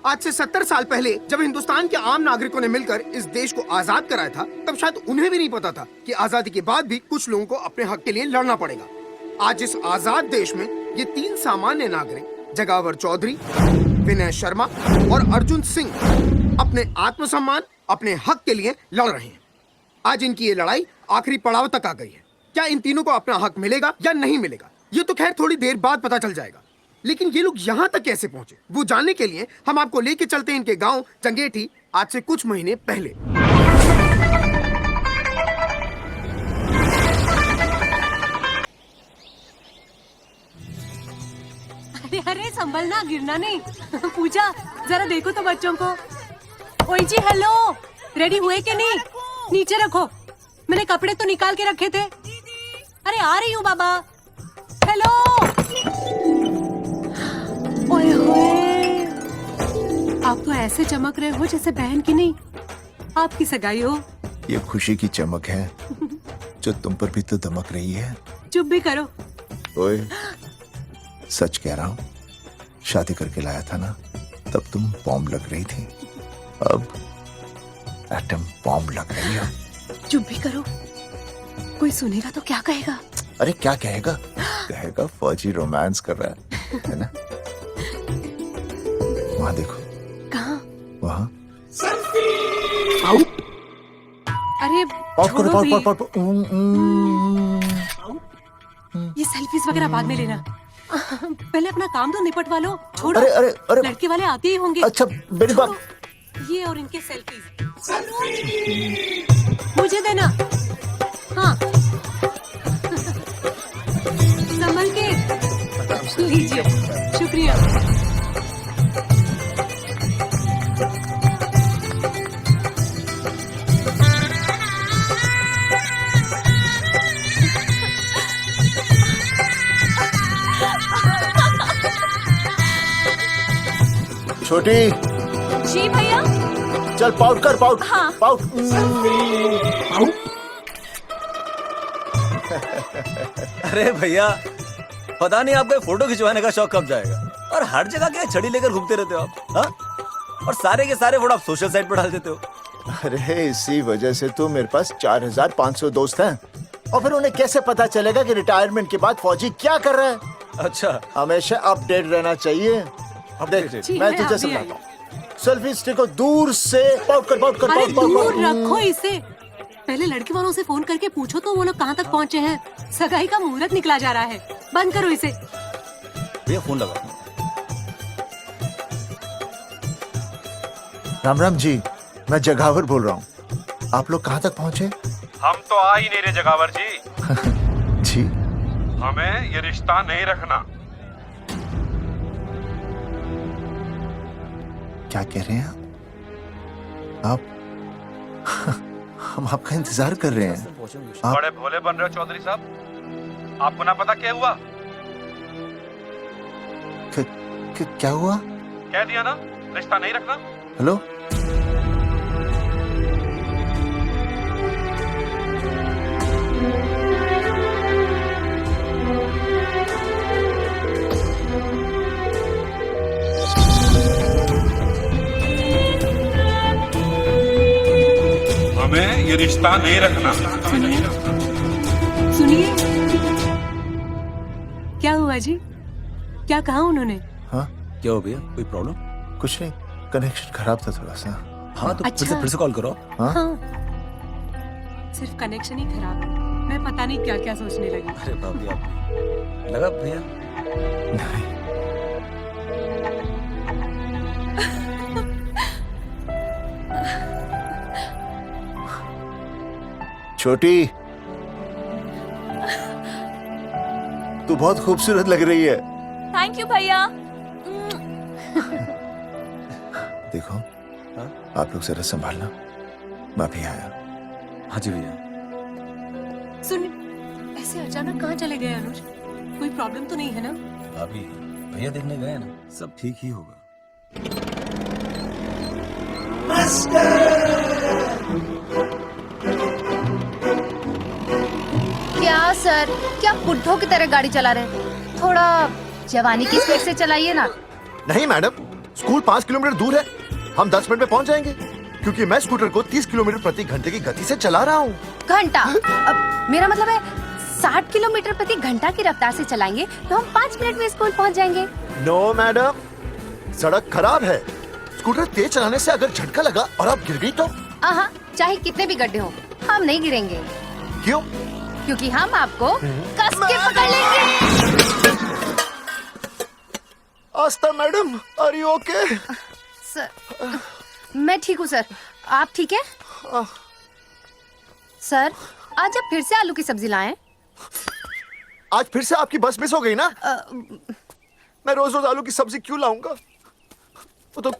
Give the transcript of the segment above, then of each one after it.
आज से 70 साल पहले जब हिंदुस्तान के आम नागरिकों ने मिलकर इस देश को आजाद कराया था, तब शायद उन्हें भी नहीं पता था कि आजादी के बाद भी कुछ लोगों को अपने हक के लिए लड़ना पड़ेगा। आज इस आजाद देश में ये 3 सामान्य नागरिक जगावर चौधरी, विनय शर्मा और अर्जुन सिंह अपने आत्मसम्मान, अपने हक के लिए लड़ रहे हैं। आज इनकी ये लड़ाई आखिरी पड़ाव तक आ गई है। क्या इन तीनों को अपना हक मिलेगा या नहीं मिलेगा, ये तो खैर थोड़ी देर बाद पता चल जाएगा। लेकिन ये लोग यहाँ तक कैसे पहुंचे, वो जानने के लिए हम आपको लेके चलते हैं इनके गांव जंगेठी आज से कुछ महीने पहले। अरे अरे संभलना, गिरना नहीं। पूजा जरा देखो तो बच्चों को। ओए जी हेलो, रेडी हुए कि नहीं? नीचे रखो, मैंने कपड़े तो निकाल के रखे थे। अरे आ रही हूँ बाबा। हेलो। ओए होए, आप तो ऐसे चमक रहे हो जैसे बहन की नहीं आपकी सगाई हो। ये खुशी की चमक है जो तुम पर भी तो दमक रही है। चुप भी करो। ओए, सच कह रहा हूँ, शादी करके लाया था ना, तब तुम बॉम्ब लग रही थी, अब एटम बॉम्ब लग रही हो। चुप भी करो, कोई सुनेगा तो क्या कहेगा? अरे क्या कहेगा? कहेगा फौजी रोमांस कर रहा है ना? वहाँ देखो। कहाँ? वहाँ। अरे छोड़ो भी। ये सेल्फीज वगैरह बाद में लेना, पहले अपना काम तो निपटवा लो। छोड़ो। अरे अरे अरे, लड़के वाले आते ही होंगे। अच्छा मेरी बात। ये और इनके सेल्फीज मुझे देना। हाँ संभल के लीजिए, शुक्रिया। छोटी। जी भैया। चल पाउट कर, पाउट। हाँ। पाउट। अरे भैया, पता नहीं आपको फोटो खिंचवाने का शौक कब जाएगा, और हर जगह क्या छड़ी लेकर घूमते रहते हो आप, हाँ? और सारे के सारे फोटो आप सोशल साइट पर डाल देते हो। अरे इसी वजह से तो मेरे पास 4500 दोस्त हैं, और फिर उन्हें कैसे पता चलेगा कि रिटायरमेंट के बाद फौजी क्या कर रहा है? अच्छा, हमेशा अपडेट रहना चाहिए। देख, मैं तुझे समझाता हूँ। सेल्फी स्टिक को दूर से पाउट कर, पाउट कर, अरे पाउट, पाउट, दूर पाउट। रखो इसे। पहले लड़के वालों से फोन करके पूछो तो वो लोग कहाँ तक पहुँचे हैं। सगाई का मुहूर्त निकला जा रहा है, बंद करो इसे। भैया फोन लगा। राम राम जी, मैं जगावर बोल रहा हूँ। आप लोग कहाँ तक पहुँचे? हम तो आ ही नहीं रहे जगावर जी। जी, हमें ये रिश्ता नहीं रखना। क्या कह रहे हैं आप? हम आपका इंतजार कर रहे हैं। आप बड़े भोले बन रहे हो चौधरी साहब। आपको ना पता क्या हुआ? क्या हुआ? कह दिया ना, रिश्ता नहीं रखना। हेलो, हमें ये रिश्ता नहीं रखना। सुनिए, क्या हुआ जी? क्या कहा उन्होंने? हाँ क्या हो भैया, कोई प्रॉब्लम? कुछ नहीं, कनेक्शन खराब था थोड़ा सा। हाँ तो अच्छा। फिर से कॉल करो। हाँ? हाँ, सिर्फ कनेक्शन ही खराब है। मैं पता नहीं क्या क्या सोचने लगी। अरे बाप रे, आप लगा भैया? नहीं, छोटी, तू बहुत खूबसूरत लग रही है। थैंक यू भैया। देखो, आप लोग जरा संभालना, मैं भी आया। हाँ जी भैया। सुन, ऐसे अचानक कहाँ चले गए अनुज? कोई प्रॉब्लम तो नहीं है ना? अभी भैया देखने गए ना, सब ठीक ही होगा। क्या सर, क्या बुड्ढों की तरह गाड़ी चला रहे हैं? थोड़ा जवानी की स्पीड से चलाइए ना। नहीं मैडम, स्कूल 5 किलोमीटर दूर है, हम 10 मिनट में पहुंच जाएंगे, क्योंकि मैं स्कूटर को 30 किलोमीटर प्रति घंटे की गति से चला रहा हूँ। घंटा? अब मेरा मतलब है 60 किलोमीटर प्रति घंटा की रफ्तार से चलाएंगे तो हम 5 मिनट में स्कूल पहुंच जाएंगे। नो मैडम, सड़क खराब है। स्कूटर तेज चलाने से अगर झटका लगा और आप गिर गई तो? हाँ, चाहे कितने भी गड्ढे हो, हम नहीं गिरेंगे। क्यों? क्योंकि हम आपको कस के पकड़ लेंगे। Aastha madam, are you okay? Sir, मैं ठीक हूँ सर, आप ठीक है? सर, आज आप फिर से आलू की सब्जी लाएं? आज फिर से आपकी बस मिस हो गई ना? मैं रोज रोज आलू की सब्जी क्यों लाऊंगा? वो तो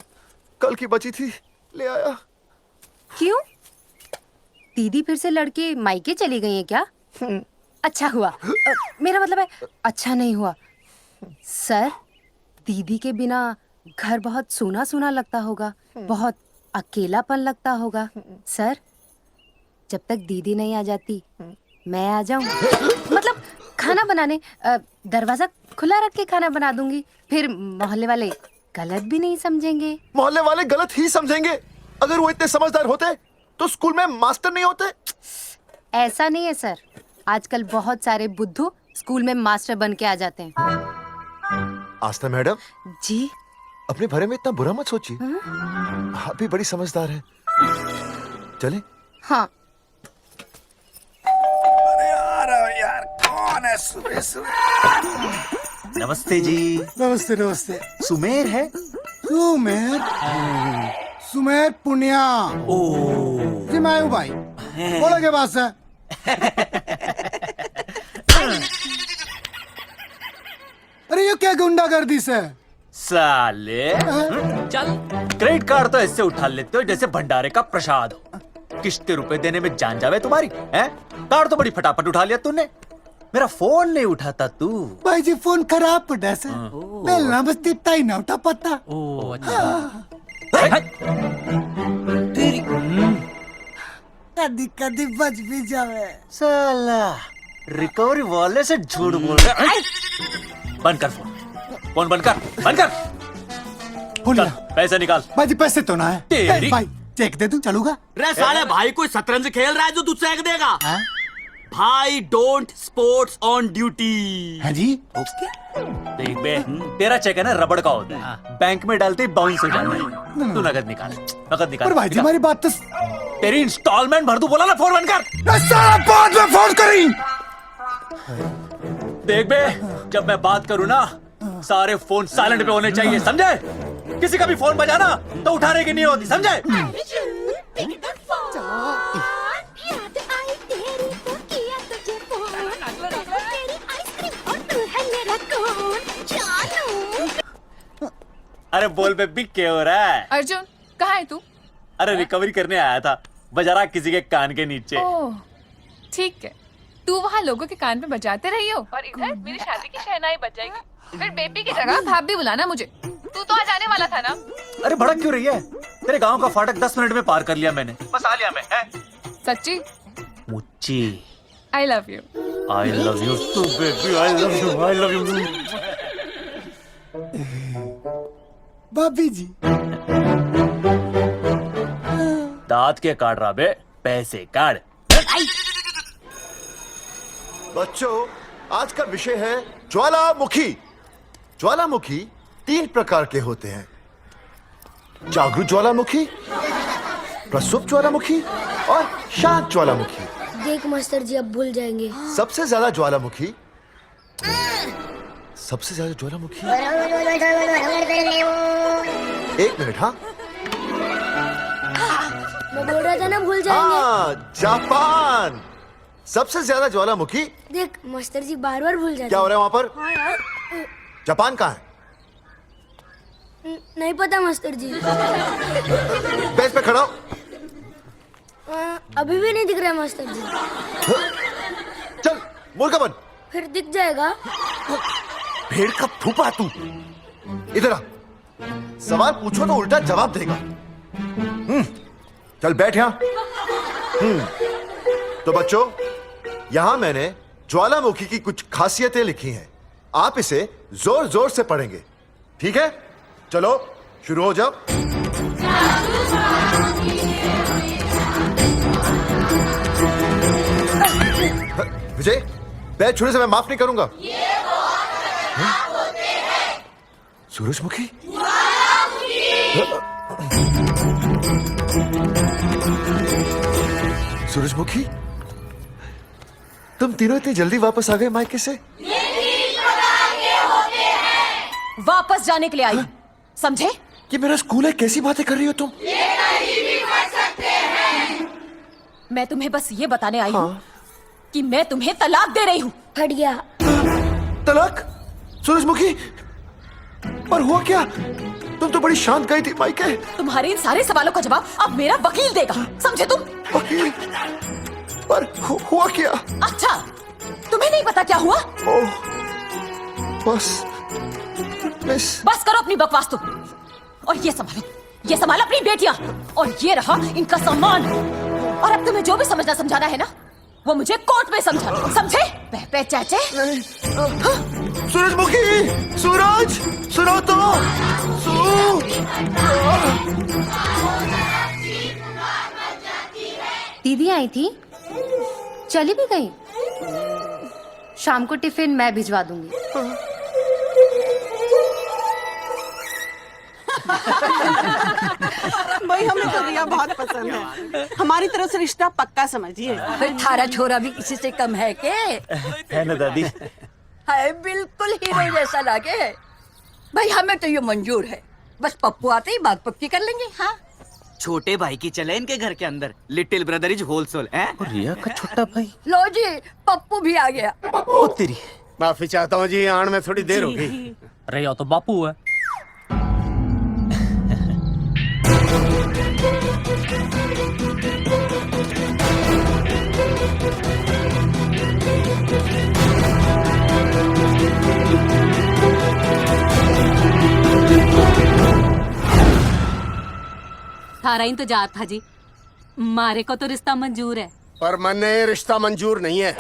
कल की बची थी, ले आया। क्यों? दीदी फिर से लड़के मायके चली गई है क्या? अच्छा हुआ। मेरा मतलब है अच्छा नहीं हुआ। सर, दीदी के बिना घर बहुत सूना सूना लगता होगा, बहुत अकेलापन लगता होगा। सर, जब तक दीदी नहीं आ जाती मैं आ जाऊं। मतलब खाना बनाने दरवाजा खुला रख के खाना बना दूंगी, फिर मोहल्ले वाले गलत भी नहीं समझेंगे। मोहल्ले वाले गलत ही समझेंगे। अगर वो इतने समझदार होते तो स्कूल में मास्टर नहीं होते। ऐसा नहीं है सर, आजकल बहुत सारे बुद्धू स्कूल में मास्टर बन के आ जाते हैं। आस्था मैडम जी? अपने बारे में इतना बुरा मत सोचिए, आप भी बड़ी समझदार है। चले? हाँ। यार कौन है सुबह सुबह? नमस्ते जी। नमस्ते नमस्ते। सुमेर है? सुमेर? सुमेर पुनिया। ओ जी मैं हूँ भाई, बोलो के पास है। अरे ये क्या गुंडागर्दी से? साले चल, क्रेडिट कार्ड तो ऐसे उठा लेते हो जैसे भंडारे का प्रसाद हो। किश्ते रुपए देने में जान जावे तुम्हारी हैं? कार्ड तो बड़ी फटाफट उठा लिया तूने, मेरा फोन नहीं उठाता तू। भाई जी फोन खराब पड़ा से, पहला बस इतना ही ना उठा पाता। ओ अच्छा। कदी कदी बच भी जावे। साला रिकवरी वाले से झूठ बोल रहा है। बंद कर फोन बंद कर। पुनिया, चल पैसे निकाल। भाई जी पैसे तो ना है। तेरी- भाई चेक दे दूं, चलूगा? रे साले भाई कोई शतरंज खेल रहा है जो तू चेक देगा? हाँ? भाई डोंट स्पोर्ट्स ऑन ड्यूटी। हाँ जी? देख बे, तेरा चेक है ना रबड़ का होता है, बैंक में डालते ही बाउंस हो जाता है। तू नगद निकाल। पर भाई जी हमारी बात तो। तेरी इंस्टॉलमेंट भर दूं, बोला ना फोन बंद कर। साला बाद में फोन करी। देख बे, जब मैं बात करूं ना सारे फोन साइलेंट पे होने चाहिए, समझे? किसी का भी फोन बजाना तो उठाने की नहीं होती, समझे? अरे बोल बेबी, क्या हो रहा है? अर्जुन कहाँ है तू? अरे रिकवरी करने आया था, बजा रहा किसी के कान के नीचे। ओह ठीक है, तू वहाँ लोगों के कान पे बजाते रही हो और इधर मेरी शादी की शहनाई बज जाएगी। फिर बेबी की जगह भाभी बुलाना मुझे। तू तो आ जाने वाला था ना? अरे भड़क क्यों रही है? तेरे गांव का फाटक 10 मिनट में पार कर लिया मैंने, बस आ लिया मैं। सच्ची? मुच्ची I love you. I love you too baby, I love you. भाभी जी दांत के काट रहा बे, पैसे काट। बच्चों, आज का विषय है ज्वालामुखी। ज्वालामुखी 3 प्रकार के होते हैं: जागरूक ज्वालामुखी, प्रसुप्त ज्वालामुखी और शांत ज्वालामुखी। देख मास्टर जी अब भूल जाएंगे। सबसे ज्यादा ज्वालामुखी एक मिनट। हाँ मैं बोल रहा था ना भूल जाएंगे। हाँ, जापान। सबसे ज्यादा ज्वालामुखी। देख मास्टर जी बार बार भूल जाते। क्या हो रहा है वहां पर? हाँ यार, जापान कहाँ है? नहीं पता मास्टर जी। बेंच पे खड़ा हो। अभी भी नहीं दिख रहा है मास्टर जी। चल मुर्गा बन। फिर दिख जाएगा। भेड़ का फूफा तू। इधर आ, सवाल पूछो तो उल्टा जवाब देगा। चल बैठ यहां। तो बच्चों, यहां मैंने ज्वालामुखी की कुछ खासियतें लिखी हैं। आप इसे जोर जोर से पढ़ेंगे, ठीक है? चलो शुरू हो जाओ। विजय, पैर छूने से मैं माफ नहीं करूंगा। सूरजमुखी, सूरजमुखी, तुम तीनों इतनी जल्दी वापस आ गए मायके से? वापस जाने के लिए आई, समझे? ये मेरा स्कूल है, कैसी बातें कर रही हो तुम? मैं तुम्हें बस ये बताने आई हूँ कि मैं तुम्हें तलाक दे रही हूँ। फट गया। तलाक? सूरजमुखी, पर हुआ क्या? तुम तो बड़ी शांत गई थी मायके। तुम्हारे इन सारे सवालों का जवाब अब मेरा वकील देगा, समझे तुम? वकील? पर हुआ क्या? अच्छा, तुम्हें नहीं पता क्या हुआ? ओह, बस बस करो अपनी बकवास तुम, और ये संभालो अपनी बेटियां, और ये रहा इनका सम्मान। और अब तुम्हें जो भी समझना समझाना है ना, वो मुझे कोर्ट में समझा, समझे? पे चाचे। सूरजमुखी, सूरज, सुनो तो, दीदी आई थी, चली भी गई। शाम को टिफिन मैं भिजवा दूंगी। भाई हमें तो रिया बहुत पसंद है, हमारी तरफ से रिश्ता पक्का समझिए। फिर थारा छोरा भी किसी से कम है के? है ना दादी? है, बिल्कुल हीरो जैसा लागे है। भाई हमें तो ये मंजूर है, बस पप्पू आते ही बात पक्की कर लेंगे। हाँ, छोटे भाई की चले इनके घर के अंदर, लिटिल ब्रदर इज होलसेल है। रिया का छोटा भाई? लो जी, पप्पू भी आ गया। ओ तेरी। माफी चाहता हूँ जी, आने में थोड़ी देर हो गई। अरे या तो बापू है। थारा इंतजार था जी, मारे को तो रिश्ता मंजूर है। पर मैंने ये रिश्ता मंजूर नहीं है।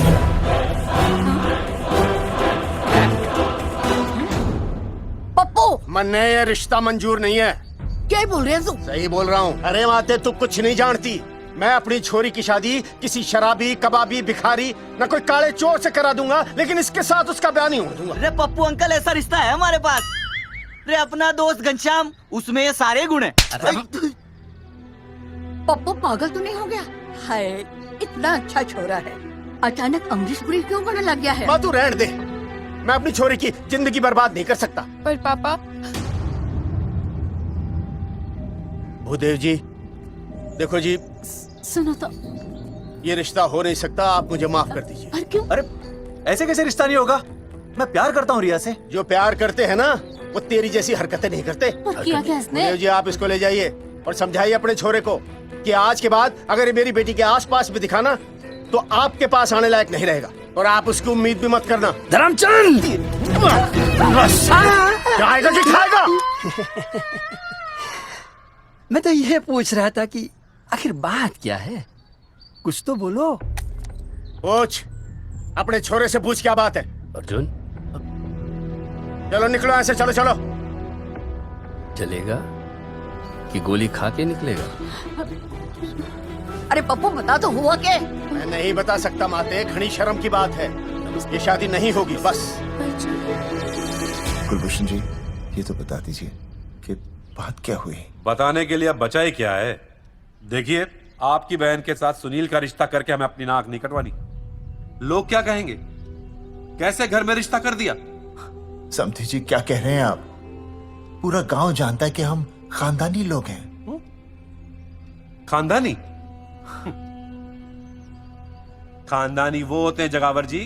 पप्पू, मैंने ये रिश्ता मंजूर नहीं है। क्या बोल रहे हैं तू? सही बोल रहा हूँ। अरे माते, तू कुछ नहीं जानती। मैं अपनी छोरी की शादी किसी शराबी, कबाबी, भिखारी, न कोई काले चोर से करा दूंगा, लेकिन इसके साथ उसका ब्याह नहीं हो दूंगा। अरे पप्पू अंकल, ऐसा रिश्ता है हमारे पास। अरे अपना दोस्त घनश्याम, उसमें ये सारे गुण हैं। पप्पू पागल तो नहीं हो गया? हाय, इतना अच्छा छोरा है, अचानक अमरीश पुरी क्यों बनने लग गया है? माँ तू रहने दे, मैं अपनी छोरी की जिंदगी बर्बाद नहीं कर सकता। पर पापा, भूदेव जी, देखो जी, सुनो तो। ये रिश्ता हो नहीं सकता, आप मुझे माफ कर दीजिए। पर क्यों? अरे ऐसे कैसे रिश्ता नहीं होगा? मैं प्यार करता हूँ रिया से। जो प्यार करते हैं ना, वो तेरी जैसी हरकतें नहीं करते। पर किया क्या इसने? भूदेव जी, आप इसको ले जाइए और समझाइए अपने छोरे को कि आज के बाद अगर ये मेरी बेटी के आसपास भी दिखाना, तो आपके पास आने लायक नहीं रहेगा, और आप उसकी उम्मीद भी मत करना। धर्मचंद, खाएगा कि खाएगा? मैं तो ये पूछ रहा था कि आखिर बात क्या है, कुछ तो बोलो। पूछ, अपने छोरे से पूछ क्या बात है। अर्जुन, चलो निकलो ऐसे, चलो चलो। चलेगा कि गोली खा के निकलेगा? अरे पप्पू, बता तो हुआ क्या? मैं नहीं बता सकता माते, घनी शर्म की बात है। ये शादी नहीं होगी, बस। कुलभूषण जी, ये तो बता दीजिए कि बात क्या हुई? बताने के लिए अब बचा ही क्या है। देखिए, आपकी बहन के साथ सुनील का रिश्ता करके हमें अपनी नाक नहीं कटवानी। लोग क्या कहेंगे? कैसे घर में रिश्ता कर दिया? समधी जी, क्या कह रहे हैं आप? पूरा गांव जानता है कि हम खानदानी लोग हैं। खानदानी? खानदानी वो होते हैं जगावर जी,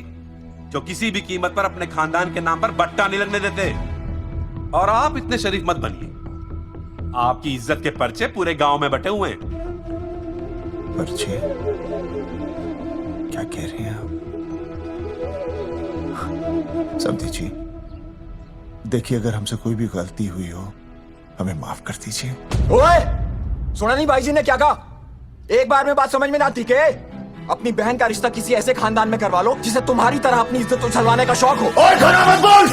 जो किसी भी कीमत पर अपने खानदान के नाम पर बट्टा नहीं लगने देते। और आप इतने शरीफ मत बनिए, आपकी इज्जत के पर्चे पूरे गांव में बटे हुए हैं। पर्चे? क्या कह रहे हैं आप? समधी जी, देखिए, अगर हमसे कोई भी गलती हुई हो, हमें माफ कर दीजिए। ओए, सुना नहीं भाई जी ने क्या कहा? एक बार में बात समझ में ना आती के? अपनी बहन का रिश्ता किसी ऐसे खानदान में करवा लो जिसे तुम्हारी तरह अपनी इज्जत उछलवाने का शौक हो। ओए, खाना मत बोल!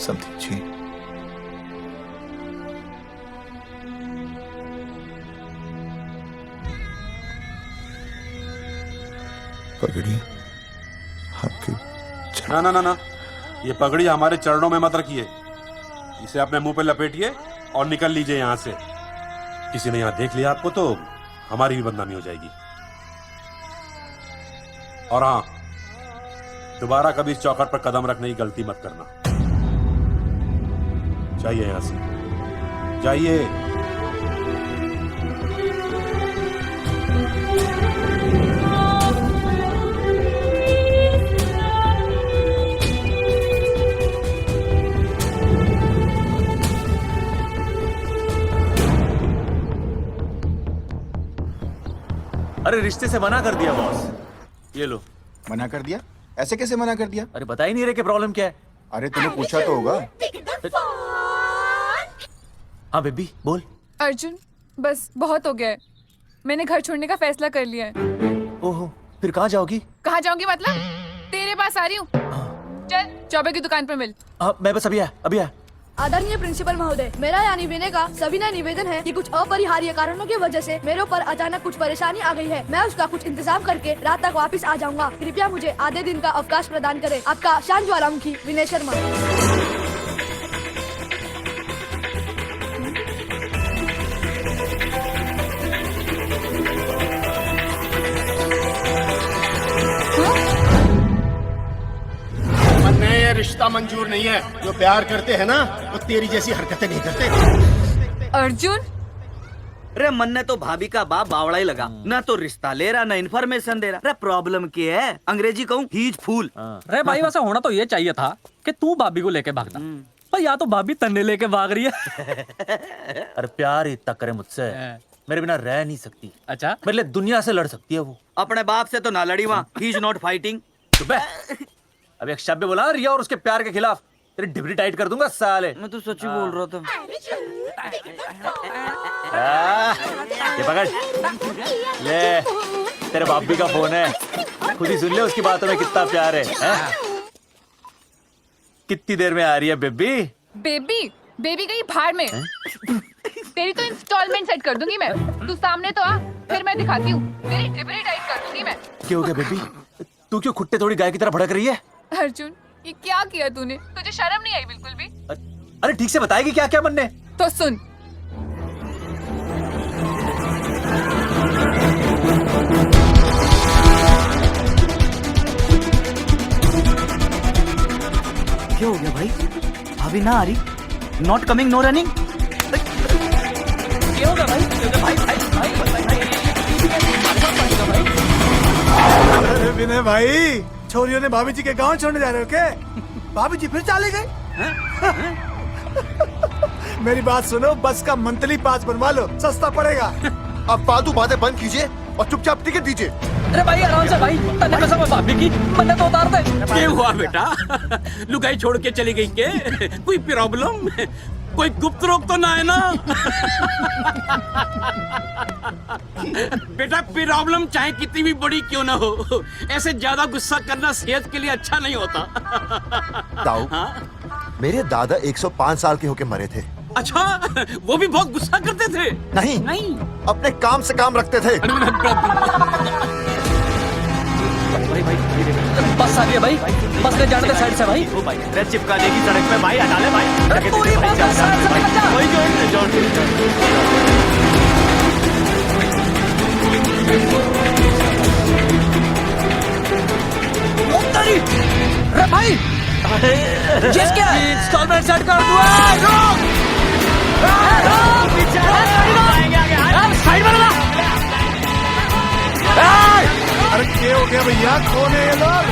समथिंग जी। पगड़ी आपके ना ना ना ना, ये पगड़ी हमारे चरणों में मत रखिए। इसे अपने मुंह पे लपेटिए और निकल लीजिए यहाँ से। किसी ने यहाँ देख लिया आपको तो हमारी भी बदनामी हो जाएगी। और हाँ, दोबारा कभी इस चौखट पर कदम रखने की गलती मत करना। जाइए यहाँ से, जाइए। अरे रिश्ते से मना कर दिया बॉस। ये लो। मना कर दिया? ऐसे कैसे मना कर दिया? अरे बता ही नहीं रहे कि प्रॉब्लम क्या है। अरे तूने पूछा तो होगा। हाँ बेबी बोल। अर्जुन बस बहुत हो गया है, मैंने घर छोड़ने का फैसला कर लिया है। ओहो, फिर कहाँ जाओगी? कहाँ जाऊंगी मतलब? तेरे पास आ रही हूँ। चल चौबे की दुकान पर मिल। हाँ मैं बस अभी आया। आदरणीय प्रिंसिपल महोदय, मेरा यानी विनय का सविनय निवेदन है कि कुछ अपरिहार्य कारणों की वजह से मेरे ऊपर अचानक कुछ परेशानी आ गई है। मैं उसका कुछ इंतजाम करके रात तक वापस आ जाऊंगा। कृपया मुझे आधे दिन का अवकाश प्रदान करें। आपका शांत ज्वालामुखी विनय शर्मा। ये रिश्ता मंजूर नहीं है। जो प्यार करते हैं ना वो तेरी जैसी हरकतें नहीं करते। अर्जुन रे मन ने तो भाभी का बाप बावड़ा ही लगा, ना तो रिश्ता ले रहा ना इन्फॉर्मेशन दे रहा। रे प्रॉब्लम क्या है? अंग्रेजी कहूँ हीज फूल। अरे भाई वैसा होना तो ये चाहिए था कि तू भाभी को लेके भागता, पर या तो भाभी तन्ने लेके भाग रही है। अरे प्यार इतना करे मुझसे, मेरे बिना रह नहीं सकती। अच्छा मेरे लिए दुनिया से लड़ सकती है वो। अपने बाप से तो ना लड़ी वहाँ, ही इज नॉट फाइटिंग। अब एक शब्द बोला रिया और उसके प्यार के खिलाफ, तेरी डिबरी टाइट कर दूंगा साले। मैं तो सच्ची बोल रहा था। ये पकड़ ले, तेरे बापी का फोन है, खुद ही सुन ले उसकी बातों में कितना प्यार है, कितनी देर में आ रही है बेबी? बेबी गई भाड़ में। तेरी तो इंस्टॉलमेंट सेट कर दूंगी मैं। तू सामने तो आ, फिर मैं दिखाती हूँ। तेरी डिबरी टाइट कर दूंगी मैं। क्या हो गया बेबी? तू क्यों खुट्टे थोड़ी गाय की तरह भड़क रही है? अर्जुन ये क्या किया तूने? तुझे शर्म नहीं आई बिल्कुल भी? अरे ठीक से बताएगी क्या क्या मन ने? तो सुन, क्या हो गया भाई? भाभी ना आ रही? Not coming no running? क्या होगा अरे विनय भाई, छोरियों ने भाभी जी के गांव छोड़ने जा रहे हो क्या? भाभी जी फिर चले गए? मेरी बात सुनो, बस का मंथली पास बनवा लो, सस्ता पड़ेगा। अब फालतू बातें बंद कीजिए और चुपचाप टिकट दीजिए। अरे भाई आराम से भाई, तन्ने पे सब भाभी की मन्नत तो उतार दे। क्या हुआ बेटा? लुगाई छोड़ के चली गई के? कोई प्रॉब्लम? कोई गुप्त रोग तो ना है ना? बेटा प्रॉब्लम चाहे कितनी भी बड़ी क्यों ना हो, ऐसे ज्यादा गुस्सा करना सेहत के लिए अच्छा नहीं होता। ताऊ, मेरे दादा 105 साल के होके मरे थे। अच्छा, वो भी बहुत गुस्सा करते थे? नहीं, अपने काम से काम रखते थे। बस आ गया भाई, बस ले जाने दे साइड से भाई। ओ भाई, रे चिपका देगी सड़क पे भाई, हटा ले भाई। अरे भाई जिस क्या इंस्टॉलमेंट सेट कर दूँ। साइड में लगा। अरे क्या हो गया भैया? कौन है ये लोग?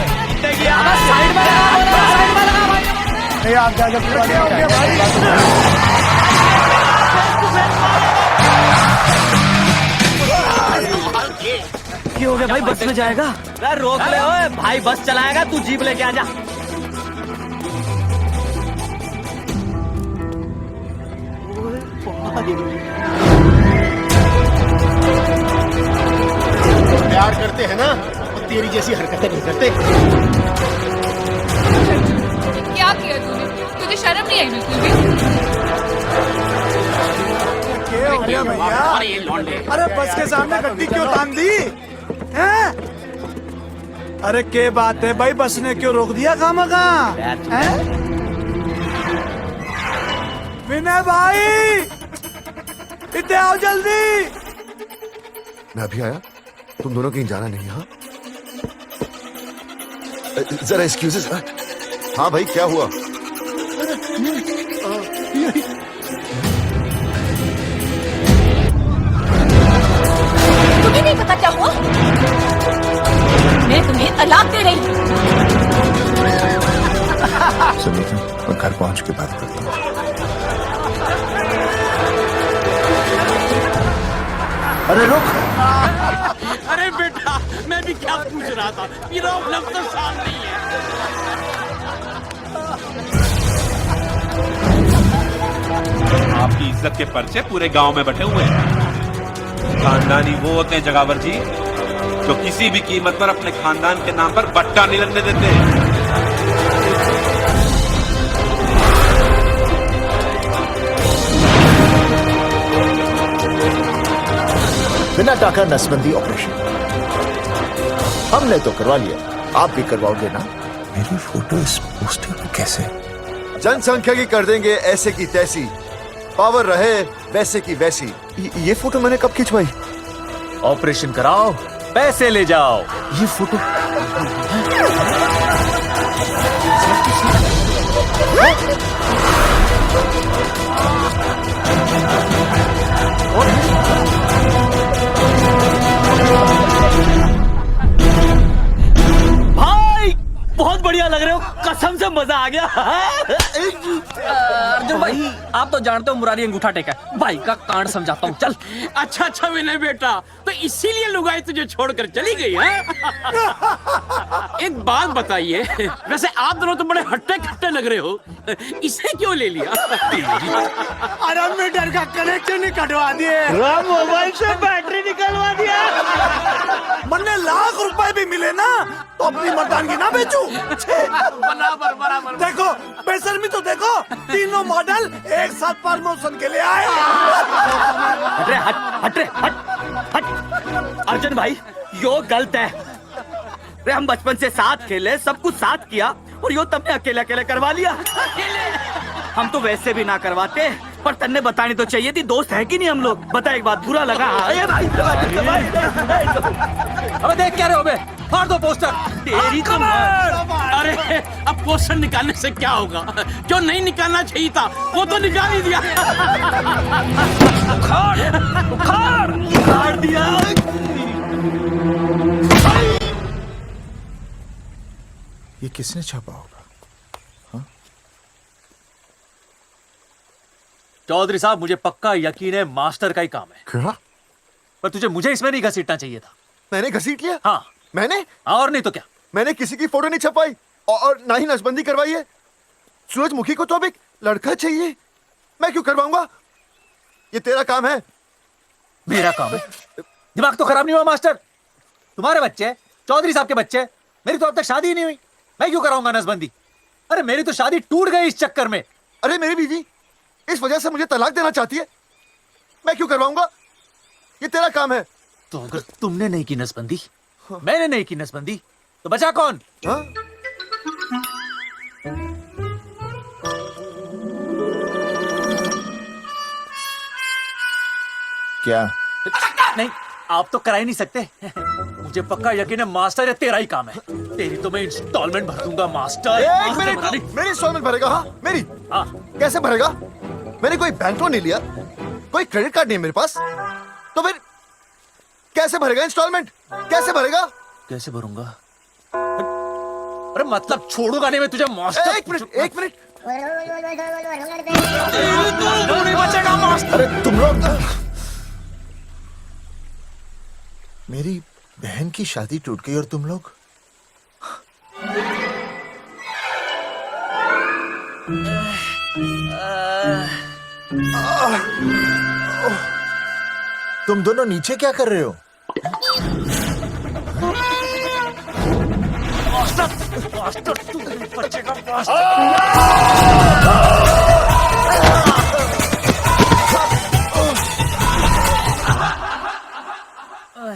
साइड में लगा भाई। नहीं आप क्या हो गया भाई? क्या हो गया भाई? बस में जाएगा? अरे रोक ले ओए भाई, बस चलाएगा, तू जीप लेके आ जा। प्यार करते हैं ना वो तेरी जैसी हरकतें नहीं करते। क्या किया तूने? तुझे शर्म भैया। अरे ये लौंडे। अरे बस के सामने गड्डी क्यों तान दी हैं? अरे क्या बात है भाई, बस ने क्यों रोक दिया खामखा? हैं? विनय भाई इतने आओ जल्दी। मैं अभी आया, तुम दोनों कहीं जाना नहीं। हाँ जरा एक्सक्यूजेस। हाँ भाई क्या हुआ? तुम्हें नहीं पता क्या हुआ? मैं तुम्हें तलाक दे रही हूँ। सुनिए, मैं घर पहुंच के बात करता हूँ। अरे रुक। अरे बेटा, मैं भी क्या पूछ रहा था, मेरा लफ्ज़ तो साफ नहीं है। आपकी इज्जत के पर्चे पूरे गांव में बटे हुए हैं। खानदानी वो होते हैं जगावर जी जो किसी भी कीमत पर अपने खानदान के नाम पर बट्टा नहीं लगने देते। बिना टाका नसबंदी ऑपरेशन हमने तो करवा लिया, आप भी करवाओगे ना? मेरी फोटो इस पोस्टर में कैसे? जनसंख्या की कर देंगे ऐसे की तैसी, पावर रहे वैसे की वैसी। ये फोटो मैंने कब खिंचवाई? ऑपरेशन कराओ, पैसे ले जाओ। ये फोटो भाई बहुत बढ़िया लग रहे हो, कसम से मजा आ गया। अर्जुन भाई आप तो जानते हो मुरारी अंगूठा टेका है, भाई का कांड समझाता हूँ, चल। अच्छा विनय बेटा, तो इसीलिए लुगाई तुझे छोड़कर चली गई है? एक बात बताइए, वैसे आप दोनों तो बड़े हट्टे कट्टे लग रहे हो, इसे क्यों ले लिया? अरे मीटर का कनेक्शन ही कटवा दिए, मोबाइल से बैटरी निकलवा दिया। मन्ने लाख रुपए भी मिले ना तो अपनी मर्दानगी ना बेचूं। बराबर बराबर। देखो बेशर्मी तो देखो, तीनों मॉडल एक साथ प्रमोशन के लिए आए। हट रे, हट रे, हट। अर्जुन भाई यो गलत है रे, हम बचपन से साथ खेले, सब कुछ साथ किया, और यो तुमने अकेले अकेले करवा लिया। हम तो वैसे भी ना करवाते, पर तन्ने बतानी तो चाहिए थी, दोस्त है कि नहीं हम लोग? बता एक बात, बुरा लगा? अबे देख क्या रहे हो बे? फाड़ दो पोस्टर। तेरी तो अरे अब पोस्टर निकालने से क्या होगा? जो नहीं निकालना चाहिए था वो तो निकाल ही दिया। उखाड़ दिया। ये किसने छापा होगा? चौधरी साहब मुझे पक्का यकीन है मास्टर का ही काम है। क्या? पर तुझे मुझे इसमें नहीं घसीटना चाहिए था। मैंने घसीट लिया? हाँ मैंने? और नहीं तो क्या? मैंने किसी की फोटो नहीं छपाई और ना ही नसबंदी करवाई है। सूरजमुखी को तो अब एक लड़का चाहिए, मैं क्यों करवाऊंगा? ये तेरा काम है। मेरा काम है? दिमाग तो खराब नहीं हुआ मास्टर? तुम्हारे बच्चे, चौधरी साहब के बच्चे, मेरी तो अब तक शादी ही नहीं हुई, मैं क्यों कराऊंगा नसबंदी? अरे मेरी तो शादी टूट गई इस चक्कर में। अरे मेरी बीवी इस वजह से मुझे तलाक देना चाहती है, मैं क्यों करवाऊंगा? ये तेरा काम है। तो अगर तुमने नहीं की नसबंदी, मैंने नहीं की नसबंदी, तो बचा कौन? हाँ? क्या? नहीं आप तो करा ही नहीं सकते। मुझे पक्का यकीन है मास्टर ये तेरा ही काम है। तेरी तो मैं इंस्टॉलमेंट भर दूंगा मास्टर। एक मिनट, मेरी इंस्टॉलमेंट भरेगा? हाँ मेरी। हाँ कैसे भरेगा? मैंने कोई बैंक लोन नहीं लिया, कोई क्रेडिट कार्ड नहीं है मेरे पास, तो फिर कैसे भरेगा इंस्टॉलमेंट? कैसे भरेगा? कैसे भरूंगा? अरे मतलब छोड़ूंगा नहीं मैं तुझे मास्टर। एक मिनट नहीं बचेगा मास्टर। अरे तुम लोग, मेरी बहन की शादी टूट गई और तुम लोग तुम दोनों नीचे क्या कर रहे हो? मास्टर तू नहीं बचेगा मास्टर।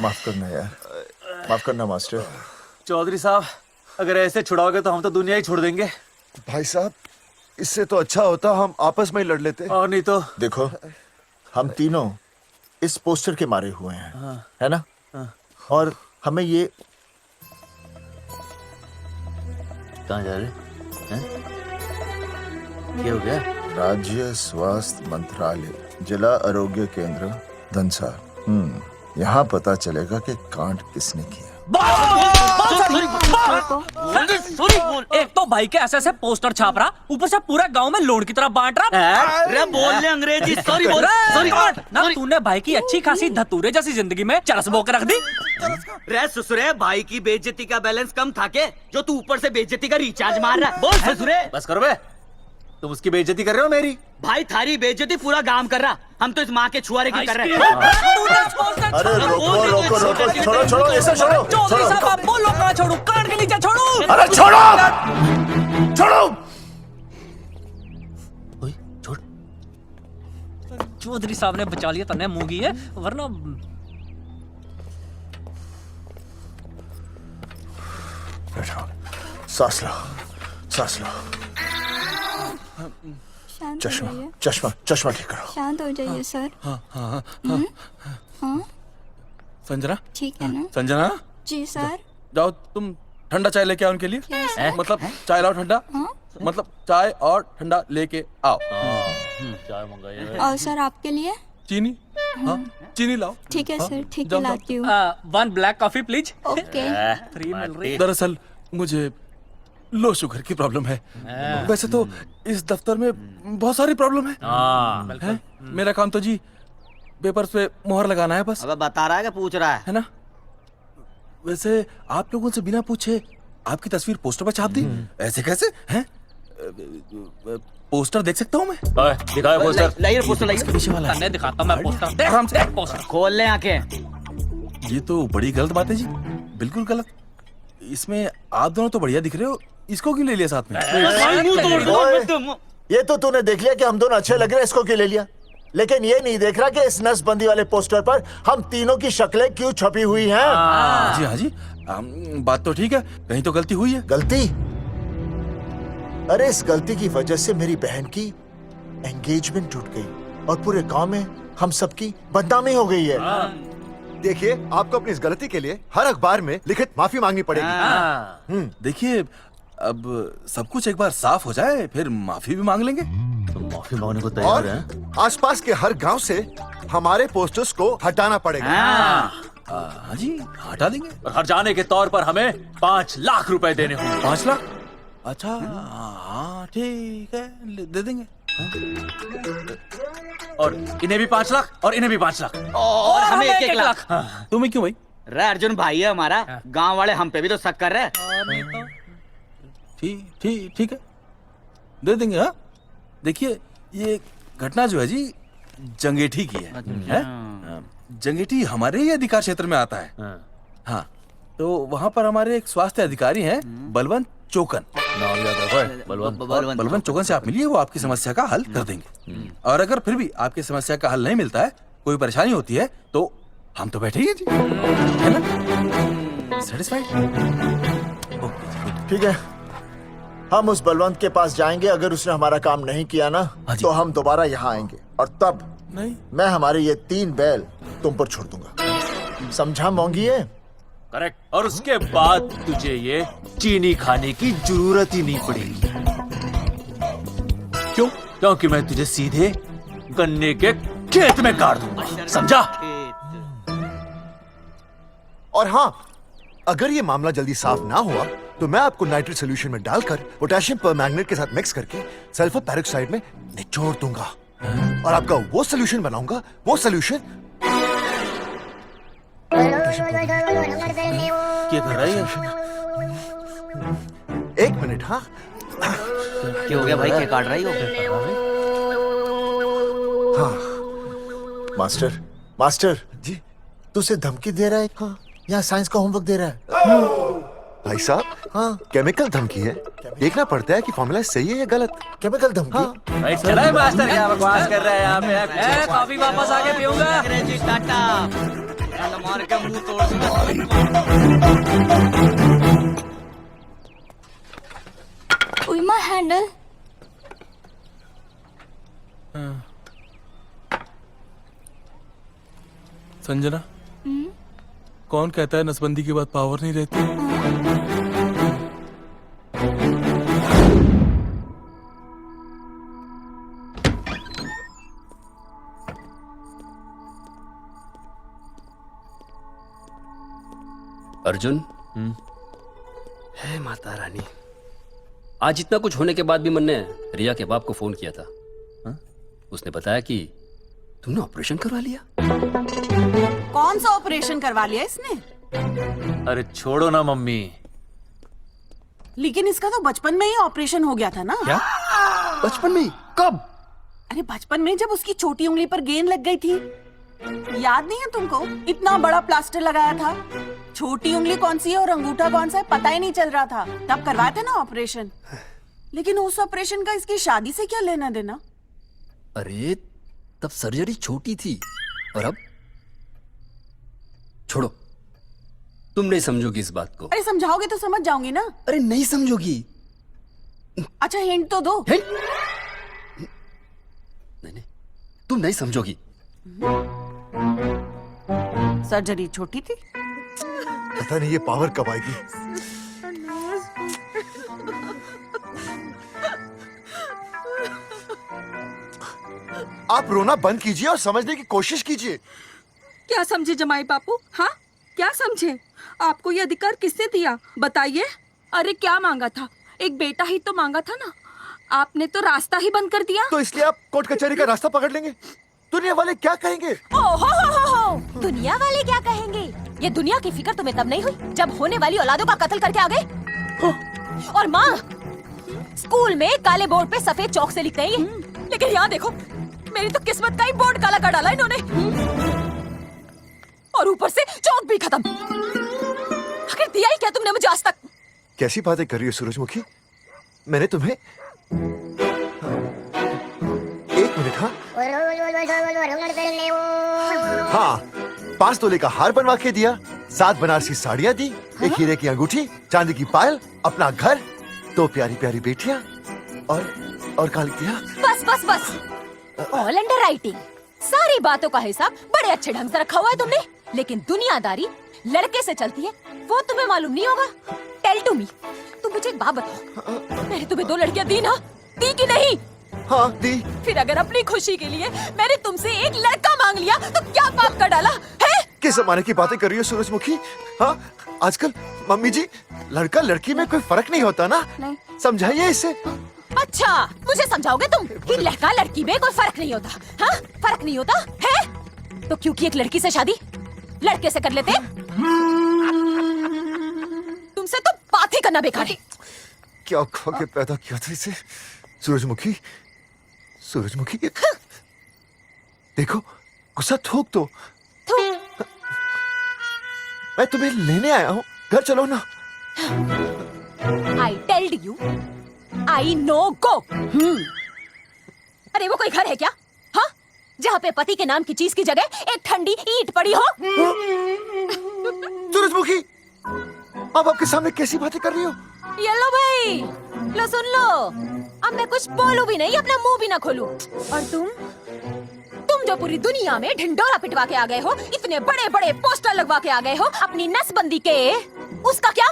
माफ करना यार, माफ करना मास्टर। चौधरी साहब, अगर ऐसे छुड़ाओगे तो हम तो दुनिया ही छोड़ देंगे। भाई साहब, इससे तो अच्छा होता हम आपस में ही लड़ लेते। और नहीं तो। देखो, हम तीनों इस पोस्टर के मारे हुए हैं, है ना? और हमें ये कहाँ जा रहे हैं? क्या हो गया? राज्य स्वास्थ्य मंत्रालय, जिला आरोग्य केंद्र धनसा। यहाँ पता चलेगा कि कांड किसने किया। एक तो भाई के ऐसे पोस्टर छाप रहा, ऊपर से पूरे गांव में लोन की तरह बांट रहा। अरे बोल ले अंग्रेजी, सॉरी बोल, सॉरी ना तूने भाई की अच्छी खासी धतूरे जैसी जिंदगी में चरस बो के रख दी। रे ससुरे, भाई की बेइज्जती का बैलेंस कम था के जो तू ऊपर से बेइज्जती का रिचार्ज मार रहा है? बोल ससुरे। बस करो बे, तुम उसकी बेइज्जती कर रहे हो मेरी। भाई थारी बेइज्जती पूरा गांव कर रहा, हम तो इस माँ के छुआरे की कर रहे हैं। अरे रोको रोको रोको, छोड़ो छोड़ो, ऐसे छोड़ो। चौधरी साहब, आप बोलो कहाँ छोड़ू? कान के नीचे छोड़ू। अरे छोड़ो छोड़ो। छोड़। चौधरी साहब ने बचा लिया, तने मूंगी है, वरना बैठो, सांस लो, सांस लो। चश्मा चश्मा चश्मा ठीक करो। शांत हो जाइए सर। संजना, ठीक है ना? संजना, जी सर। जाओ तुम ठंडा चाय लेके आओ उनके लिए। मतलब चाय लाओ ठंडा। मतलब चाय और ठंडा लेके आओ। चाय मंगाइए। और सर आपके लिए? चीनी, हाँ चीनी लाओ। ठीक है सर, ठीक है जाओ, लाती हूँ। 1 black coffee please. Okay. Free मिल रही। दरअसल मुझे लो शुगर की प्रॉब्लम है। वैसे तो इस दफ्तर में बहुत सारी प्रॉब्लम है। मेरा काम तो जी पेपर्स पे मोहर लगाना है बस। अब बता रहा है कि पूछ रहा है ना? वैसे आप लोगों से बिना पूछे आपकी तस्वीर पोस्टर पर छाप दी, ऐसे कैसे हैं? पोस्टर देख सकता हूँ मैं? दिखाओ पोस्टर। लाइए पोस्टर, लाइए। पीछे वाला है। तन्ने दिखाता मैं पोस्टर। देख, आराम से। देख पोस्टर। खोल ले आंखें। ये तो बड़ी गलत बात है जी, बिल्कुल गलत। इसमें आप दोनों तो बढ़िया दिख रहे हो, इसको क्यों ले लिया साथ में? ये तो तूने देख लिया कि हम दोनों अच्छे लग रहे हैं, इसको क्यों ले लिया? लेकिन ये नहीं देख रहा कि इस नसबंदी वाले पोस्टर पर हम तीनों की शक्लें क्यों छपी हुई हैं। जी हाँ जी, बात तो ठीक है, कहीं तो गलती हुई है। गलती? अरे इस गलती की वजह से मेरी बहन की एंगेजमेंट टूट गई और पूरे गांव में हम सबकी बदनामी हो गई है। देखिए, आपको अपनी इस गलती के लिए हर अखबार में लिखित माफी मांगनी पड़ेगी। देखिए, अब सब कुछ एक बार साफ हो जाए फिर माफी भी मांग लेंगे। तुम माफी मांगने को तैयार हैं? और आसपास के हर गांव से हमारे पोस्टर्स को हटाना पड़ेगा। हाँ जी, हटा देंगे। और हर जाने के तौर पर हमें 5 लाख रुपए देने होंगे। 5 लाख? अच्छा हाँ ठीक है, दे देंगे। और इन्हें भी 5 लाख और इन्हें भी 5 लाख और हमें 1-1 लाख। तुम्हें क्यों भाई? रे अर्जुन भाई है हमारा, गांव वाले हम पे भी तो शक कर रहे हैं। ठीक है, दे देंगे। हाँ देखिए, ये घटना जो है जी जंगेठी की है? जंगेठी हमारे ही अधिकार क्षेत्र में आता है। हाँ, तो वहाँ पर हमारे एक स्वास्थ्य अधिकारी हैं, बलवंत चौकन। नाम याद रखो, बलवंत चौकन से आप मिलिए, वो आपकी समस्या का हल कर देंगे। और अगर फिर भी आपकी समस्या का हल नहीं मिलता है, कोई परेशानी होती है, तो हम तो बैठे ही हैं जी, है ना? सेटिस्फाइड? ठीक है, हम उस बलवंत के पास जाएंगे। अगर उसने हमारा काम नहीं किया ना, तो हम दोबारा यहाँ आएंगे और तब नहीं, मैं हमारे ये 3 बैल तुम पर छोड़ दूंगा। समझा मोंगी? है करेक्ट। और उसके बाद तुझे ये चीनी खाने की जरूरत ही नहीं पड़ेगी। क्यों? क्योंकि मैं तुझे सीधे गन्ने के खेत में गाड़ दूंगा, समझा? और हाँ, अगर ये मामला जल्दी साफ ना हुआ तो मैं आपको नाइट्रेट सोल्यूशन में डालकर पोटेशियम परमैंगनेट के साथ मिक्स करके सल्फर पेरोक्साइड में निचोड़ दूंगा और आपका वो सोल्यूशन बनाऊंगा, वो सोल्यूशन। क्या कर रहा है? 1 मिनट। हाँ क्या हो गया भाई, क्या काट रही हो? हाँ मास्टर जी, तुझे धमकी दे रहा है? हाँ, यहाँ साइंस का होमवर्क दे रहा है। भाई साहब, हाँ केमिकल धमकी है, देखना पड़ता है कि फॉर्मूला सही है या गलत। केमिकल धमकी? हाँ। भाई चला है मास्टर, क्या बकवास कर रहा है यहाँ पे? कॉफी वापस आके पीऊंगा। अंग्रेजी टाटा। मार के मुंह तोड़ दूंगा। उइमा हैंडल। संजना, कौन कहता है नसबंदी के बाद पावर नहीं रहती? अर्जुन, है माता रानी, आज इतना कुछ होने के बाद भी मैंने रिया के बाप को फोन किया था। हा? उसने बताया कि तुमने ऑपरेशन करवा लिया। कौन सा ऑपरेशन करवा लिया इसने? अरे छोड़ो ना मम्मी। लेकिन इसका तो बचपन में ही ऑपरेशन हो गया था ना। क्या? बचपन में? कब? अरे बचपन में, जब उसकी छोटी उंगली पर गेंद लग गई थी। याद नहीं है तुमको? इतना बड़ा प्लास्टर लगाया था। छोटी उंगली कौन सी है और अंगूठा कौन सा है पता ही नहीं चल रहा था। तब करवाए थे ना ऑपरेशन। लेकिन उस ऑपरेशन का इसकी शादी से क्या लेना देना? अरे तब सर्जरी छोटी थी और अब? छोड़ो, तुम नहीं समझोगी इस बात को। अरे समझाओगे तो समझ जाऊंगी ना। अरे नहीं समझोगी। अच्छा हिंट तो दो। हिंट? नहीं, तुम नहीं समझोगी। सर्जरी छोटी थी। पता नहीं ये पावर कब आएगी। आप रोना बंद कीजिए और समझने की कोशिश कीजिए। क्या समझे जमाई बापू? हाँ, क्या समझे? आपको ये अधिकार किसने दिया बताइए? अरे क्या मांगा था? एक बेटा ही तो मांगा था ना। आपने तो रास्ता ही बंद कर दिया। तो इसलिए आप कोर्ट कचहरी का रास्ता पकड़ लेंगे? दुनिया वाले क्या कहेंगे? हो। दुनिया वाले क्या कहेंगे? ये दुनिया की फिक्र तुम्हें तब नहीं हुई जब होने वाली औलादों का कत्ल करके आ गए। और माँ, स्कूल में काले बोर्ड पे सफेद चौक से लिखते हैं ये। लेकिन यहाँ देखो, मेरी तो किस्मत का ही बोर्ड काला कर डाला इन्होंने। और ऊपर से चौक भी खत्म। आखिर दिया ही क्या तुमने मुझे आज तक? कैसी बातें कर रही हो सूरजमुखी? मैंने तुम्हें एक मिनट। हाँ, 5 तोले का हार बनवा के दिया, 7 बनारसी साड़ियाँ दी, एक हीरे की अंगूठी, चांदी की पायल, अपना घर, 2 प्यारी प्यारी बेटियाँ और काली दिया। बस। All under writing. सारी बातों का हिसाब बड़े अच्छे ढंग से रखा हुआ है तुमने। लेकिन दुनियादारी लड़के से चलती है, वो तुम्हें मालूम नहीं होगा। टेल टू मी, तुम मुझे एक बात बताओ, मैंने तुम्हें 2 लड़कियां दी ना? दी कि नहीं? हाँ दी। फिर अगर अपनी खुशी के लिए मैंने तुमसे एक लड़का मांग लिया तो क्या पाप कर डाला है? किस जमाने की बातें कर रही हो सूरजमुखी? हाँ, आजकल मम्मी जी, लड़का लड़की में कोई फर्क नहीं होता ना। नहीं। समझाइए इसे। अच्छा, मुझे समझाओगे तुम कि लड़का लड़की में कोई फर्क नहीं होता? हाँ, फर्क नहीं होता है? तो क्योंकि एक लड़की से शादी लड़के से कर लेते? तुमसे तो बात ही करना बेकार है। क्या खा के पैदा किया था इसे? सूरजमुखी, सूरजमुखी, देखो, गुस्सा थूक दो। मैं तुम्हें लेने आया हूँ, घर चलो ना। I told you, I know go। अरे वो कोई घर है क्या? हाँ, जहाँ पे पति के नाम की चीज की जगह एक ठंडी ईंट पड़ी हो। सूरजमुखी, अब आपके सामने कैसी बातें कर रही हो? ये लो भाई, लो सुन लो। अब मैं कुछ बोलूं भी नहीं, अपना मुंह भी ना खोलूं। और तुम जो पूरी दुनिया में ढिंडोरा पिटवा के आ गए हो, इतने बड़े बड़े पोस्टर लगवा के आ गए हो अपनी नसबंदी के, उसका क्या?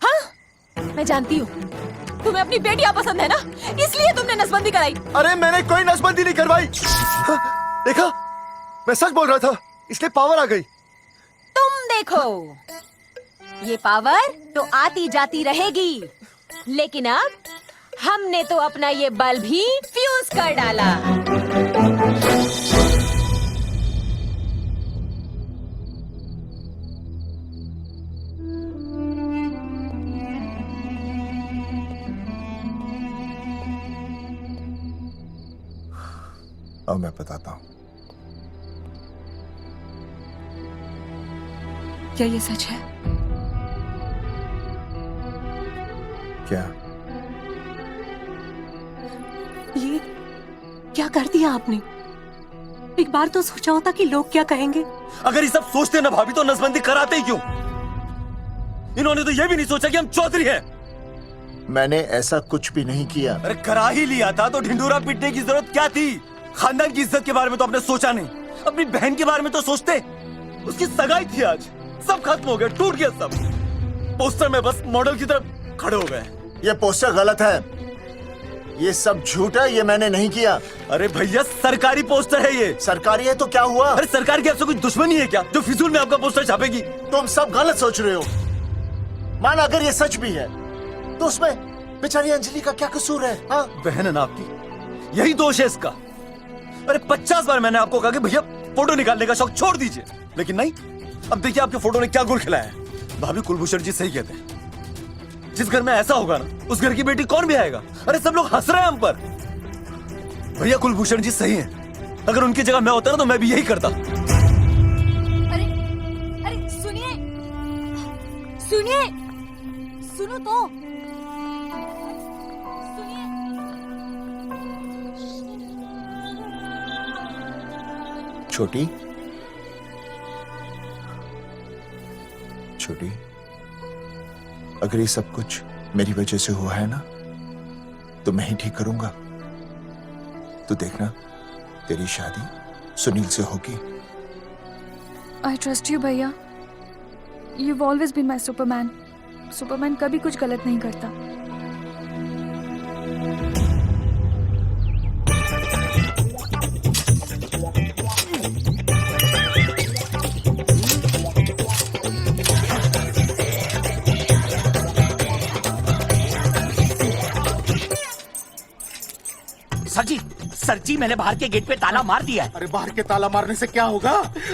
हाँ, मैं जानती हूँ तुम्हें अपनी बेटियां पसंद है ना, इसलिए तुमने नसबंदी कराई। अरे मैंने कोई नसबंदी नहीं करवाई। हाँ, देखा, मैं सच बोल रहा था, इसलिए पावर आ गई। तुम देखो, ये पावर तो आती जाती रहेगी, लेकिन अब हमने तो अपना ये बल्ब ही फ्यूज कर डाला। अब मैं बताता हूँ। क्या ये सच है? क्या? ये क्या कर दिया आपने? एक बार तो सोचा होता कि लोग क्या कहेंगे। अगर ये सब सोचते ना भाभी तो नसबंदी कराते ही क्यों? इन्होंने तो ये भी नहीं सोचा कि हम चौधरी हैं। मैंने ऐसा कुछ भी नहीं किया। अरे करा ही लिया था तो ढिंडोरा पीटने की जरूरत क्या थी? खानदान की इज्जत के बारे में तो आपने सोचा नहीं, अपनी बहन के बारे में तो सोचते। उसकी सगाई थी आज, सब खत्म हो गया, टूट गया सब। पोस्टर में बस मॉडल की तरफ खड़े हो गए। ये पोस्टर गलत है, ये सब झूठ है, ये मैंने नहीं किया। अरे भैया सरकारी पोस्टर है ये। सरकारी है तो क्या हुआ? अरे सरकार की आपसे कोई दुश्मनी है क्या जो फिजूल में आपका पोस्टर छापेगी? तुम सब गलत सोच रहे हो। माना अगर ये सच भी है तो उसमें बेचारी अंजलि का क्या कसूर है? हाँ? बहन है ना आपकी, यही दोष है इसका। अरे 50 बार मैंने आपको कहा कि भैया फोटो निकालने का शौक छोड़ दीजिए, लेकिन नहीं। अब देखिए आपके फोटो ने क्या गुल खिलाया है। भाभी कुलभूषण जी सही कहते हैं, जिस घर में ऐसा होगा ना उस घर की बेटी कौन भी आएगा। अरे सब लोग हंस रहे हैं हम पर। भैया कुलभूषण जी सही हैं, अगर उनकी जगह मैं होता ना तो मैं भी यही करता। अरे अरे सुनिए सुनिए, सुनो तो। छोटी छोटी, अगर ये सब कुछ मेरी वजह से हुआ है ना तो मैं ही ठीक करूंगा। तो देखना तेरी शादी सुनील से होगी। आई ट्रस्ट यू भैया, you've always been my Superman. Superman कभी कुछ गलत नहीं करता। सर जी मैंने बाहर के गेट पे ताला मार दिया है। अरे बाहर के ताला मारने से क्या होगा?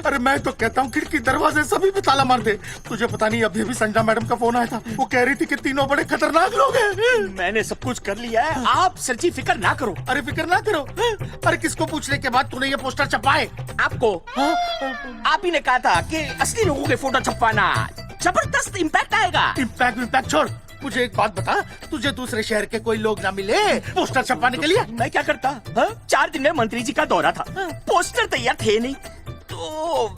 अरे मैं तो कहता हूँ खिड़की दरवाजे सभी पे ताला मार दे। तुझे पता नहीं अभी अभी संजना मैडम का फोन आया था, वो कह रही थी कि तीनों बड़े खतरनाक लोग हैं। मैंने सब कुछ कर लिया है, आप सर जी फिक्र ना करो। अरे फिक्र ना करो। अरे किसको पूछने के बाद तूने ये पोस्टर छपाए? आपको आप ही ने कहा था कि असली लोगों के फोटो छपवाना जबरदस्त इम्पैक्ट आएगा। इम्पैक्ट छोड़, मुझे एक बात बता, तुझे दूसरे शहर के कोई लोग ना मिले पोस्टर छपवाने के लिए? मैं क्या करता? 4 दिन में मंत्री जी का दौरा था, पोस्टर तैयार थे नहीं, तो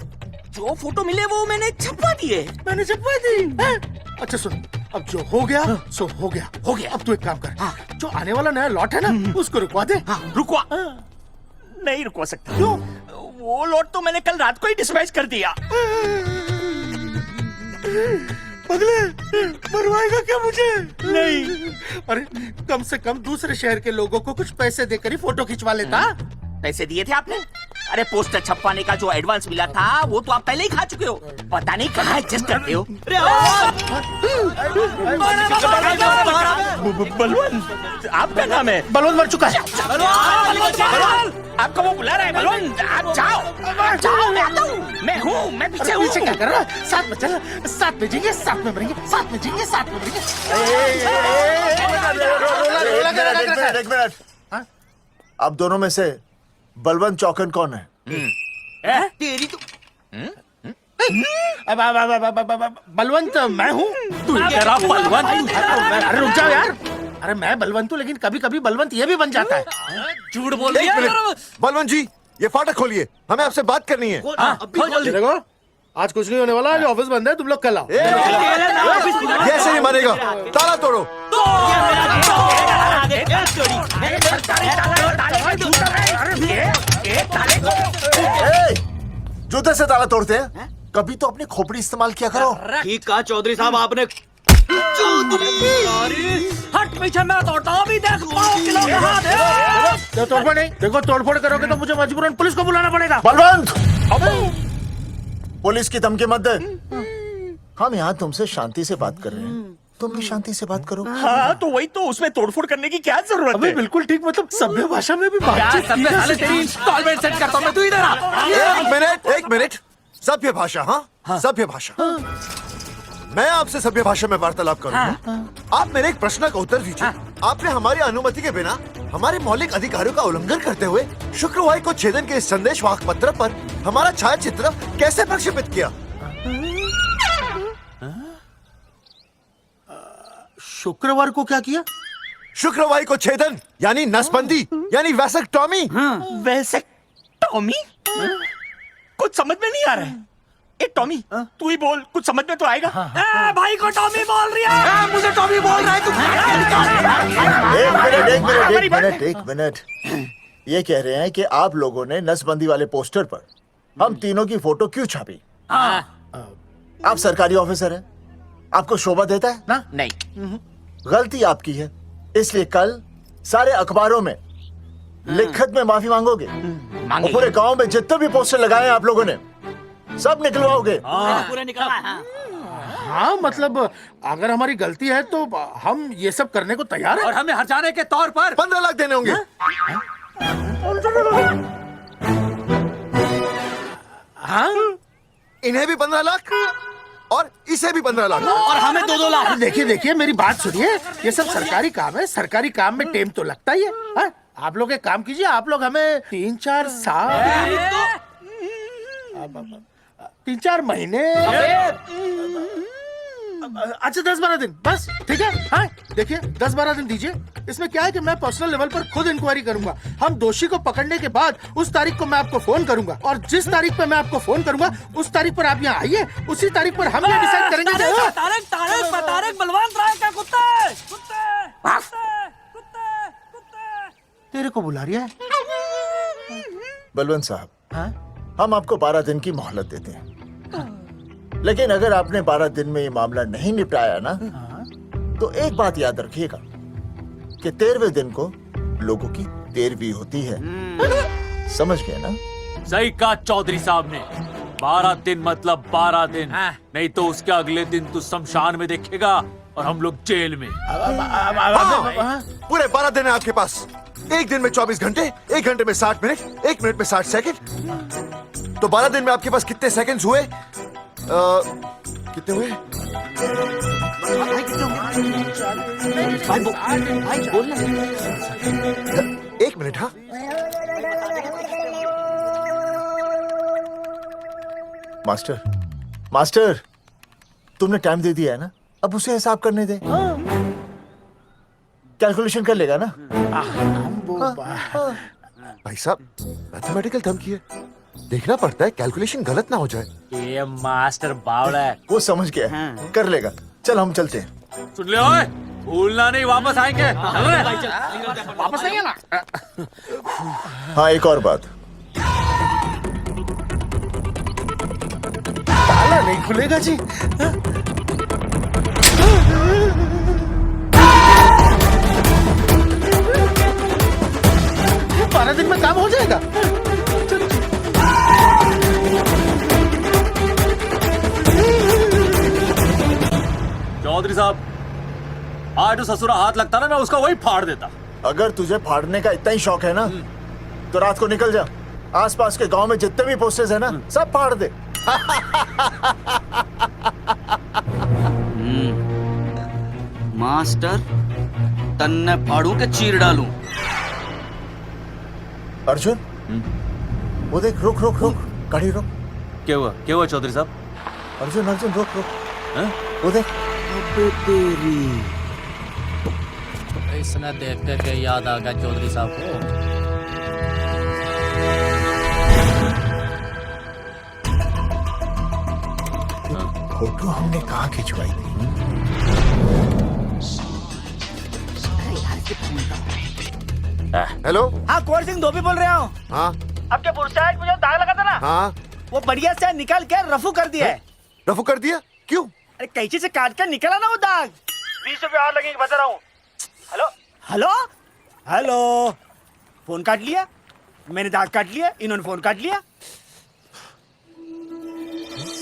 जो फोटो मिले वो मैंने छपवा दिए। मैंने छपवा दी? अच्छा सुन, अब जो हो गया सो हो गया। हो गया। अब तू एक काम कर, जो आने वाला नया लॉट है ना उसको रुकवा दे। रुकवा? नहीं रुकवा सकता। क्यों? वो लॉट तो मैंने कल रात को ही डिस्पैच कर दिया। अगले मरवाएगा क्या मुझे? नहीं। अरे कम से कम दूसरे शहर के लोगों को कुछ पैसे देकर ही फोटो खिंचवा लेता। पैसे दिए थे आपने? अरे पोस्टर छपवाने का जो एडवांस मिला था वो तो आप पहले ही खा चुके हो, पता नहीं कहाँ एडजस्ट करते हो। बलवंत, आपका नाम है? बलवंत मर चुका है। आपका वो बुला रहा है बलवंत, आप जाओ जाओ, मैं आता हूँ, मैं हूँ, मैं पीछे हूँ। पीछे क्या कर रहा है? साथ में चल, साथ में जीएंगे, साथ में मरेंगे, साथ में जीएंगे, साथ में मरेंगे। एक मिनट, अब दोनों में से बलवंत चौकन कौन है? तेरी तो बलवंत मैं हूँ। तू कह रहा बलवंत? अरे रुक जाओ यार, अरे मैं बलवंत हूँ लेकिन कभी कभी बलवंत ये भी बन जाता है। झूठ बोल रही है। बलवंत जी ये फाटक खोलिए, हमें आपसे बात करनी है। देखो आज कुछ नहीं होने वाला, आज ऑफिस बंद है, तुम लोग कल आओ। ये ऐसे नहीं मानेगा, ताला तोड़ो। जूते से ताला तोड़ते हैं? कभी तो अपनी खोपड़ी इस्तेमाल किया करो। ठीक कहा चौधरी साहब आपने। हट पीछे, मैं तोड़ता हूँ अभी, देख पाँव किलो के हाथ है। तोड़फोड़ नहीं, देखो तोड़फोड़ करोगे तो मुझे मजबूरन पुलिस को बुलाना पड़ेगा। बलवंत पुलिस की धमकी मत दे। हम यहाँ तुमसे शांति से बात कर रहे हैं, तुम भी शांति से बात करो। हाँ तो वही तो, उसमें तोड़फोड़ करने की क्या जरूरत है? बिल्कुल ठीक, मतलब सभ्य भाषा में भी बातचीत। तेरी इंस्टॉलमेंट सेट करता हूँ मैं, तू इधर आ। एक मिनट, सभ्य भाषा। हाँ सभ्य भाषा। मैं आपसे सभ्य भाषा में वार्तालाप करूंगा। आप मेरे एक प्रश्न का उत्तर दीजिए। आपने हमारी अनुमति के बिना हमारे मौलिक अधिकारों का उल्लंघन करते हुए शुक्रवार को छेदन के इस संदेश वाहक पत्र पर हमारा छायाचित्र कैसे प्रक्षेपित किया? शुक्रवार को क्या किया? शुक्रवार को छेदन यानी नसबंदी यानी वैसेक्टॉमी। वैसेक्टॉमी? टॉमी? कुछ समझ में नहीं आ रहा है। ए टॉमी, तू ही बोल, कुछ समझ में तो आएगा। भाई को टॉमी बोल रही है। मुझे टॉमी बोल रहा है तू। एक मिनट। ये कह रहे हैं कि आप लोगों ने नसबंदी वाले पोस्टर पर हम तीनों की फोटो क्यों छापी? आप सरकारी ऑफिसर हैं, आपको शोभा देता है ना? नहीं। गलती आपकी है, इसलिए कल सारे अखबारों में लिखत में माफी मांगोगे। और पूरे गांव में जितने भी पोस्टर लगाए हैं आप लोगों ने सब निकलवाओगे। पूरे निकलवा। हाँ, मतलब अगर हमारी गलती है तो हम ये सब करने को तैयार हैं। और हमें हर्जाने के तौर पर 15 लाख देने होंगे। हाँ, इन्हें भी 15 लाख और इसे भी 15 लाख और हमें 2-2 लाख। देखिए मेरी बात सुनिए, ये सब सरकारी काम है, सरकारी काम में टेम तो लगता ही है। हाँ? आप लोग एक काम कीजिए, आप लोग हमें 3-4 साल 3-4 महीने, अच्छा 10-12 दिन बस, ठीक है? हाँ, देखिए 10-12 दिन दीजिए। इसमें क्या है कि मैं पर्सनल लेवल पर खुद इंक्वायरी करूंगा। हम दोषी को पकड़ने के बाद उस तारीख को मैं आपको फोन करूंगा, और जिस तारीख पर मैं आपको फोन करूंगा उस तारीख पर आप यहाँ आइए। उसी तारीख पर हम ये डिसाइड करेंगे। तारक बलवंत राय का कुत्ते। तेरे को बुला रही है। बलवंत साहब, हम आपको 12 दिन की मोहलत देते हैं, लेकिन अगर आपने 12 दिन में ये मामला नहीं निपटाया ना, तो एक बात याद रखिएगा कि 13वें दिन को लोगों की 13वीं होती है। समझ गए ना? सही कहा चौधरी साहब ने। 12 दिन मतलब 12 दिन, नहीं तो उसके अगले दिन तू शमशान में देखेगा और हम लोग जेल में। पूरे 12 दिन है आपके पास। एक दिन में 24 घंटे, 1 घंटे में 60 मिनट, 1 मिनट में 60 सेकंड। तो 12 दिन में आपके पास कितने सेकंड्स हुए? कितने हुए? एक मिनट। हाँ, मास्टर, तुमने टाइम दे दिया है ना, अब उसे हिसाब करने दे। कैलकुलेशन कर लेगा ना? भाई साहब, मैथमेटिकल धमकी है, देखना पड़ता है कैलकुलेशन गलत ना हो जाए। ये मास्टर बावड़ा है। वो समझ गया, कर लेगा। चल हम चलते हैं। सुन ले ओए, भूलना नहीं, वापस आएंगे। चल रे। वापस आइए ना। हाँ, एक और बात, ताला नहीं खुलेगा जी। 12 दिन में काम हो जाएगा। चौधरी साहब, आज ससुरा हाथ लगता ना, मैं उसका वही फाड़ देता। अगर तुझे फाड़ने का इतना ही शौक है ना, तो रात को निकल जा, आसपास के गांव में जितने भी पोस्टर्स है ना, सब फाड़ दे। मास्टर, तन्ने फाड़ू के चीर डालूं। अर्जुन, वो देख, रुक रुक रुक, गाड़ी रुक। क्या हुआ चौधरी साहब? अर्जुन, रुक रुक, वो देख। तेरी इसने देख के याद आ गया चौधरी साहब को। फोटो हमने कहाँ खिंचवाई थी? हेलो। हाँ, कुंवर सिंह धोबी बोल रहा हूँ। हाँ, आपके पुरसाइड मुझे दाग लगा था ना, हाँ, वो बढ़िया से निकाल के रफू कर दिया है। रफू कर दिया? क्यों? अरे कैंची से काट कर निकला ना वो दाग। 20 रुपए और लगेंगे, बता रहा हूँ। हेलो हेलो हेलो, फोन काट लिया, मैंने दाग काट लिया, इन्होंने फोन काट लिया।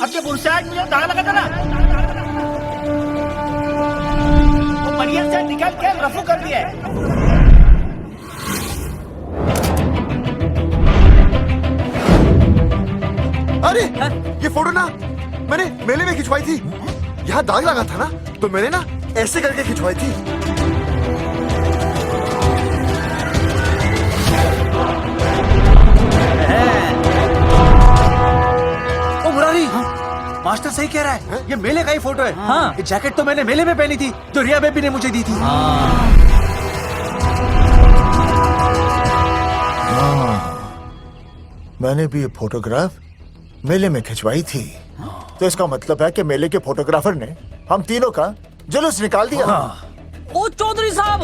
आपके पुरसाइड मुझे दाग लगा था ना, वो बढ़िया से निकाल के रफू कर दिया है। अरे, ये फोटो ना मैंने मेले में खिंचवाई थी। यहाँ दाग लगा था ना, तो मैंने ना ऐसे करके खिंचवाई थी। ओ मुरारी, मास्टर सही कह रहा है, ये मेले का ही फोटो है। हाँ, ये जैकेट तो मैंने मेले में पहनी थी, जो रिया बेबी ने मुझे दी थी। मैंने भी ये फोटोग्राफ मेले में खिंचवाई थी। तो इसका मतलब है कि मेले के फोटोग्राफर ने हम तीनों का जुलूस निकाल दिया। ओ चौधरी साहब,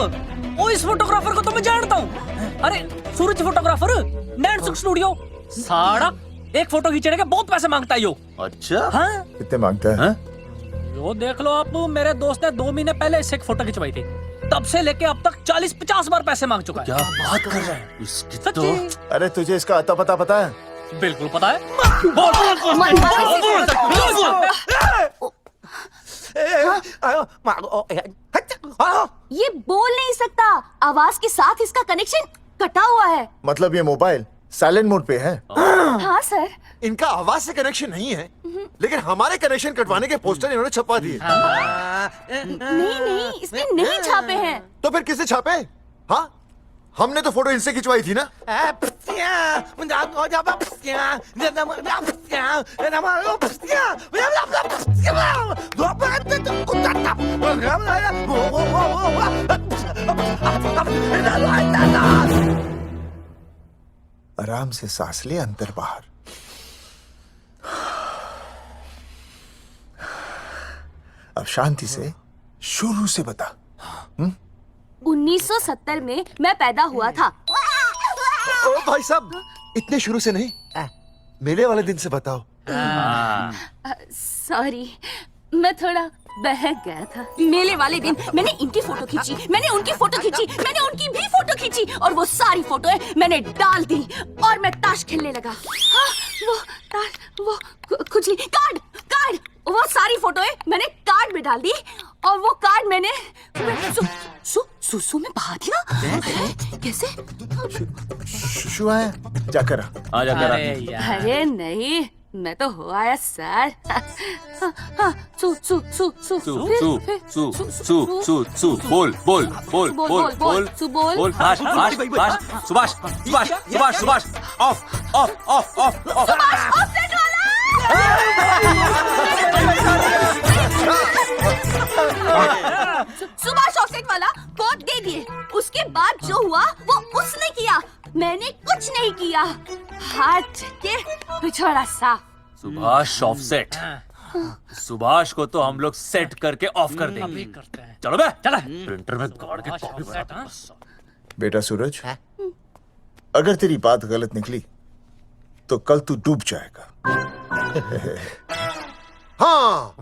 ओ इस फोटोग्राफर को तो मैं जानता हूँ। अरे सूरज फोटोग्राफर, नैनसुख स्टूडियो। साड़ा एक फोटो खींचने के बहुत पैसे मांगता है यो। अच्छा हाँ? कितने मांगता है? यो देख लो आप, मेरे दोस्त ने 2 महीने पहले इससे एक फोटो खिंचवाई थी, तब से लेके अब तक 40-50 बार पैसे मांग चुका है। क्या बात कर रहा है? इसकी तो अरे तुझे इसका अता पता पता है? बिल्कुल पता है। ये बोल नहीं सकता, आवाज के साथ इसका कनेक्शन कटा हुआ है। मतलब ये मोबाइल साइलेंट मोड पे है? हाँ सर। इनका आवाज से कनेक्शन नहीं है, लेकिन हमारे कनेक्शन कटवाने के पोस्टर इन्होंने छपवा दिए। नहीं, इसने नहीं छापे हैं। तो फिर किसने छापे? हाँ, हमने तो फोटो इनसे खिंचवाई थी ना। आराम से सांस ले, अंदर बाहर। अब शांति से शुरू से बता। 1970 में मैं पैदा हुआ था। ओ भाई साहब, इतने शुरू से नहीं, मेले वाले दिन से बताओ। सॉरी, मैं थोड़ा बहक गया था। मेले वाले दिन मैंने इनकी फोटो खींची, मैंने उनकी फोटो खींची, मैंने उनकी भी फोटो खींची, और वो सारी फोटोएं मैंने डाल दी और मैं ताश खेलने लगा। हाँ, वो ताश, वो कुछ नहीं, कार्ड, वो सारी फोटोएं मैंने कार्ड में डाल दी, और वो कार्ड मैंने सुसु में बहा दिया। कैसे? शू आया? जाकर आ। अरे नहीं, मैं तो हो आया सर। सु सु सु सु सु बोल सुभाष ऑफ सुभाष ऑफसेट वाला कोड दे दिए। उसके बाद जो हुआ वो उसने किया, मैंने कुछ नहीं किया। हाथ के पिछड़ा सा। सुभाष ऑफसेट। सुभाष को तो हम लोग सेट करके ऑफ कर देंगे। चलो बे, चला प्रिंटर में गाड़ के कॉपी बना। बेटा सूरज, अगर तेरी बात गलत निकली तो कल तू डूब जाएगा। हाँ,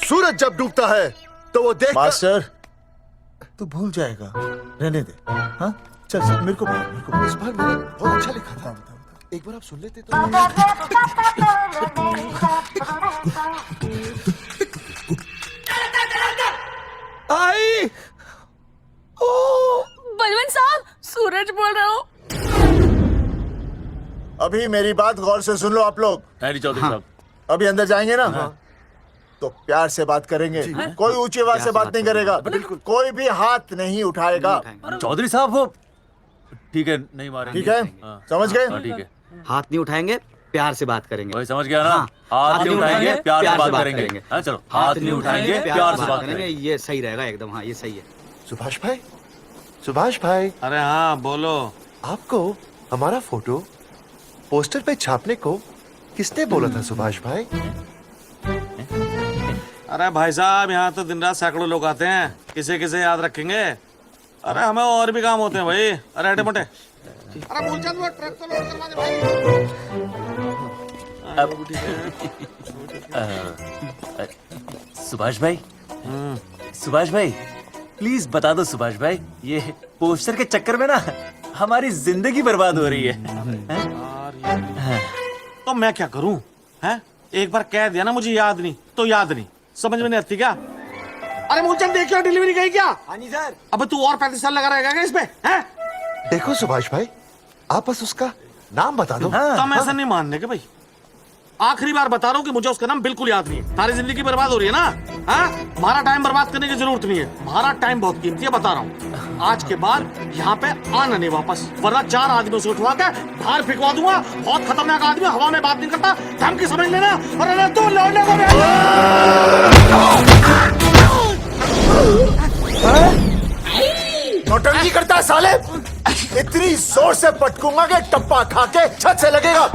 सूरज जब डूबता है तो वो देख मास्टर, तू भूल जाएगा, रहने दे। हाँ चल, मेरे को इस बार मैंने बहुत अच्छा लिखा था। एक बार आप सुन लेते तो। आई, बलवंत साहब, सूरज बोल रहा हूँ। अभी मेरी बात गौर से सुन लो आप लोग। चौधरी साहब, अभी अंदर जाएंगे ना, तो प्यार से बात करेंगे। कोई ऊंची आवाज से बात नहीं करेगा, कोई भी हाथ नहीं उठाएगा। चौधरी साहब वो ठीक है, नहीं मारेंगे। ठीक है, समझ गए? ठीक है, हाथ नहीं उठाएंगे, प्यार से बात करेंगे। वही समझ गया ना? हाथ नहीं उठाएंगे, प्यार से बात करेंगे। हाँ चलो, हाथ नहीं उठाएंगे, प्यार से बात करेंगे। ये सही रहेगा एकदम। हाँ, ये सही है। सुभाष भाई। अरे हाँ, बोलो। आपको हमारा फोटो पोस्टर पे छापने को किसने बोला था सुभाष भाई? अरे भाई साहब, यहाँ तो दिन रात सैकड़ों लोग आते हैं, किसे किसे याद रखेंगे? अरे हमें और भी काम होते हैं भाई। अरे हटे मोटे। अरे मूलचंद, वो ट्रक तो लोड करवा दे भाई। सुभाष भाई प्लीज बता दो सुभाष भाई, ये पोस्टर के चक्कर में ना हमारी जिंदगी बर्बाद हो रही है। तो मैं क्या करूं? हैं? एक बार कह दिया ना मुझे याद नहीं तो याद नहीं, समझ में नहीं आती क्या? अरे मूलचंद, देखियो डिलीवरी गई क्या? हाँ जी सर। अब तू और 35 साल लगा रहेगा क्या इसमें? हैं? देखो सुभाष भाई, आप बस उसका नाम बता दो। तो हम ऐसा नहीं मानने के भाई। आखिरी बार बता रहा हूँ कि मुझे उसका नाम बिल्कुल याद नहीं है। सारी जिंदगी बर्बाद हो रही है ना? हाँ? हमारा टाइम बर्बाद करने की जरूरत नहीं है। हमारा टाइम बहुत कीमती है, बता रहा हूँ। आज के बाद यहाँ पे आना नहीं वापस, वरना 4 आदमियों से उठवा के बाहर फेंकवा दूंगा। बहुत खतरनाक आदमी, हवा में बात नहीं करता, धमकी समझ लेना। और तू लौटने को नौटंकी करता है साले। इतनी जोर से पटकूंगा कि टप्पा खा के छत से लगेगा।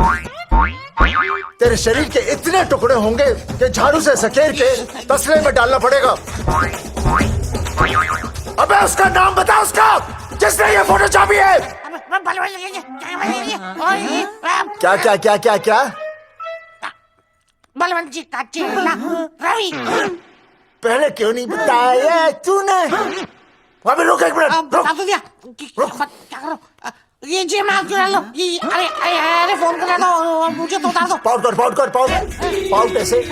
तेरे शरीर के इतने टुकड़े होंगे कि झाड़ू से सकेर के तसले में डालना पड़ेगा। अबे उसका नाम बता, उसका जिसने ये फोटो छापी है। क्या क्या क्या क्या क्या? बलवंत जी का चेला रवि। पहले क्यों नहीं बताया तूने? अबे रुक एक मिनट, रुक। क्या करो? ये जी मैं चुरा लो। अरे अरे अरे फोन कर लो, मुझे तो उतार दो। पाउट ऐसे।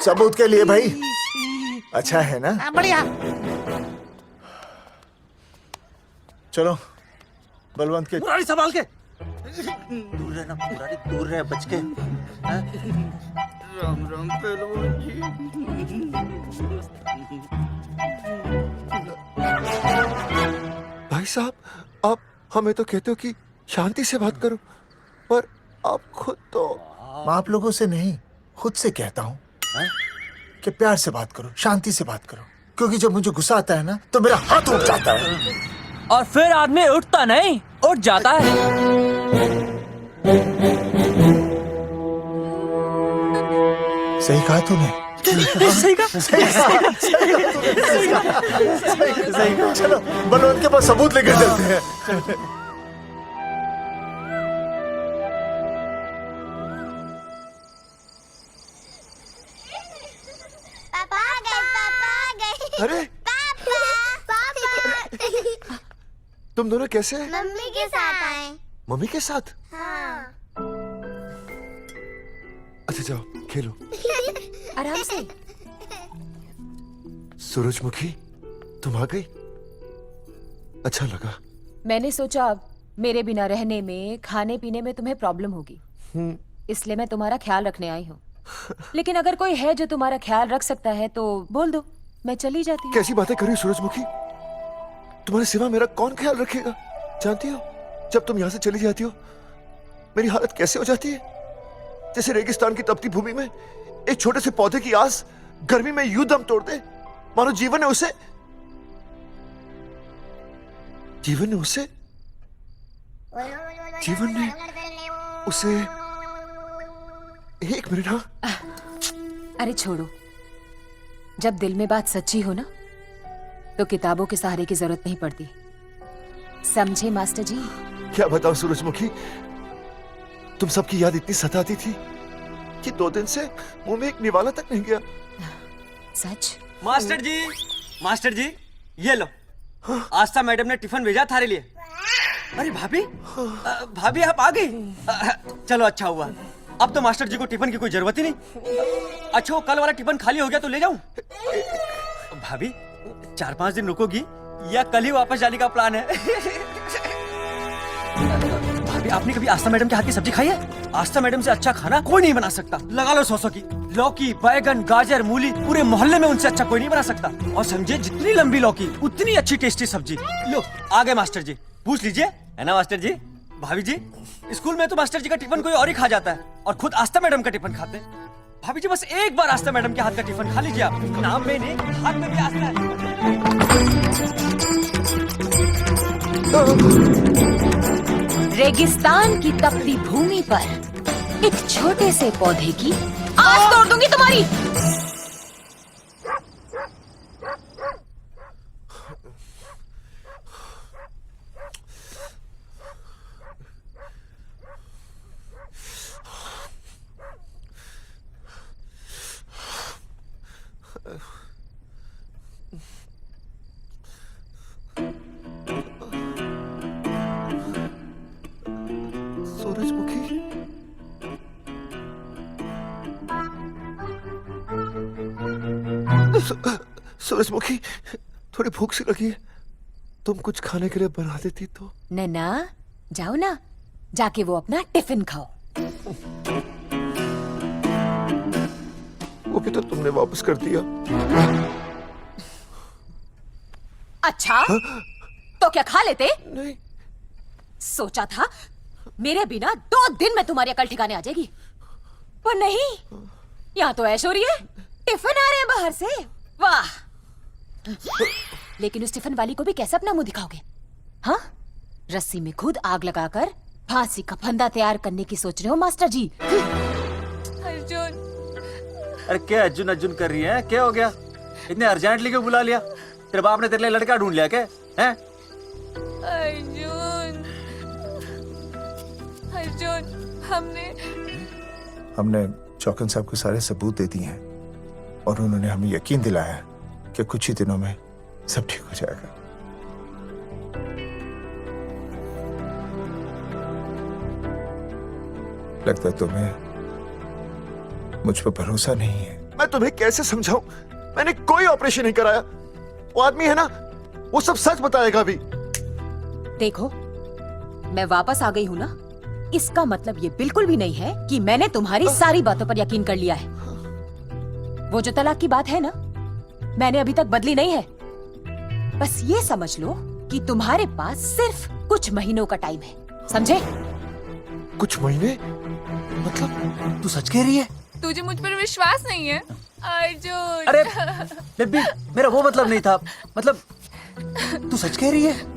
सबूत के लिए भाई, अच्छा है ना? बढ़िया। चलो बलवंत के मुरारी संभाल के। दूर रहना मुरारी, दूर रह, बच के। राम राम पहलवान जी। भाई साहब, आप हमें तो कहते हो कि शांति से बात करो, पर आप खुद तो। आप लोगों से नहीं, खुद से कहता हूँ कि प्यार से बात करो, शांति से बात करो, क्योंकि जब मुझे गुस्सा आता है ना तो मेरा हाथ उठ जाता है। और फिर आदमी उठता नहीं, उठ जाता है। सही कहा तूने। सही कहा। चलो बलवंत के पास सबूत लेकर चलते हैं। पापा आ गए। अरे तुम दोनों कैसे? मम्मी के साथ आए। मम्मी के साथ? हाँ। अच्छा जाओ खेलो। आराम से। सूरजमुखी, तुम आ गई, अच्छा लगा। मैंने सोचा मेरे बिना रहने में, खाने पीने में तुम्हें प्रॉब्लम होगी, इसलिए मैं तुम्हारा ख्याल रखने आई हूँ। लेकिन अगर कोई है जो तुम्हारा ख्याल रख सकता है तो बोल दो, मैं चली जाती हूँ। कैसी बातें कर रही हो सूरजमुखी? तुम्हारे सिवा मेरा कौन ख्याल रखेगा? जानती हो, जब तुम यहाँ से चली जाती हो मेरी हालत कैसे हो जाती है? जैसे रेगिस्तान की तपती भूमि में एक छोटे से पौधे की आस गर्मी में यूं दम तोड़ दे, मानो जीवन ने उसे एक मिनट। हाँ अरे छोड़ो, जब दिल में बात सच्ची हो ना तो किताबों के सहारे की जरूरत नहीं पड़ती, समझे मास्टर जी? क्या बताओ सूरजमुखी, तुम सबकी याद इतनी सताती थी कि 2 दिन से मुंह में एक निवाला तक नहीं गया। सच? मास्टर जी ये लो, आस्था मैडम ने टिफिन भेजा थारे लिए। अरे भाभी, भाभी आप आ गई? चलो अच्छा हुआ, अब तो मास्टर जी को टिफिन की कोई जरूरत ही नहीं। अच्छा, कल वाला टिफिन खाली हो गया तो ले जाऊं? भाभी 4-5 दिन रुकोगी या कल ही वापस जाने का प्लान है? भाभी आपने कभी आस्था मैडम के हाथ की सब्जी खाई है? आस्था मैडम से अच्छा खाना कोई नहीं बना सकता। लगा लो 100 की। लौकी, बैगन, गाजर, मूली, पूरे मोहल्ले में उनसे अच्छा कोई नहीं बना सकता। और समझे, जितनी लंबी लौकी उतनी अच्छी टेस्टी सब्जी। लो आ गए मास्टर जी, पूछ लीजिए, है ना मास्टर जी? भाभी जी, स्कूल में तो मास्टर जी का टिफिन कोई और ही खा जाता है और खुद आस्था मैडम का टिफिन खाते हैं। भाभी जी बस एक बार आस्था मैडम के हाथ का टिफिन खा लीजिए आप, नाम में नहीं हाथ में भी आस्था है। रेगिस्तान की तपती भूमि पर एक छोटे से पौधे की आस तोड़ दूंगी तुम्हारी। सूरजमुखी, सूरजमुखी, थोड़ी भूख सी लगी है, तुम कुछ खाने के लिए बना देती तो। नैना जाओ ना, जाके वो अपना टिफिन खाओ। वो भी तो तुमने वापस कर दिया। अच्छा तो क्या खा लेते? नहीं। सोचा था मेरे बिना 2 दिन में तुम्हारी अकल ठिकाने आ जाएगी, पर नहीं, यहाँ तो ऐश हो रही है। टिफिन आ रहे हैं बाहर से, वाह। लेकिन उस टिफिन वाली को भी कैसे अपना मुंह दिखाओगे? हाँ, रस्सी में खुद आग लगाकर फांसी का फंदा तैयार करने की सोच रहे हो मास्टर जी? अर्जुन, अरे क्या अर्जुन अर्जुन कर रही है? क्या हो गया? इतने अर्जेंटली क्यों बुला लिया? तेरे बाप ने तेरे लिए लड़का ढूंढ लिया क्या? हैं? अर्जुन, अर्जुन, हमने चौकन साहब को सारे सबूत दे दिए हैं और उन्होंने हमें यकीन दिलाया है कि कुछ ही दिनों में सब ठीक हो जाएगा। लगता है तुम्हें मुझ पर भरोसा नहीं है। मैं तुम्हें कैसे समझाऊं? मैंने कोई ऑपरेशन नहीं कराया। वो आदमी है ना, वो सब सच बताएगा अभी। देखो, मैं वापस आ गई हूँ ना, इसका मतलब ये बिल्कुल भी नहीं है कि मैंने तुम्हारी सारी बातों पर यकीन कर लिया है। वो जो तलाक की बात है ना, मैंने अभी तक बदली नहीं है। बस ये समझ लो कि तुम्हारे पास सिर्फ कुछ महीनों का टाइम है, समझे? कुछ महीने? मतलब तू सच कह रही है? तुझे मुझ पर विश्वास नहीं है अर्जुन? अरे बेबी, मेरा वो मतलब नहीं था। मतलब तू सच कह रही है?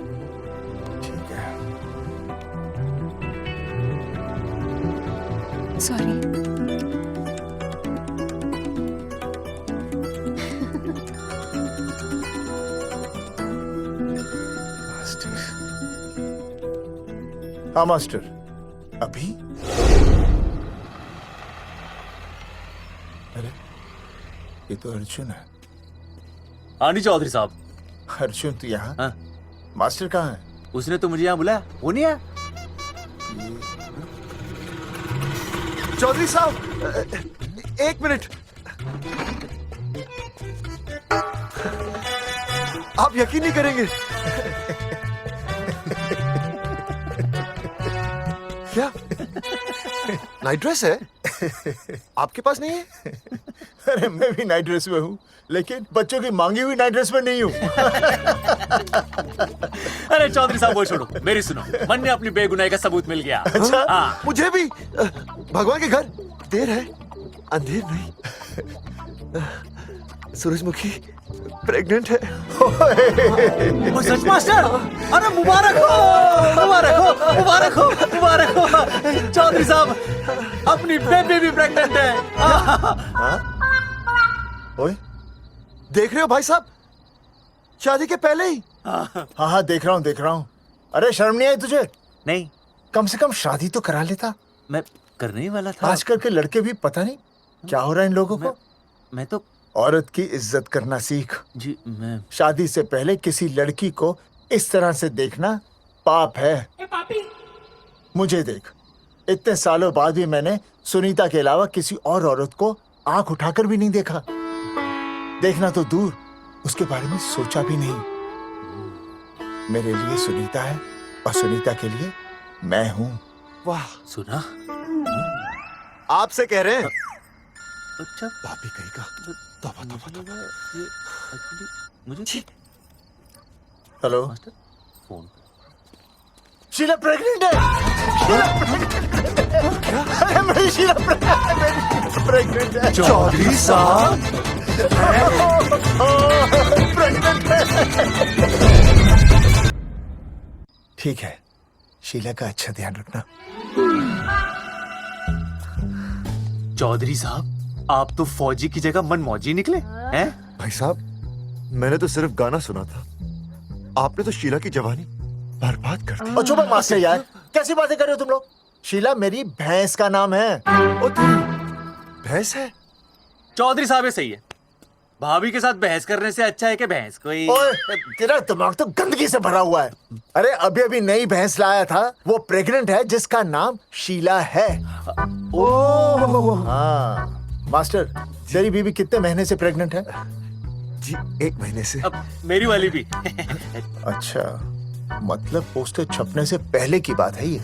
सॉरी। हाँ मास्टर, अभी? अरे ये तो अर्जुन है। आनी चौधरी साहब। अर्जुन तू यहाँ? हाँ। मास्टर कहाँ है? उसने तो मुझे यहाँ बुलाया, वो नहीं आया। चौधरी साहब, एक मिनट। आप यकीन नहीं करेंगे। क्या नाइट ड्रेस है? आपके पास नहीं है? अरे मैं भी नाइट ड्रेस में हूँ, लेकिन बच्चों की मांगी हुई नाइट ड्रेस में नहीं हूँ। अरे चौधरी साहब वो छोड़ो, मेरी सुनो। मन ने अपनी बेगुनाही का सबूत मिल गया। अच्छा, हाँ। मुझे भी। भगवान के घर देर है, अंधेर नहीं। सूरजमुखी प्रेग्नेंट है। वो सच मास्टर? अरे मुबारक हो, मुबारक हो, मुबारक हो, मुबारक हो। चौधरी साहब, अपनी बेबी भी प्रेग्नेंट है। ओए, देख रहे हो भाई साहब, शादी के पहले ही। हाँ हाँ देख रहा हूँ। अरे शर्म नहीं आई तुझे? नहीं। कम से कम शादी तो करा लेता। मैं करने ही वाला था। आजकल के लड़के भी पता नहीं क्या हो रहा है इन लोगों को। मैं तो औरत की इज्जत करना सीख। जी मैं शादी से पहले किसी लड़की को इस तरह से देखना पाप है। मुझे देख, इतने सालों बाद भी मैंने सुनीता के अलावा किसी और औरत को आंख उठाकर भी नहीं देखा। देखना तो दूर, उसके बारे में सोचा भी नहीं। मेरे लिए सुनीता है और सुनीता के लिए मैं हूँ। वाह, सुना? आपसे कह रहे हैं। अच्छा, भाभी कहेगा। तौबा तौबा तौबा। मुझे हेलो फोन। शीला प्रेग्नेंट है। अरे मेरी शीला प्रेग्नेंट है। चौधरी साहब प्रेग्नेंट है। ठीक है, शीला का अच्छा ध्यान रखना। चौधरी साहब, आप तो फौजी की जगह मनमौजी निकले हैं? भाई साहब, मैंने तो सिर्फ गाना सुना था, आपने तो शीला की जवानी बर्बाद कर दी। और चुप मास्टर यार, कैसी बातें कर रहे हो तुम लोग? शीला मेरी भैंस का नाम है। ओ तेरी भैंस है? चौधरी साहब ये सही है। भाभी के साथ बहस करने से अच्छा है कि भैंस कोई। ओए, तेरा दिमाग तो गंदगी से भरा हुआ है। अरे अभी अभी नई भैंस लाया था, वो प्रेग्नेंट है, जिसका नाम शीला है। हाँ मास्टर, तेरी बीवी कितने महीने से प्रेग्नेंट है? जी 1 महीने से। अब मेरी वाली भी। अच्छा, मतलब पोस्टर छपने से पहले की बात है ये।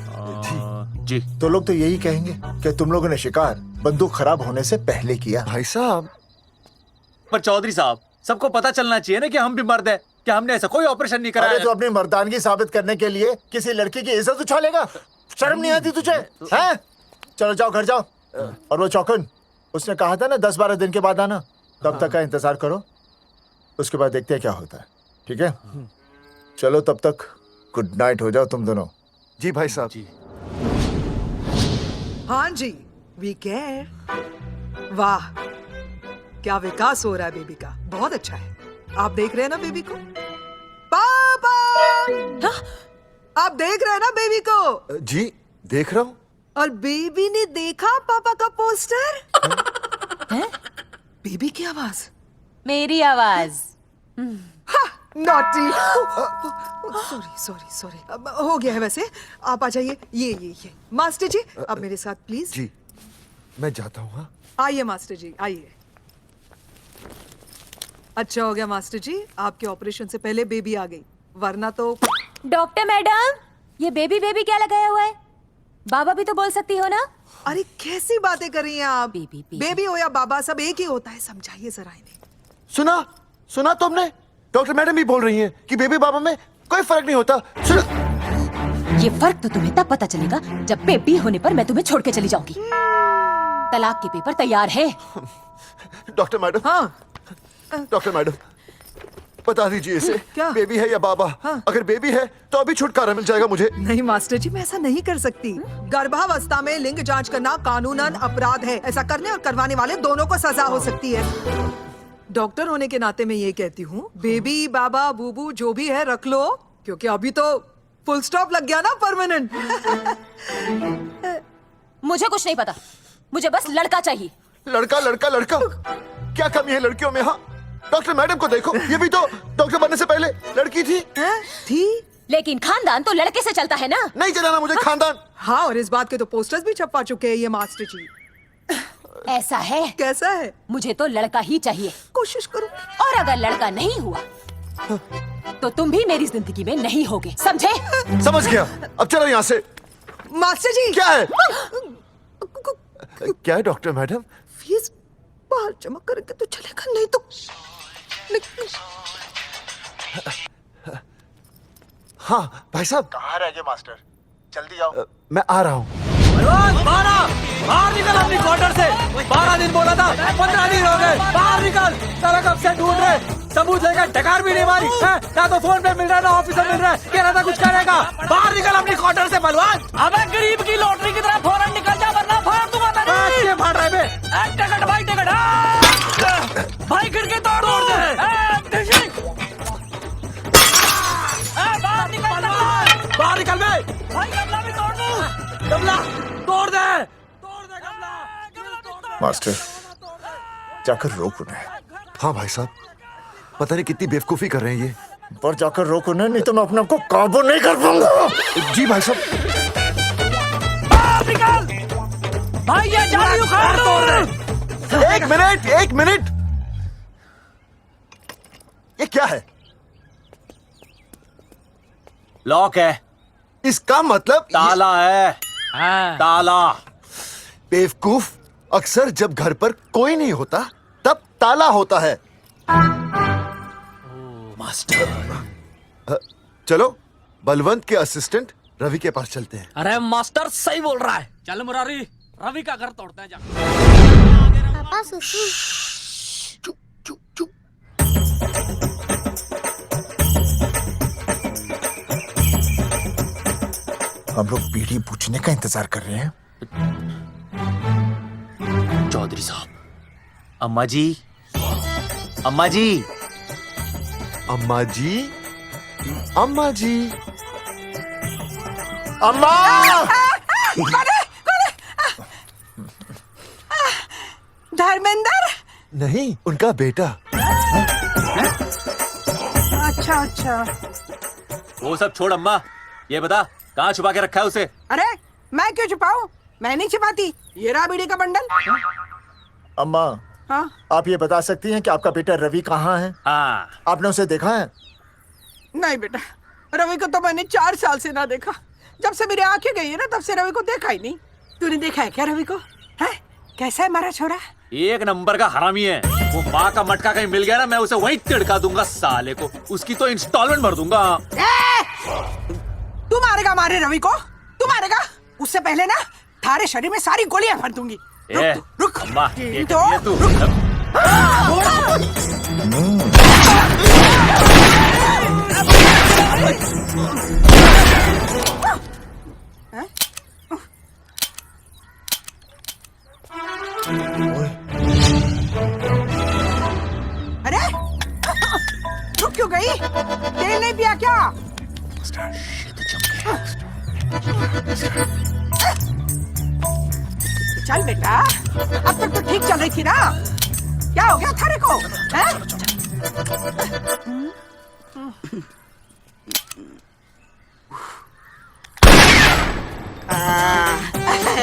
जी तो लोग तो यही कहेंगे कि तुम लोगों ने शिकार बंदूक खराब होने से पहले किया। भाई साहब, पर चौधरी साहब, सबको पता चलना चाहिए ना कि हम भी मर्द है, कि हमने ऐसा कोई ऑपरेशन नहीं कराया। अरे तो अपनी मर्दानगी साबित करने के लिए किसी लड़की की इज्जत उछालेगा? शर्म नहीं आती तुझे? हैं? चलो जाओ, घर जाओ। और वो चौकन, उसने कहा था ना 10-12 दिन के बाद आना, तब तक का इंतजार करो, उसके बाद देखते हैं क्या होता है। ठीक है, चलो तब तक गुड नाइट हो जाओ तुम दोनों। जी भाई साहब। जी हाँ जी, वी केयर। वाह, क्या विकास हो रहा है बेबी का, बहुत अच्छा है। आप देख रहे हैं ना बेबी को? पापा, आप देख रहे हैं ना बेबी को? जी देख रहा हूँ। और बेबी ने देखा पापा का पोस्टर? बेबी की आवाज, मेरी आवाज। नॉटी। सॉरी सॉरी सॉरी, हो गया है वैसे। आप आ जाइए, ये मास्टर जी अब मेरे साथ प्लीज। जी मैं जाता हूँ। हाँ आइए मास्टर जी, आइए। अच्छा हो गया मास्टर जी, आपके ऑपरेशन से पहले बेबी आ गई, वरना तो। डॉक्टर मैडम, ये बेबी बेबी क्या लगाया हुआ है? बाबा भी तो बोल सकती हो ना? अरे कैसी बातें कर रही हैं आप? बेबी हो या बाबा, सब एक ही होता है, समझाइए जरा इन्हें। सुना तुमने? डॉक्टर मैडम भी बोल रही हैं कि बेबी बाबा में कोई फर्क नहीं होता। ये फर्क तो तुम्हें तब पता चलेगा जब बेबी होने पर मैं तुम्हें छोड़ के चली जाऊंगी। तलाक के पेपर तैयार है। Doctor madam. हाँ डॉक्टर मैडम, बता दीजिए इसे, क्या? बेबी है या बाबा? अगर बेबी है तो अभी छुटकारा मिल जाएगा मुझे। नहीं मास्टर जी, मैं ऐसा नहीं कर सकती। गर्भावस्था में लिंग जांच करना कानूनन अपराध है। ऐसा करने और करवाने वाले दोनों को सजा हो सकती है। डॉक्टर होने के नाते मैं ये कहती हूँ, बेबी बाबा बूबू जो भी है रख लो, क्योंकि अभी तो फुल स्टॉप लग गया ना परमानेंट। मुझे कुछ नहीं पता, मुझे बस लड़का चाहिए। लड़का लड़का लड़का, क्या कमी है लड़कियों में? हाँ डॉक्टर मैडम को देखो, ये भी तो डॉक्टर बनने से पहले लड़की थी। लेकिन खानदान तो लड़के से चलता है ना। नहीं चलाना मुझे खानदान। हाँ, और इस बात के तो पोस्टर्स भी छपवा चुके हैं ये मास्टर जी। ऐसा है? कैसा है? मुझे तो लड़का ही चाहिए। कोशिश करो। और अगर लड़का नहीं हुआ तो तुम भी मेरी जिंदगी में नहीं होगे, समझे? समझ गया, अब चलो यहाँ से। मास्टर जी। क्या है? क्या है डॉक्टर मैडम? फीस बाहर जमा करेंगे तो चलेगा, नहीं तो। हाँ भाई साहब। कहाँ रह गए मास्टर? जल्दी आओ। मैं आ रहा हूँ। बाहर निकल अपनी क्वार्टर से। 12 दिन बोला था, 15 दिन हो गए। बाहर निकल, सारा कब से ढूंढ रहे, सबूत लेकर डकार भी नहीं मारी है? ना तो फोन पे मिल रहा है, ना ऑफिसर मिल रहा है, कह रहा था कुछ करेगा। बाहर निकल अपनी क्वार्टर से बलवान। अबे गरीब की लॉटरी की तरह फौरन निकल जा, वरना फाड़ दूंगा तेरी। क्या फाड़ रहा है बे? टिकट भाई, टिकट भाई, खिड़की तोड़ दे। बाहर निकल बे। भाई गमला भी तोड़ दूं। गमला तोड़ दे। मास्टर जाकर रोक उन्हें। हाँ भाई साहब, पता नहीं कितनी बेवकूफी कर रहे हैं ये। पर जाकर रोक उन्हें, नहीं तो मैं अपने आप को काबू नहीं कर पाऊंगा। जी भाई साहब। निकल भाई, ये जाली उखाड़ दो। एक मिनट, ये क्या है? लॉक है। इसका मतलब ताला है। ताला। बेवकूफ, अक्सर जब घर पर कोई नहीं होता तब ताला होता है। मास्टर। चलो बलवंत के असिस्टेंट रवि के पास चलते हैं। अरे मास्टर सही बोल रहा है, चल मुरारी, रवि का घर तोड़ते हैं जा। पापा सुसु। हम लोग बीड़ी पूछने का इंतजार कर रहे हैं। चौधरी साहब। अम्मा जी, अम्मा जी, अम्मा जी, अम्मा जी, अम्मा। धर्मेंद्र? नहीं, उनका बेटा। अच्छा। वो सब छोड़ अम्मा, ये बता कहाँ छुपा के रखा है उसे? अरे मैं क्यों छुपाऊं? मैं नहीं छुपाती, ये रहा बीड़ी का बंडल। अम्मा, हाँ? आप ये बता सकती हैं कि आपका बेटा रवि कहाँ है? हाँ। आपने उसे देखा है? नहीं बेटा, रवि को तो मैंने 4 साल से ना देखा। जब से मेरी आंखें गई है ना, तब से रवि को देखा ही नहीं। तूने देखा है क्या रवि को? है? कैसा है हमारा छोरा? एक नंबर का हरामी है। वो माँ का मटका कहीं मिल गया ना, मैं उसे वहीं तिड़का दूंगा साले को। उसकी तो इंस्टॉलमेंट भर दूंगा। तू मारेगा मारे रवि को? तू मारेगा? उससे पहले ना थारे शरीर में सारी गोलियां भर दूंगी। रुक अम्मा, ये ये तू अरे रुक क्यों गई? तेल नहीं पिया क्या? चल बेटा, अब तक तो ठीक चल रही थी ना? क्या हो गया थारे को? हैं?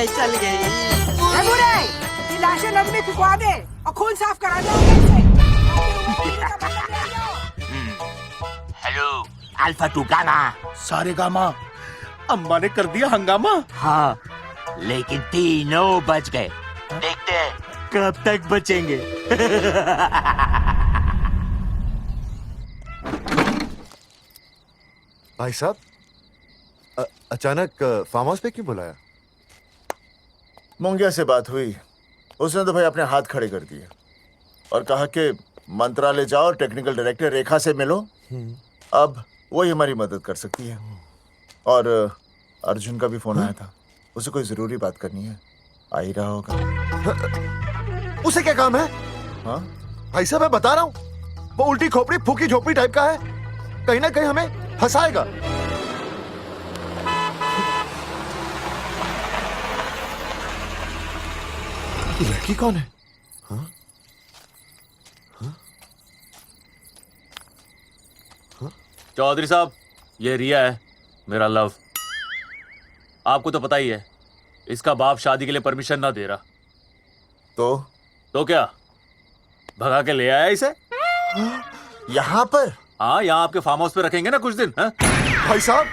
चल गई। ए बुरे, ये लाशें नदी में फिकवा दे और खून साफ करा दो उनसे। हेलो अल्फा टू गाना। सारे गामा अम्मा ने कर दिया हंगामा। हाँ लेकिन तीनों बच गए। देखते हैं कब तक बचेंगे। भाई साहब, अचानक फार्म हाउस पे क्यों बुलाया? मुंगिया से बात हुई, उसने तो भाई अपने हाथ खड़े कर दिए और कहा कि मंत्रालय जाओ और टेक्निकल डायरेक्टर रेखा से मिलो, अब वही हमारी मदद कर सकती है। और अर्जुन का भी फोन आया था, उसे कोई जरूरी बात करनी है, आ ही रहा होगा। उसे क्या काम है? हाँ भाई साहब मैं बता रहा हूँ, वो उल्टी खोपड़ी फूकी झोपड़ी टाइप का है, कहीं ना कहीं हमें फंसाएगा। ये लड़की कौन है? हाँ? चौधरी साहब, ये रिया है, मेरा लव। आपको तो पता ही है, इसका बाप शादी के लिए परमिशन ना दे रहा। तो क्या भगा के ले आया इसे यहाँ पर? हाँ, यहाँ आपके फार्म हाउस पे रखेंगे ना कुछ दिन। हाँ? भाई साहब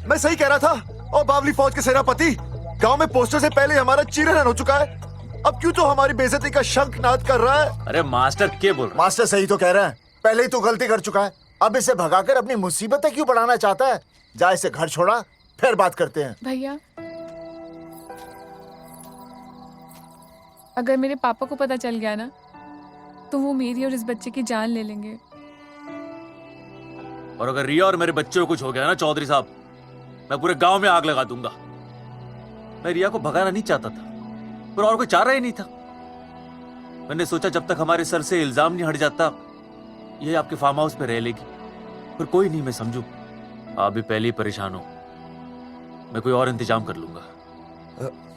मैं सही कह रहा था। और बावली फौज के सेनापति, गांव में पोस्टर से पहले हमारा चीरहरण हो चुका है, अब क्यों तो हमारी बेइज्जती का शंखनाद कर रहा है? अरे मास्टर क्या बोल रहा है? मास्टर सही तो कह रहे हैं, पहले ही तो गलती कर चुका है, अब इसे भगाकर अपनी मुसीबतें क्यों बढ़ाना चाहता है? जा इसे घर छोड़ा, फिर बात करते हैं। भैया, अगर मेरे पापा को पता चल गया ना, तो वो मेरी और इस बच्चे की जान ले लेंगे। और अगर रिया और मेरे बच्चे को कुछ हो गया ना चौधरी साहब, मैं पूरे गांव में आग लगा दूंगा। मैं रिया को भगाना नहीं चाहता था, पर और कोई चाह रहा ही नहीं था। मैंने सोचा जब तक हमारे सर से इल्जाम नहीं हट जाता, ये आपके फार्म हाउस पे रह लेगी। पर कोई नहीं, मैं समझू आप भी पहले ही परेशान हो, मैं कोई और इंतजाम कर लूंगा।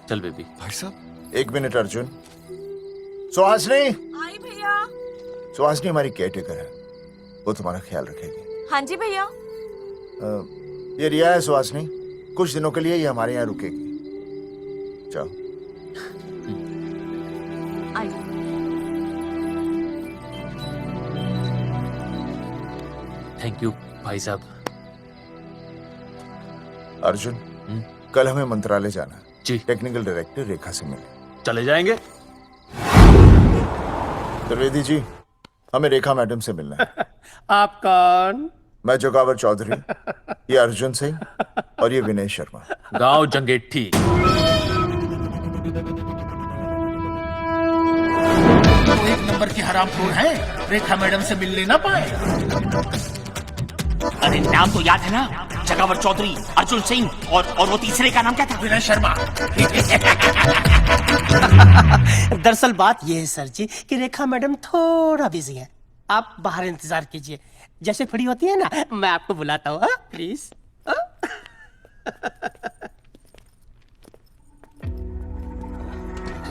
चल बेबी। भाई साहब 1 मिनट अर्जुन। सुहासनी। आई भैया। सुहासनी हमारी केयरटेकर है, वो तुम्हारा ख्याल रखेगी। हाँ जी भैया। ये रिया है सुहासनी, कुछ दिनों के लिए ये हमारे यहाँ रुकेगी। जाओ। थैंक यू भाई साहब। अर्जुन, कल हमें मंत्रालय जाना है जी। टेक्निकल डायरेक्टर रेखा से मिले। चले जाएंगे। त्रिवेदी जी, हमें रेखा मैडम से मिलना है। आप कौन? मैं जोगावर चौधरी, ये अर्जुन सिंह और ये विनय शर्मा। गांव जंगेठी। वो 1 नंबर की हरामखोर है, रेखा मैडम से मिलने ना पाए। अरे नाम तो याद है ना, जगावर चौधरी, अर्जुन सिंह और वो तीसरे का नाम क्या था? विनय शर्मा। दरअसल बात यह है सर जी कि रेखा मैडम थोड़ा बिजी है, आप बाहर इंतजार कीजिए, जैसे फ्री होती है ना मैं आपको बुलाता हूँ, प्लीज।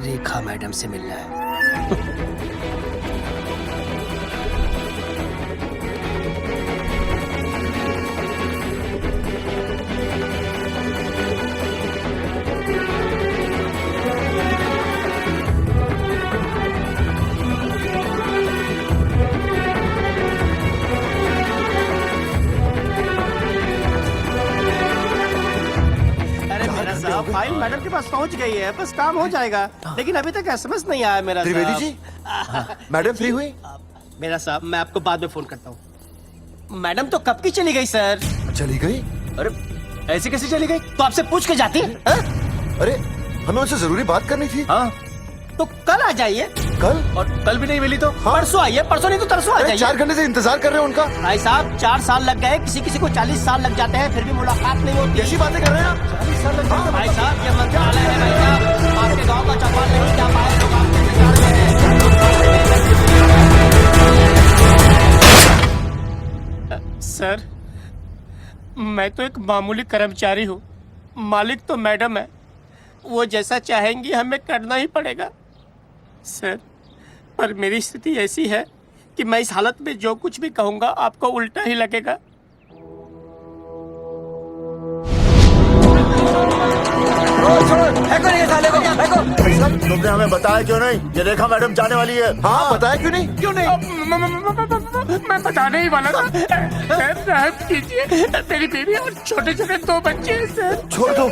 रेखा मैडम से मिलना है। फाइल मैडम के पास पहुंच गई है, बस काम हो जाएगा, लेकिन अभी तक एसएमएस नहीं आया मेरा। त्रिवेदी जी, मैडम फ्री हुई? मेरा साहब मैं आपको बाद में फोन करता हूँ। मैडम तो कब की चली गई सर। चली गई? अरे ऐसे कैसे चली गई? तो आपसे पूछ के जाती। अरे हमें उनसे जरूरी बात करनी थी। हाँ तो कल आ जाइए। कल? और कल भी नहीं मिली तो परसों आई है, परसों नहीं तो तरसों आ जाइए। 4 घंटे से इंतजार कर रहे हो उनका। भाई साहब 4 साल लग गए, किसी किसी को 40 साल लग जाते हैं, फिर भी मुलाकात नहीं होती। कैसी बातें कर रहे हैं आप? 40 साल लग जाते हैं भाई साहब, ये मंत्रालय है भाई साहब, आपके गांव का चौपाल नहीं क्या पाए लोग आपके इंतजार में हैं। सर, मैं तो एक मामूली कर्मचारी हूँ, मालिक तो मैडम है, वो जैसा चाहेंगी हमें करना ही पड़ेगा। सर, पर मेरी स्थिति ऐसी है कि मैं इस हालत में जो कुछ भी कहूँगा आपको उल्टा ही लगेगा। तुमने हमें बताया क्यों नहीं? ये रेखा मैडम जाने वाली है। हाँ, बताया क्यों नहीं? क्यों नहीं? मैं बताने ही वाला था। सर, रहम कीजिए, मेरी बीवी और छोटे छोटे 2 बच्चे हैं सर। छोड़ दो।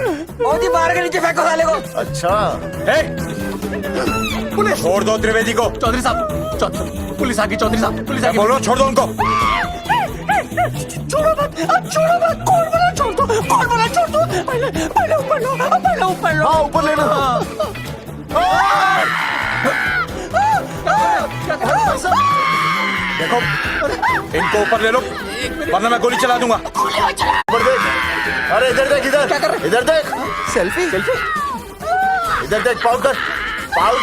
और बाहर के नीचे फेंको साले को। अच्छा, पुलिस छोड़ दो त्रिवेदी को। चौधरी साहब, पुलिस आ गई। चौधरी साहब, पुलिस आ गई। बोलो, छोड़ दो उनको। छोड़ो मत, कौन बोला छोड़ दो, कौन बोला छोड़ दो। पहले ऊपर लो, पहले ऊपर लो। हाँ, ऊपर लेना। देखो, इनको ऊपर ले लो, वरना मैं गोली चला दूंगा। ऊपर देख। अरे इधर देख, इधर इधर देख। सेल्फी? इधर देख, पाउट कर। पाउट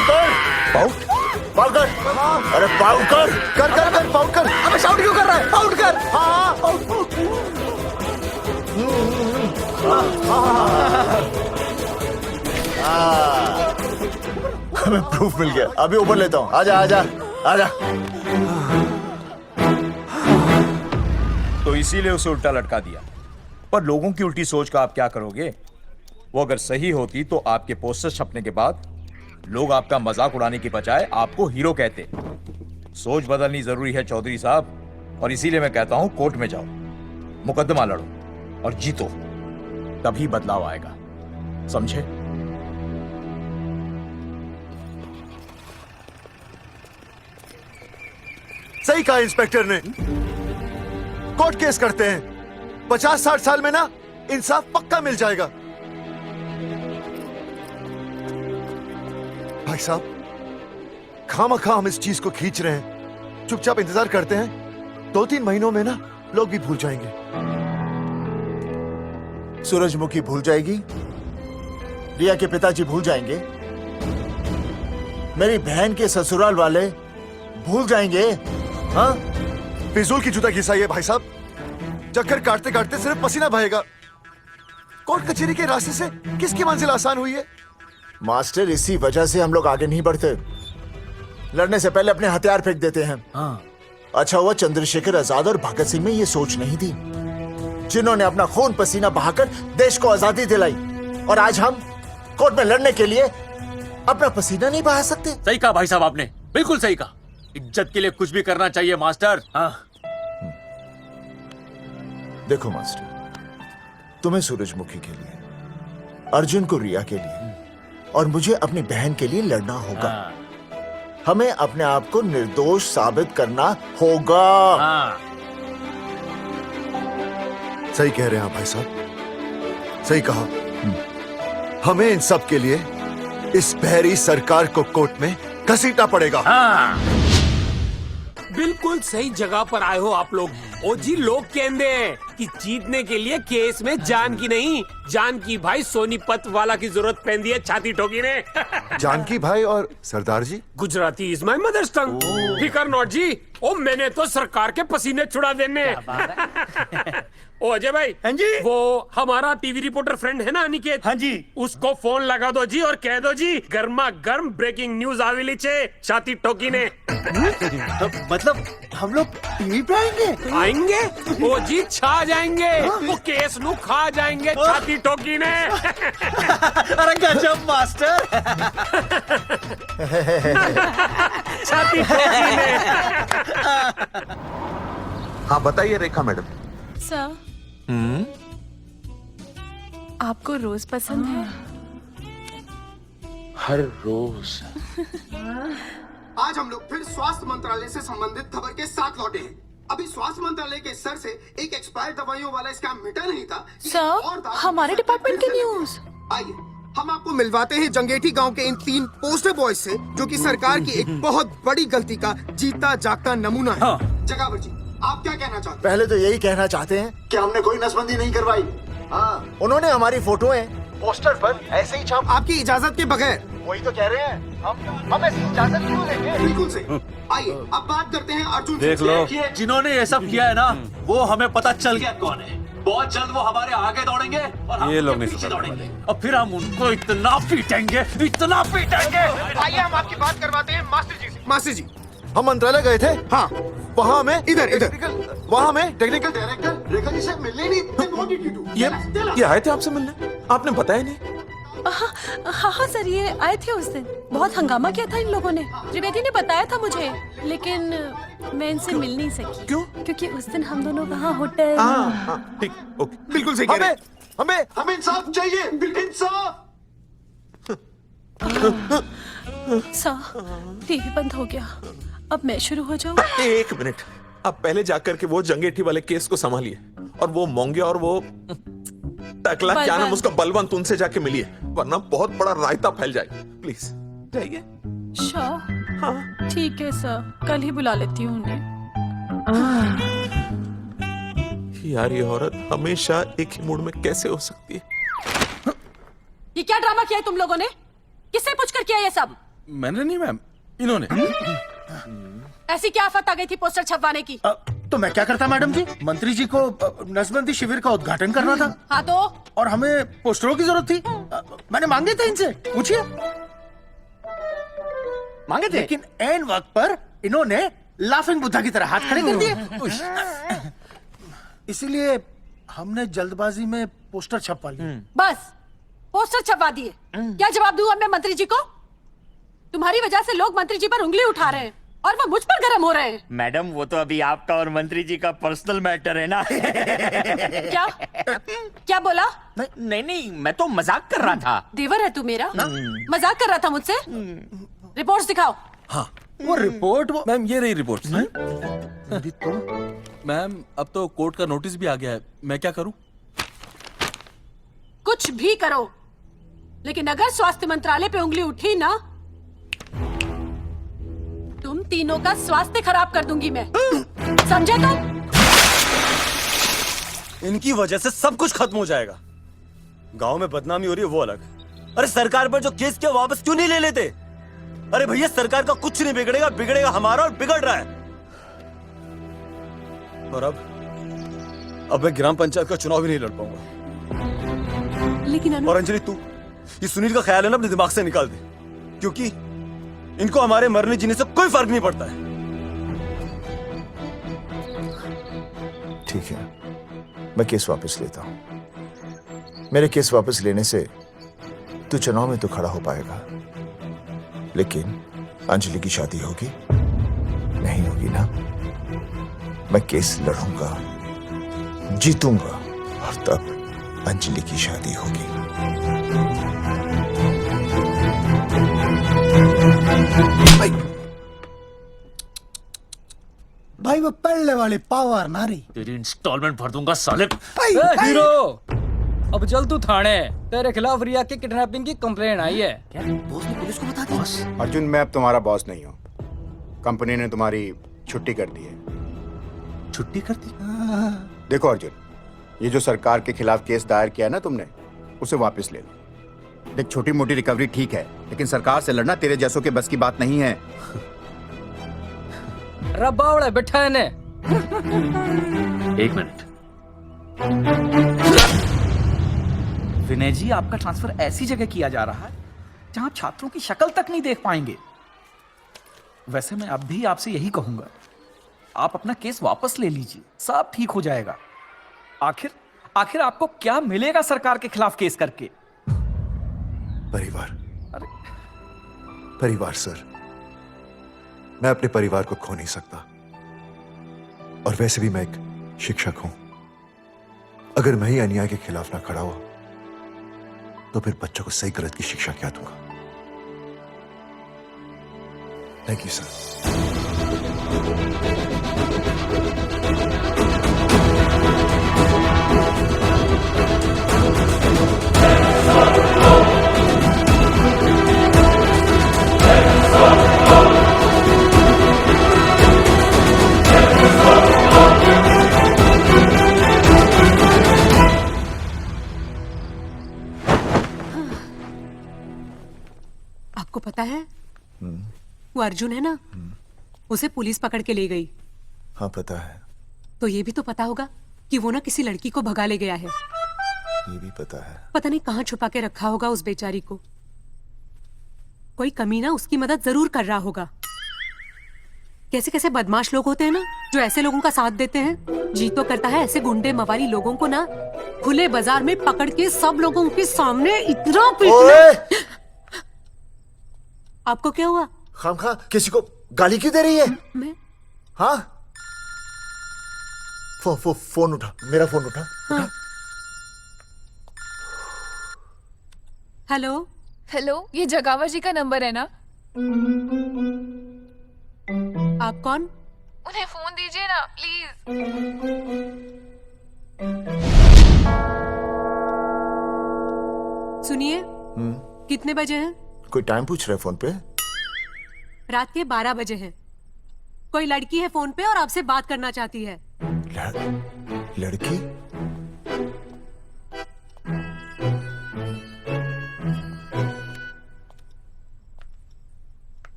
कर। अरे पाउट कर। कर पाउट कर। अबे शाउट क्यों कर रहा है? पाउट कर। हाँ। हमें प्रूफ मिल गया। अभी ऊपर लेता हूँ। आजा। तो इसीलिए उसे उल्टा लटका दिया। पर लोगों की उल्टी सोच का आप क्या करोगे? वो अगर सही होती तो आपके पोस्टर छपने के बाद लोग आपका मजाक उड़ाने की बजाय आपको हीरो कहते। सोच बदलनी जरूरी है चौधरी साहब, और इसीलिए मैं कहता हूं कोर्ट में जाओ, मुकदमा लड़ो और जीतो, तभी बदलाव आएगा। समझे? सही कहा इंस्पेक्टर ने। कोर्ट केस करते हैं, 50-60 साल में ना इंसाफ पक्का मिल जाएगा। भाई साहब, खामखा हम इस चीज को खींच रहे हैं। चुपचाप इंतजार करते हैं, 2-3 महीनों में ना लोग भी भूल जाएंगे। सूरजमुखी भूल जाएगी, रिया के पिताजी भूल जाएंगे, मेरी बहन के ससुराल वाले भूल जाएंगे। हाँ, फिजूल की जुदा घिसाई है भाई साहब। चक्कर काटते काटते सिर्फ पसीना बहेगा। कोर्ट कचहरी के रास्ते से किसकी मंजिल आसान हुई है? मास्टर, इसी वजह से हम लोग आगे नहीं बढ़ते। लड़ने से पहले अपने हथियार फेंक देते हैं। हाँ। अच्छा हुआ चंद्रशेखर आजाद और भगत सिंह में ये सोच नहीं थी, जिन्होंने अपना खून पसीना बहाकर देश को आजादी दिलाई। और आज हम कोर्ट में लड़ने के लिए अपना पसीना नहीं बहा सकते। सही कहा भाई साहब आपने, बिल्कुल सही कहा। इज्जत के लिए कुछ भी करना चाहिए मास्टर। हाँ। देखो मास्टर, तुम्हें सूरजमुखी के लिए, अर्जुन को रिया के लिए और मुझे अपनी बहन के लिए लड़ना होगा। हाँ। हमें अपने आप को निर्दोष साबित करना होगा। हाँ। सही कह रहे हैं आप भाई साहब, सही कहा। हमें इन सब के लिए इस बहरी सरकार को कोर्ट में घसीटना पड़ेगा। हाँ। बिल्कुल सही जगह पर आए हो आप लोग। ओ जी, लोग कहते हैं कि जीतने के लिए केस में जान की नहीं, जान की भाई सोनीपत वाला की जरूरत पैंदी है छाती ठोकी ने। जानकी भाई और सरदार जी, गुजराती इज माय मदर्स टंग। फिकर नॉट जी। ओ मैंने तो सरकार के पसीने छुड़ा देने। ओ अजय भाई, हाँ जी, वो हमारा टीवी रिपोर्टर फ्रेंड है ना अनिकेत, हाँ जी, उसको फोन लगा दो जी और कह दो जी गर्मा गर्म ब्रेकिंग न्यूज आवेली छे छाती ठोकी ने। मतलब हम लोग टीवी पे आएंगे वो जी, छा जाएंगे। वो केस नु खा जाएंगे छाती ठोकी ने। अरे गजब मास्टर। छाती ठोकी ने। हाँ बताइए रेखा मैडम। सर, आपको रोज पसंद है? हर रोज। आज हम लोग फिर स्वास्थ्य मंत्रालय से संबंधित खबर के साथ लौटे हैं। अभी स्वास्थ्य मंत्रालय के सर से एक एक्सपायर्ड दवाइयों वाला स्कैम मिटा नहीं था। सर, हमारे डिपार्टमेंट की न्यूज। आइए हम आपको मिलवाते हैं जंगेठी गांव के इन 3 पोस्टर बॉयज से, जो कि सरकार की एक बहुत बड़ी गलती का जीता जागता नमूना है। जगावर जी, आप क्या कहना चाहते हैं? पहले तो यही कहना चाहते हैं कि हमने कोई नसबंदी नहीं करवाई। हाँ, उन्होंने हमारी फोटोएं पोस्टर पर ऐसे ही छाप, आपकी इजाजत के बगैर। वही तो कह रहे हैं, हम ऐसी इजाजत क्यों देंगे? बिल्कुल सही। आइए अब बात करते हैं अर्जुन से। देख लो। जिन्होंने ये सब किया है ना, वो हमें पता चल गया कौन है। बहुत जल्द वो हमारे आगे दौड़ेंगे और हम ये लोग उनके नहीं पीछे सुधरने दौड़ेंगे और फिर हम उनको इतना पीटेंगे, इतना पीटेंगे। आइए हम आपकी बात करवाते हैं मास्टर जी से। मास्टर जी, हम मंत्रालय गए थे। हाँ, वहाँ हमें इधर वहाँ हमें टेक्निकल डायरेक्टर रेखा जी से मिलने नहीं। ये आए थे आपसे मिलने, आपने बताया नहीं। हाँ सर, ये आए थे उस दिन। बहुत हंगामा किया था इन लोगों ने। त्रिवेदी ने बताया था मुझे, लेकिन मैं इनसे मिल नहीं सकी। क्यों? क्योंकि उस दिन हम दोनों वहाँ होटल। ठीक, ओके। बिल्कुल सही कह रहे हैं। हमें इंसाफ चाहिए, इंसाफ। सर, टीवी बंद हो गया। अब मैं शुरू हो जाऊँ? 1 मिनट, आप पहले जाकर के वो जंगेठी वाले केस को संभालिए और वो मोंगे और वो टकला क्या नाम उसका बलवंत, उनसे जाके मिलिए, वरना बहुत बड़ा रायता फैल जाएगा। प्लीज जाइए। श्योर? हाँ ठीक है सर, कल ही बुला लेती हूँ उन्हें। यार ये औरत हमेशा एक ही मूड में कैसे हो सकती है? ये क्या ड्रामा किया है तुम लोगों ने? किससे पूछकर किया ये सब? मैंने नहीं मैम, इन्होंने। ऐसी क्या आफत आ गई थी पोस्टर छपवाने की? तो मैं क्या करता मैडम जी? मंत्री जी को नसबंदी शिविर का उद्घाटन करना था। हाँ तो? और हमें पोस्टरों की जरूरत थी। मैंने मांगे थे इनसे, पूछिए। मांगे थे, लेकिन ऐन वक्त पर इन्होंने लाफिंग बुद्धा की तरह हाथ खड़े कर दिए। इसीलिए हमने जल्दबाजी में पोस्टर छपवा लिए। बस पोस्टर छपवा दिए। क्या जवाब दूं अब मैं मंत्री जी को? तुम्हारी वजह से लोग मंत्री जी पर उंगली उठा रहे हैं और वो मुझ पर गर्म हो रहे हैं। मैडम, वो तो अभी आपका और मंत्री जी का पर्सनल मैटर है ना। क्या क्या बोला? नहीं, मैं तो मजाक कर रहा था। देवर है तू मेरा? मजाक कर रहा था मुझसे? रिपोर्ट्स दिखाओ। हाँ, वो रिपोर्ट मैम ये रही रिपोर्ट। मैम अब तो कोर्ट का नोटिस भी आ गया है, मैं क्या करूं? कुछ भी करो, लेकिन अगर स्वास्थ्य मंत्रालय पे उंगली उठी ना, तुम तीनों का स्वास्थ्य खराब कर दूंगी मैं। समझे तुम? इनकी वजह से सब कुछ खत्म हो जाएगा। गांव में बदनामी हो रही है वो अलग, अरे सरकार पर जो केस किया वापस क्यों नहीं ले लेते? अरे भैया, सरकार का कुछ नहीं बिगड़ेगा, बिगड़ेगा हमारा, और बिगड़ रहा है। और अब मैं ग्राम पंचायत का चुनाव भी नहीं लड़ पाऊंगा। लेकिन और अंजलि, तू ये सुनील का ख्याल है ना, अपने दिमाग से निकाल दे, क्योंकि इनको हमारे मरने जीने से कोई फर्क नहीं पड़ता है। ठीक है, मैं केस वापस लेता हूं। मेरे केस वापस लेने से तू चुनाव में तो खड़ा हो पाएगा, लेकिन अंजलि की शादी होगी नहीं होगी ना? मैं केस लड़ूंगा, जीतूंगा, और तब अंजलि की शादी होगी। भाई वो पहले वाली पावर नारी। तेरी इंस्टॉलमेंट भर दूंगा साले। हीरो, अब चल तू थाने। तेरे खिलाफ रिया की किडनैपिंग की कंप्लेन आई है। क्या बॉस ने पुलिस को बता दिया? अर्जुन, मैं अब तुम्हारा बॉस नहीं हूँ। कंपनी ने तुम्हारी छुट्टी कर दी है। छुट्टी कर दी? देखो अर्जुन, ये जो सरकार के खिलाफ केस दायर किया है ना तुमने, उसे वापस ले लो। देख, छोटी मोटी रिकवरी ठीक है, लेकिन सरकार से लड़ना तेरे जैसों के बस की बात नहीं है। रबावड़ा बैठा है ने। 1 मिनट। विनय जी, आपका ट्रांसफर ऐसी जगह किया जा रहा है जहां आप छात्रों की शक्ल तक नहीं देख पाएंगे। वैसे मैं अब भी आपसे यही कहूंगा, आप अपना केस वापस ले लीजिए, सब ठीक हो जाएगा। आखिर आपको क्या मिलेगा सरकार के खिलाफ केस करके? परिवार। परिवार सर, मैं अपने परिवार को खो नहीं सकता, और वैसे भी मैं एक शिक्षक हूं। अगर मैं ही अन्याय के खिलाफ ना खड़ा हुआ तो फिर बच्चों को सही गलत की शिक्षा क्या दूंगा? Thank you sir. पता है वो अर्जुन है ना, उसे पुलिस पकड़ के ले गई। हाँ पता है। तो ये भी तो पता होगा कि वो ना किसी लड़की को भगा ले गया है। ये भी पता है। पता नहीं कहाँ छुपा के रखा होगा उस बेचारी को। कोई कमीना उसकी मदद जरूर कर रहा होगा। कैसे कैसे बदमाश लोग होते हैं ना जो ऐसे लोगों का साथ देते हैं। जी तो करता है ऐसे गुंडे मवाली लोगों को ना खुले बाजार में पकड़ के सब लोगों के सामने इतना पीटना। आपको क्या हुआ? खामखा किसी को गाली क्यों दे रही है? मैं? हाँ फोन उठा, मेरा फोन उठा। हाँ। हेलो हेलो, ये जगावर जी का नंबर है ना? आप कौन? उन्हें फोन दीजिए ना प्लीज। सुनिए, कितने बजे हैं? कोई टाइम पूछ रहे फोन पे? रात के 12 बजे हैं। कोई लड़की है फोन पे और आपसे बात करना चाहती है। लड़की?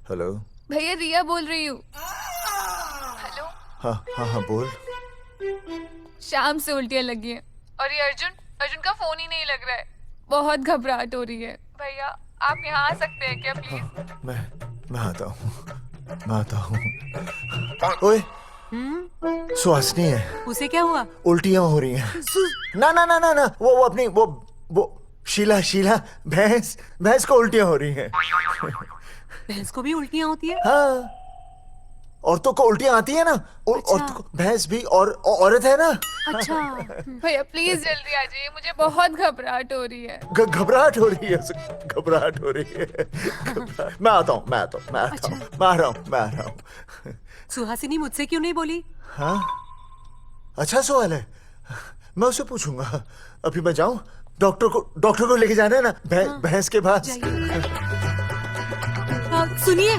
हेलो भैया रिया बोल रही हूँ। हेलो। हाँ हाँ हाँ बोल। शाम से उल्टियाँ लगी हैं और ये अर्जुन का फोन ही नहीं लग रहा है। बहुत घबराहट हो रही है। भैया आप यहाँ आ सकते हैं क्या प्लीज? मैं आता हूँ। ओए सुहासिनी है। उसे क्या हुआ? उल्टियाँ हो रही हैं। ना ना ना ना ना वो अपनी वो शीला भैंस को उल्टियाँ हो रही हैं। भैंस को भी उल्टियाँ होती है? हाँ औरतों को उल्टियाँ आती है ना। औरतों को, भैंस भी और औरत है ना। अच्छा भैया प्लीज जल्दी आ जाइए, मुझे बहुत घबराहट हो रही है। घबराहट हो रही है। मैं आता हूँ। मैं आ रहा हूँ। सुहासिनी मुझसे क्यों नहीं बोली? हाँ अच्छा सवाल है, मैं उसे पूछूंगा। अभी मैं जाऊँ? डॉक्टर को लेके जाना है ना भैंस के पास। सुनिए,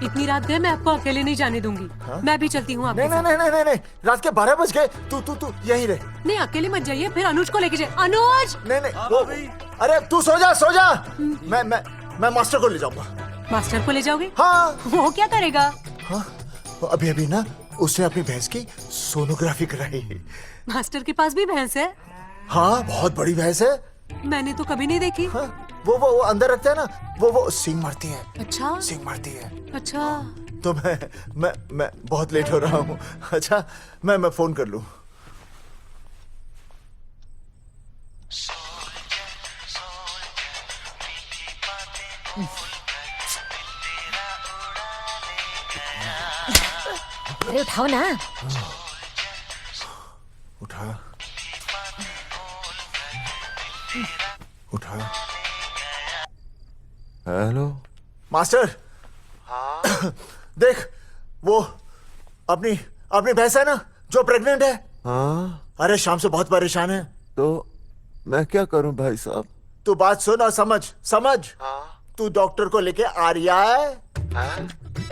इतनी रात गए मैं आपको अकेले नहीं जाने दूंगी। मैं भी चलती हूँ आपके साथ। नहीं रात के 12 बज गए। तू यहीं रहे। नहीं अकेले मत जाइए, फिर अनुज को लेके जाइए। अनुज! नहीं अरे तू सो जा। मैं मास्टर को ले जाऊंगा। मास्टर को ले जाओगे? हाँ। वो क्या करेगा? हाँ अभी ना उसने अपनी भैंस की सोनोग्राफी कराई। मास्टर के पास भी भैंस है? हाँ बहुत बड़ी भैंस है। मैंने तो कभी नहीं देखी। हाँ, वो अंदर रखते हैं ना, वो सींग मारती है। अच्छा सींग मारती है। अच्छा तो मैं बहुत लेट हो रहा हूँ। अच्छा मैं फोन कर लूँ। अरे उठाओ ना। उठा। Hello master. हाँ देख वो अपनी भैंस है ना जो प्रेग्नेंट है। हाँ अरे शाम से बहुत परेशान है। तो मैं क्या करूं भाई साहब? तू बात सुन और समझ। तू डॉक्टर को लेके आ रिया है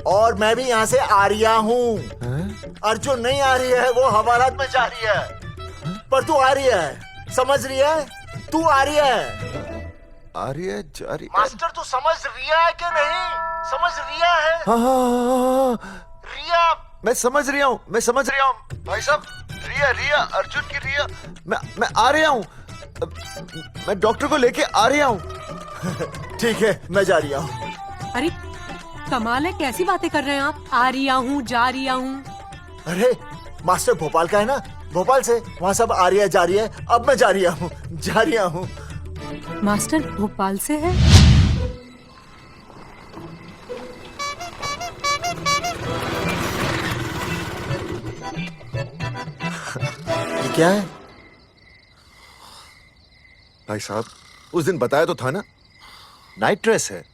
और मैं भी यहाँ से आ रिया हूँ। अर्जुन नहीं आ रही है, वो हवालात में जा रही है, पर तू आ रही है। समझ रही है? तू आ रही है। आ रही है जा रही है। मास्टर तू समझ रिया है कि नहीं? समझ रिया है? हाँ रिया मैं समझ रहा हूँ भाई साहब। रिया अर्जुन की रिया। मैं आ रहा हूँ। मैं डॉक्टर को लेके आ रहा हूँ। ठीक है मैं जा रही हूँ। अरे कमाल है, कैसी बातें कर रहे हैं आप? आ रिया हूँ जा रिया हूँ। अरे मास्टर भोपाल का है ना, भोपाल से वहाँ सब आ रही है जा रही है। अब मैं जा रही हूँ। मास्टर भोपाल से है? ये क्या है? भाई साहब उस दिन बताया तो था ना, नाइट ड्रेस है।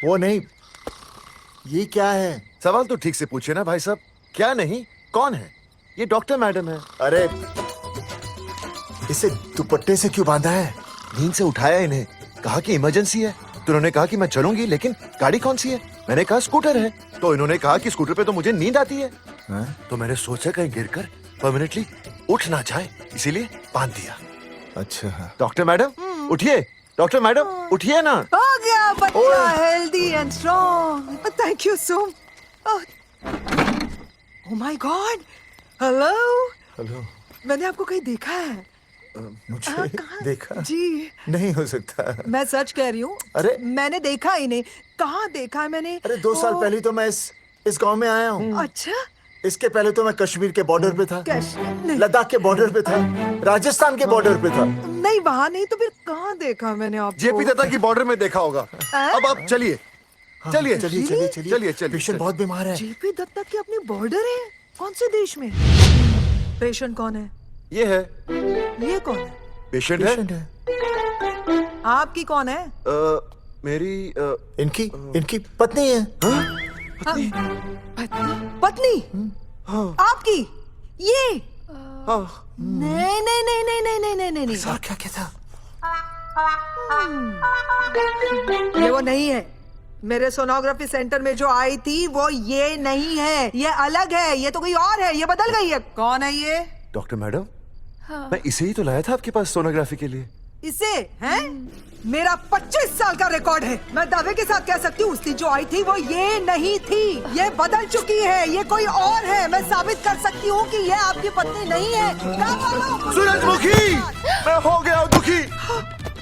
वो नहीं, ये क्या है? सवाल तो ठीक से पूछे ना भाई साहब। क्या नहीं, कौन है? ये डॉक्टर मैडम है। अरे इसे दुपट्टे से क्यों बांधा है? नींद से उठाया इन्हें, कहा कि इमरजेंसी है। तो उन्होंने कहा कि मैं चलूंगी, लेकिन गाड़ी कौन सी है? मैंने कहा स्कूटर है। तो इन्होंने कहा कि स्कूटर पे तो मुझे नींद आती है। तो मैंने सोचा कहीं गिरकर परमानेंटली उठ ना जाए, इसीलिए बांध दिया। अच्छा डॉक्टर मैडम उठिए, डॉक्टर मैडम उठिए ना। हो गया बच्चा healthy and strong. Thank you so. Oh my God, hello. Hello. मैंने आपको कहीं देखा है? मुझे देखा जी नहीं हो सकता। मैं सच कह रही हूँ। अरे मैंने देखा ही नहीं। कहाँ देखा है मैंने? अरे 2 साल पहले तो मैं इस गांव में आया हूँ। अच्छा। इसके पहले तो मैं कश्मीर के बॉर्डर पे था, नहीं। लद्दाख के बॉर्डर पे था, राजस्थान के बॉर्डर पे था। नहीं वहाँ नहीं तो फिर कहाँ देखा मैंने आपको? जेपी दत्ता की बॉर्डर में देखा होगा। अब आप चलिए चलिए चलिए, चलिए चलिए, चलिए चलिए। पेशेंट बहुत बीमार है। जेपी दत्ता की अपनी बॉर्डर है? कौन से देश में? पेशेंट कौन है? ये है। ये कौन है? पेशेंट है। आपकी कौन है? मेरी इनकी पत्नी है। पत्नी? पत्नी? आपकी? ये? नहीं नहीं नहीं नहीं नहीं नहीं नहीं नहीं। सर क्या था? ये वो नहीं है। मेरे सोनोग्राफी सेंटर में जो आई थी वो ये नहीं है, ये अलग है, ये तो कोई और है, ये बदल गई है। कौन है ये? डॉक्टर मैडम, मैं इसे ही तो लाया था आपके पास सोनोग्राफी के लिए। इसे? हैं? मेरा 25 साल का रिकॉर्ड है। मैं दावे के साथ कह सकती हूँ उसकी जो आई थी वो ये नहीं थी, ये बदल चुकी है, ये कोई और है। मैं साबित कर सकती हूँ कि ये आपकी पत्नी नहीं है। सूरजमुखी, मैं हो गया हूँ दुखी।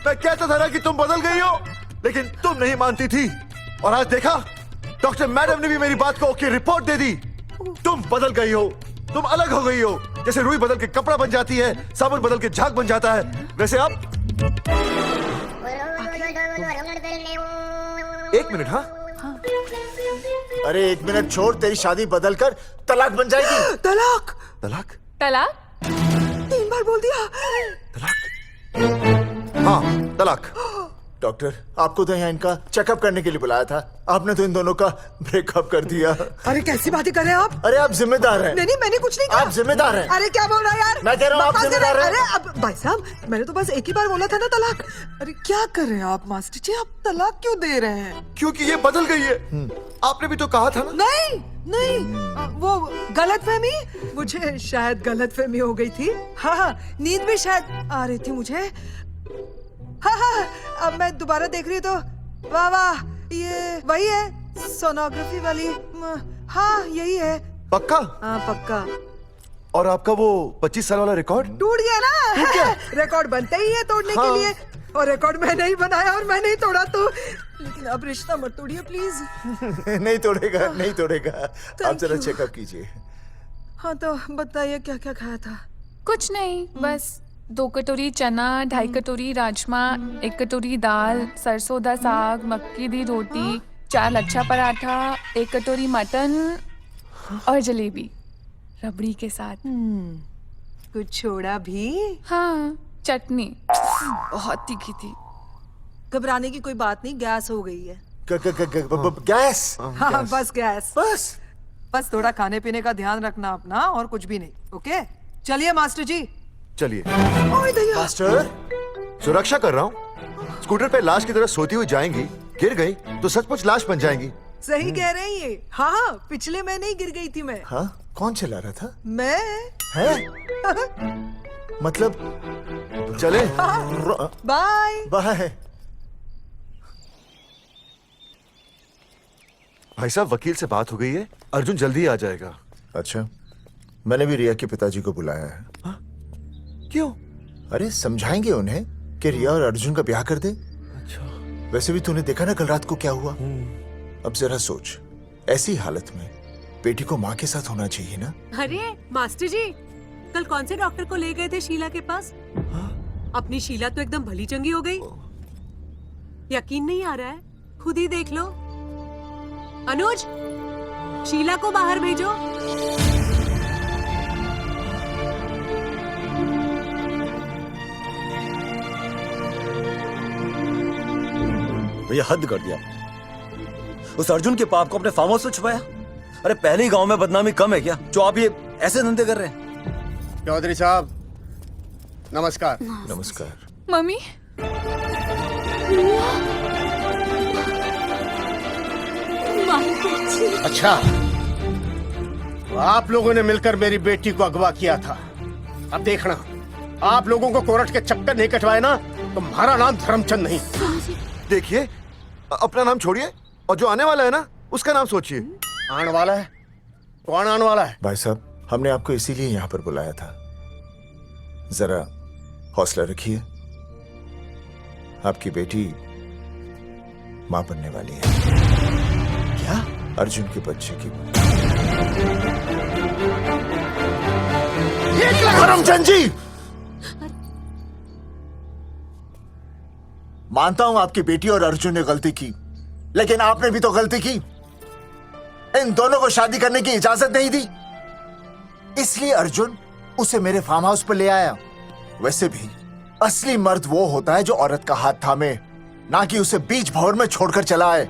मैं कहता था ना कि तुम बदल गई हो, लेकिन तुम नहीं मानती थी। और आज देखा, डॉक्टर मैडम ने भी मेरी बात को ओके रिपोर्ट दे दी। तुम बदल गई हो, तुम अलग हो गई हो। जैसे रुई बदल के कपड़ा बन जाती है, साबुन बदल के झाग बन जाता है, वैसे आप। एक मिनट। हाँ अरे 1 मिनट छोड़, तेरी शादी बदल कर तलाक बन जाएगी। तलाक? तलाक? तलाक? 3 बार बोल दिया। हाँ तलाक। डॉक्टर, आपको तो यहाँ इनका चेकअप करने के लिए बुलाया था, आपने तो इन दोनों का ब्रेकअप कर दिया। अरे कैसी बातें कर रहे हैं आप? अरे आप जिम्मेदार हैं। नहीं मैंने कुछ नहीं कहा। आप जिम्मेदार हैं। अरे क्या बोल रहा है यार? मैं कह रहा हूँ आप जिम्मेदार हैं। अरे अब भाई साहब, मैंने तो बस एक ही बार बोला था ना तलाक। अरे क्या कर रहे हैं आप मास्टर जी? आप तलाक क्यों दे रहे हैं? क्योंकि ये बदल गई है। आपने भी तो कहा था ना। नहीं नहीं, वो गलतफहमी, मुझे शायद गलतफहमी हो गई थी। हाँ, नींद भी शायद आ रही थी मुझे। हाँ, अब मैं दोबारा देख रही तो वाह वाह, ये वही है सोनोग्राफी वाली। हाँ यही है। पक्का? हाँ पक्का। और आपका वो 25 साल वाला रिकॉर्ड टूट गया ना? रिकॉर्ड बनते ही है तोड़ने के लिए, और रिकॉर्ड मैंने ही बनाया और मैंने ही तोड़ा। तो लेकिन अब रिश्ता मत तोड़िए प्लीज। नहीं तोड़ेगा, नहीं तोड़ेगा। आप जरा चेकअप कीजिए। हाँ तो बताइए क्या क्या खाया था? कुछ नहीं, बस 2 कटोरी चना, 2.5 कटोरी राजमा, 1 कटोरी दाल, सरसों दा साग, मक्की दी रोटी, 4 लच्छा पराठा, 1 कटोरी मटन और जलेबी रबड़ी के साथ। कुछ छोड़ा भी? हाँ, चटनी बहुत तीखी थी। घबराने की कोई बात नहीं, गैस हो गई है। गैस? हाँ बस गैस। बस थोड़ा खाने पीने का ध्यान रखना अपना, और कुछ भी नहीं। ओके चलिए मास्टर जी। चलिए। मास्टर, सुरक्षा कर रहा हूँ। स्कूटर पे लाश की तरह सोती हुई जाएंगी, गिर गई तो सचमुच लाश बन जाएंगी। सही कह रही है। हाँ पिछले महीने ही गिर गई थी मैं। हाँ कौन चला रहा था? मैं। है? मतलब चले? Bye bye. भाई साहब, वकील से बात हो गई है, अर्जुन जल्दी आ जाएगा। अच्छा, मैंने भी रिया के पिताजी को बुलाया है। हाँ? क्यों? अरे समझाएंगे उन्हें कि रिया और अर्जुन का ब्याह कर दे। अच्छा। वैसे भी तूने देखा ना कल रात को क्या हुआ। अब जरा सोच, ऐसी हालत में बेटी को माँ के साथ होना चाहिए ना। अरे मास्टर जी, कल कौन से डॉक्टर को ले गए थे शीला के पास? अपनी शीला तो एकदम भली चंगी हो गई। यकीन नहीं आ रहा है? खुद ही देख लो। अनुज, शीला को बाहर भेजो। भैया हद कर दिया। उस अर्जुन के पाप को अपने फार्म हाउस में छुपाया। अरे पहले ही गांव में बदनामी कम है क्या, जो आप ये ऐसे धंधे कर रहे हैं? चौधरी साहब नमस्कार। नमस्कार। मम्मी। अच्छा, तो आप लोगों ने मिलकर मेरी बेटी को अगवा किया था। अब देखना, आप लोगों को कोर्ट के चक्कर नहीं कटवाए ना, तुम्हारा नाम धर्मचंद नहीं। देखिए, अपना नाम छोड़िए और जो आने वाला है ना उसका नाम सोचिए। आने वाला है? कौन आने वाला है? भाई साहब, हमने आपको इसीलिए यहाँ पर बुलाया था। जरा हौसला रखिए, आपकी बेटी मां बनने वाली है। क्या? अर्जुन के बच्चे की। करमचंद जी, मानता हूं आपकी बेटी और अर्जुन ने गलती की, लेकिन आपने भी तो गलती की। इन दोनों को शादी करने की इजाजत नहीं दी, इसलिए अर्जुन उसे मेरे फार्म हाउस पर ले आया। वैसे भी असली मर्द वो होता है जो औरत का हाथ थामे, ना कि उसे बीच भंवर में छोड़कर चला आए।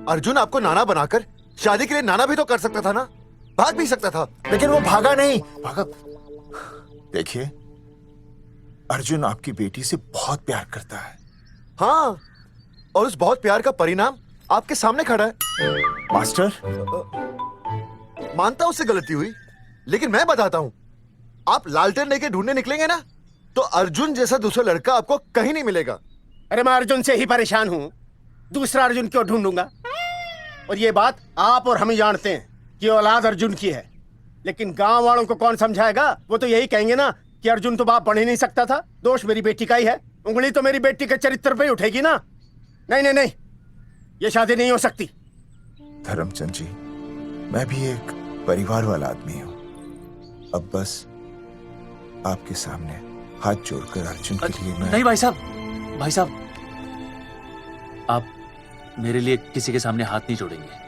अर्जुन आपको नाना बनाकर शादी के लिए नाना भी तो कर सकता था ना, भाग भी सकता था। लेकिन वो भागा नहीं। भागा? देखिए, अर्जुन आपकी बेटी से बहुत प्यार करता है। हाँ, और उस बहुत प्यार का परिणाम आपके सामने खड़ा है। मास्टर, मानता हूं उससे गलती हुई, लेकिन मैं बताता हूं, आप लालटेन लेके ढूंढने निकलेंगे ना तो अर्जुन जैसा दूसरा लड़का आपको कहीं नहीं मिलेगा। अरे मैं अर्जुन से ही परेशान हूँ, दूसरा अर्जुन क्यों ढूंढूंगा? और ये बात आप और हम ही जानते हैं कि औलाद अर्जुन की है, लेकिन गांव वालों को कौन समझाएगा? वो तो यही कहेंगे ना कि अर्जुन तो बाप बन ही नहीं सकता था, दोष मेरी बेटी का ही है। उंगली तो मेरी बेटी के चरित्र पे ही उठेगी ना। नहीं नहीं नहीं, ये शादी नहीं हो सकती। धर्मचंद जी, मैं भी एक परिवार वाला आदमी हूं। अब बस आपके सामने हाथ जोड़कर अर्जुन के लिए मैं... नहीं भाई साहब, भाई साहब, आप मेरे लिए किसी के सामने हाथ नहीं जोड़ेंगे।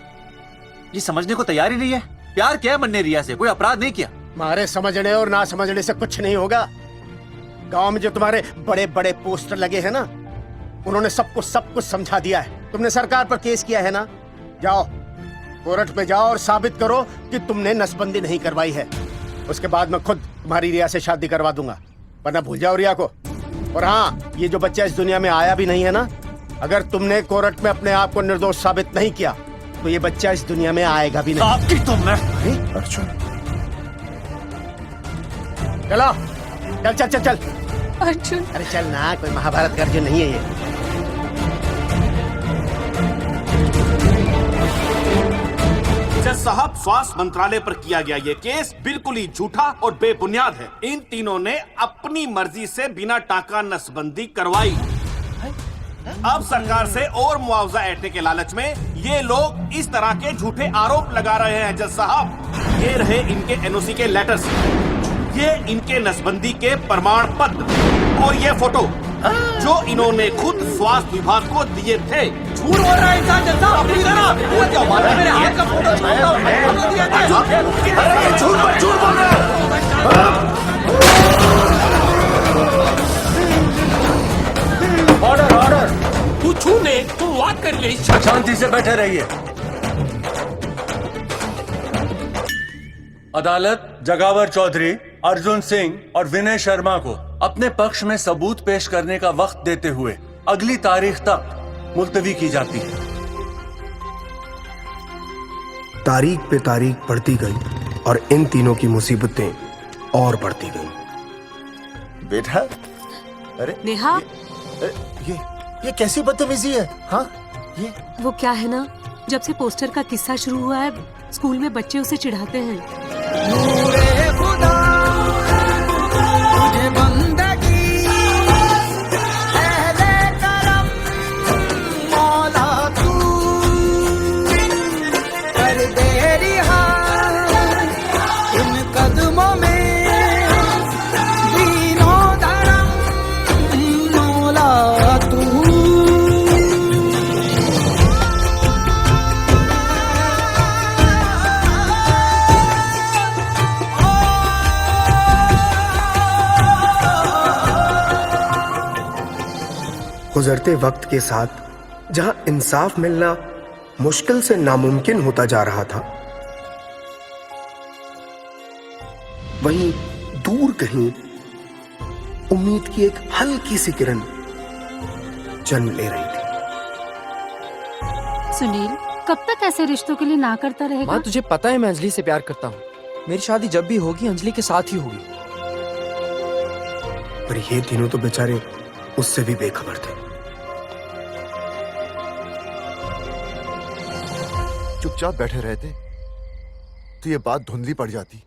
ये समझने को तैयार ही नहीं है। प्यार किया है मन्ने रिया से, कोई अपराध नहीं किया। तुम्हारे समझने और ना समझने से कुछ नहीं होगा। गांव में जो तुम्हारे बड़े बड़े पोस्टर लगे हैं ना, उन्होंने सब कुछ समझा दिया है। तुमने सरकार पर केस किया है ना, जाओ कोर्ट में जाओ और साबित करो कि तुमने नसबंदी नहीं करवाई है। उसके बाद मैं खुद तुम्हारी रिया से शादी करवा दूंगा, वरना भूल जाओ रिया को। और हाँ, ये जो बच्चा इस दुनिया में आया भी नहीं है ना, अगर तुमने कोर्ट में अपने आप को निर्दोष साबित नहीं किया तो ये बच्चा इस दुनिया में आएगा भी नहीं। आपकी तो मैं... अर्जुन, चलो चल चल चल चल। अर्जुन, अरे चल ना, कोई महाभारत का अर्जुन नहीं है ये। जज साहब, स्वास्थ्य मंत्रालय पर किया गया ये केस बिल्कुल ही झूठा और बेबुनियाद है। इन तीनों ने अपनी मर्जी से बिना टाका नसबंदी करवाई। अब सरकार से और मुआवजा ऐंठने के लालच में ये लोग इस तरह के झूठे आरोप लगा रहे हैं। जज साहब, ये रहे इनके एनओसी के लेटर्स, ये इनके नसबंदी के प्रमाण पत्र और ये फोटो जो इन्होंने खुद स्वास्थ्य विभाग को दिए थे। झूठ बोल रहा है इंसान जैसा। अपनी तरह वो क्या बात है? मेरे हाथ का फोटो दिया था। झूठ बोल रहे हो। Order order. तू छूने तू बात कर ले। शांति से बैठे रहिए। अदालत जगावर चौधरी, अर्जुन सिंह और विनय शर्मा को अपने पक्ष में सबूत पेश करने का वक्त देते हुए अगली तारीख तक मुलतवी की जाती है। तारीख पे तारीख बढ़ती गई और इन तीनों की मुसीबतें और बढ़ती गई। बेटा, अरे नेहा, ये कैसी बदतमीजी है? हाँ, ये वो क्या है ना, जब से पोस्टर का किस्सा शुरू हुआ है, स्कूल में बच्चे उसे चिढ़ाते हैं। गुजरते वक्त के साथ जहां इंसाफ मिलना मुश्किल से नामुमकिन होता जा रहा था, वहीं दूर कहीं उम्मीद की एक हल्की सी किरण जन्म ले रही थी। सुनील, कब तक ऐसे रिश्तों के लिए ना करता रहेगा? माँ, तुझे पता है मैं अंजलि से प्यार करता हूँ। मेरी शादी जब भी होगी अंजलि के साथ ही होगी। पर ये तीनों तो बेचारे उससे भी बेखबर थे। चुपचाप बैठे रहते तो ये बात धुंधली पड़ जाती,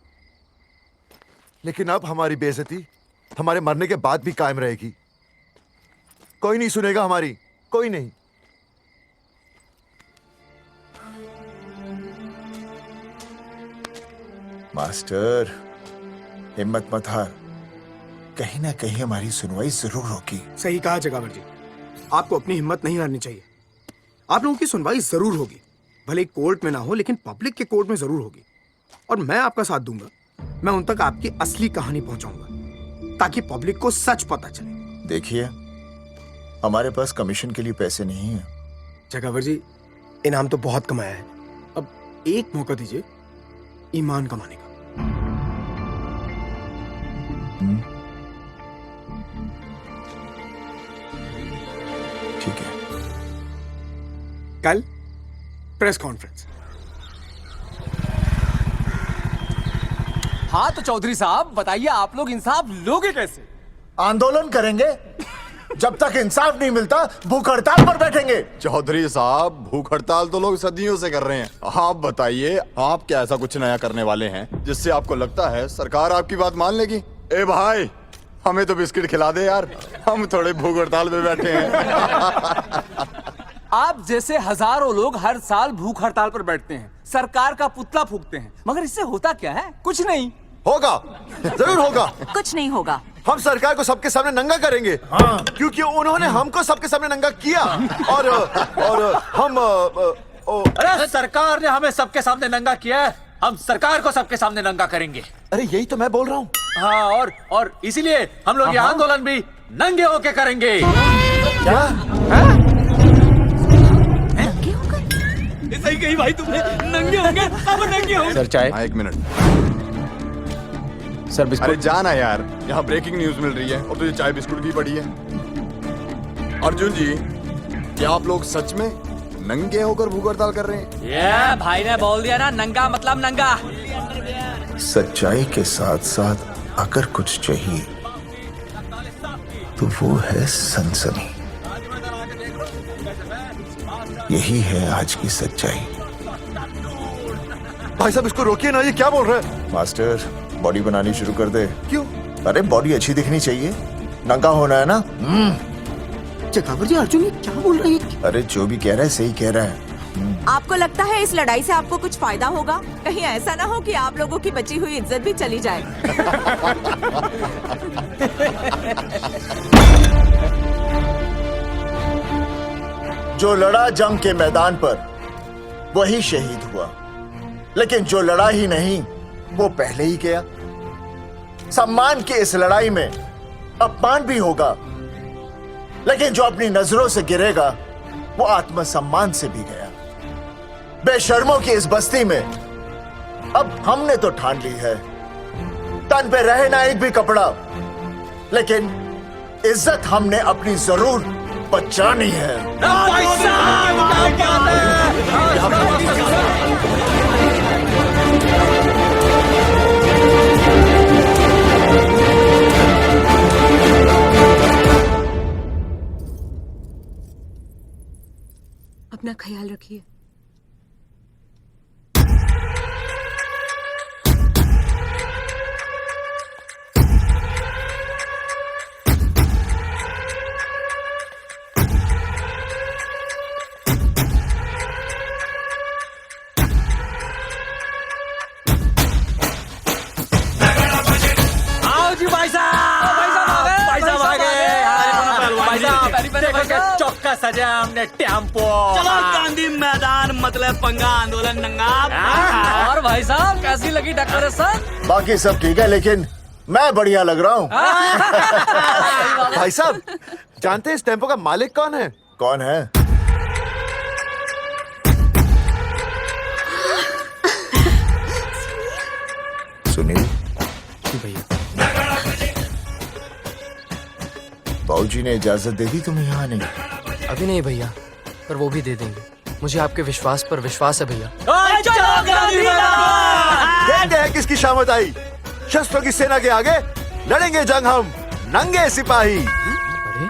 लेकिन अब हमारी बेइज्जती हमारे मरने के बाद भी कायम रहेगी। कोई नहीं सुनेगा हमारी, कोई नहीं। मास्टर, हिम्मत मत हार, कहीं ना कहीं हमारी सुनवाई जरूर होगी। सही कहा जगावर जी, आपको अपनी हिम्मत नहीं हारनी चाहिए। आप लोगों की सुनवाई जरूर होगी, भले कोर्ट में ना हो लेकिन पब्लिक के कोर्ट में जरूर होगी। और मैं आपका साथ दूंगा, मैं उन तक आपकी असली कहानी पहुंचाऊंगा ताकि पब्लिक को सच पता चले। देखिए, हमारे पास कमीशन के लिए पैसे नहीं है। जगावर जी, इनाम तो बहुत कमाया है, अब एक मौका दीजिए ईमान कमाने का। ठीक है, कल प्रेस कॉन्फ्रेंस। हाँ तो चौधरी साहब बताइए, आप लोग इंसाफ लोगे कैसे? आंदोलन करेंगे, जब तक इंसाफ नहीं मिलता भूख हड़ताल पर बैठेंगे। चौधरी साहब, भूख हड़ताल तो लोग सदियों से कर रहे हैं। आप बताइए, आप क्या ऐसा कुछ नया करने वाले हैं जिससे आपको लगता है सरकार आपकी बात मान लेगी? ए भाई, हमें तो बिस्किट खिला दे यार, हम थोड़े भूख हड़ताल पे बैठे हैं। आप जैसे हजारों लोग हर साल भूख हड़ताल पर बैठते हैं, सरकार का पुतला फूंकते हैं, मगर इससे होता क्या है? कुछ नहीं होगा, जरूर होगा। कुछ नहीं होगा। हम सरकार को सबके सामने नंगा करेंगे। हाँ। क्योंकि उन्होंने हमको सबके सामने नंगा किया और हम अरे सरकार ने हमें सबके सामने नंगा किया है, हम सरकार को सबके सामने नंगा करेंगे। अरे यही तो मैं बोल रहा हूँ। हाँ, और इसीलिए हम लोग ये आंदोलन भी नंगे होके करेंगे। क्या? सही कही भाई तुमने, नंगे होंगे, अब नंगे होंगे। सर चाय। हाँ, 1 मिनट सर, बिस्कुट। अरे जाना यार, यहाँ ब्रेकिंग न्यूज मिल रही है और तुझे चाय बिस्कुट भी पड़ी है। अर्जुन जी, क्या आप लोग सच में नंगे होकर भूख हड़ताल कर रहे हैं? ये भाई ने बोल दिया ना, नंगा मतलब नंगा। सच्चाई के साथ साथ अगर कुछ चाहिए तो वो है सनसनी। यही है आज की सच्चाई। भाई साहब, इसको रोकिए ना, ये क्या बोल रहे हैं? मास्टर, बॉडी बनानी शुरू कर दे। क्यों? अरे बॉडी अच्छी दिखनी चाहिए, नंगा होना है ना। जगावर जी, अर्जुन ये क्या बोल रही है? अरे जो भी कह रहा है सही कह रहा है। आपको लगता है इस लड़ाई से आपको कुछ फायदा होगा? कहीं ऐसा ना हो कि आप लोगों की बची हुई इज्जत भी चली जाए। जो लड़ा जंग के मैदान पर वही शहीद हुआ, लेकिन जो लड़ा ही नहीं वो पहले ही गया। सम्मान की इस लड़ाई में अपमान भी होगा, लेकिन जो अपनी नजरों से गिरेगा वो आत्मसम्मान से भी गया। बेशर्मों की इस बस्ती में अब हमने तो ठान ली है, तन पे रहे ना एक भी कपड़ा, लेकिन इज्जत हमने अपनी जरूर बचानी है। अपना ख्याल रखिए। चौका सजा हमने टेम्पो। चलो गांधी मैदान, मतलब पंगा आंदोलन नंगा। और भाई साहब कैसी लगी डेकोरेशन? बाकी सब ठीक है, लेकिन मैं बढ़िया लग रहा हूँ। भाई साहब, जानते हैं इस टेम्पो का मालिक कौन है? कौन है? सुनील भैया। बाबूजी ने इजाजत दे दी तुम्हें यहाँ आने की? अभी नहीं भैया, पर वो भी दे देंगे। मुझे आपके विश्वास पर विश्वास है भैया। देखते हैं किसकी शामत आई। शस्त्रों की सेना के आगे लड़ेंगे जंग हम, नंगे सिपाही। अरे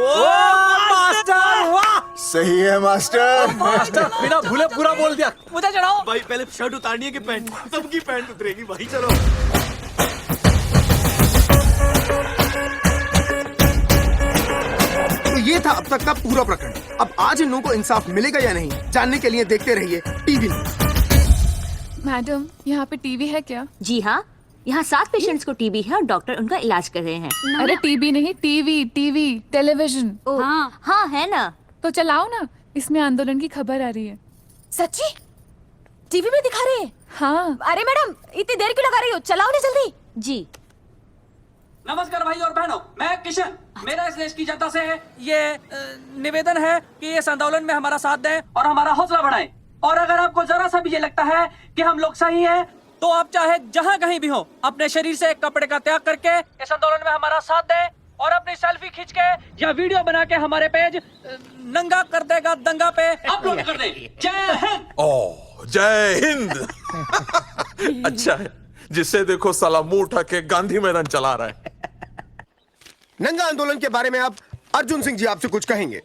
मास्टर वाह सही है मास्टर। मास्टर बिना भूले पूरा बोल दिया। मुझे चढ़ाओ भाई पहले शर्ट उतारनी है कि पैंट? सबकी पैंट उतरेगी भाई। चलो तो ये था अब तक का पूरा प्रकरण। अब आज इन लोगों को इंसाफ मिलेगा या नहीं, जानने के लिए देखते रहिए टीवी न्यूज़। मैडम, यहाँ पे टीवी है क्या? जी हाँ, यहाँ 7 पेशेंट्स को टीबी है और डॉक्टर उनका इलाज कर रहे हैं। अरे टीवी नहीं, टीवी टेलीविजन। हाँ हाँ है ना। तो चलाओ ना, इसमें आंदोलन की खबर आ रही है। सच्ची? टीवी में दिखा रहे हैं? हाँ। अरे मैडम, इतनी देर क्यों लगा रही हो, चलाओ ना जल्दी। जी। नमस्कार भाई और बहनों, मैं किशन। मेरा इस देश की जनता से ये निवेदन है कि इस आंदोलन में हमारा साथ दें और हमारा हौसला बढ़ाएं। और अगर आपको जरा सा भी ये लगता है कि हम लोग सही हैं, तो आप चाहे जहाँ कहीं भी हो, अपने शरीर से एक कपड़े का त्याग करके इस आंदोलन में हमारा साथ दें और अपनी सेल्फी खींच के या वीडियो बना के हमारे पेज नंगा कर देगा दंगा पे अपलोड कर दें। जय हिंद। ओह जय हिंद। अच्छा है, जिसे देखो साला मुंह उठा के गांधी मैदान चला रहा है। नंगा आंदोलन के बारे में आप अर्जुन सिंह जी आपसे कुछ कहेंगे।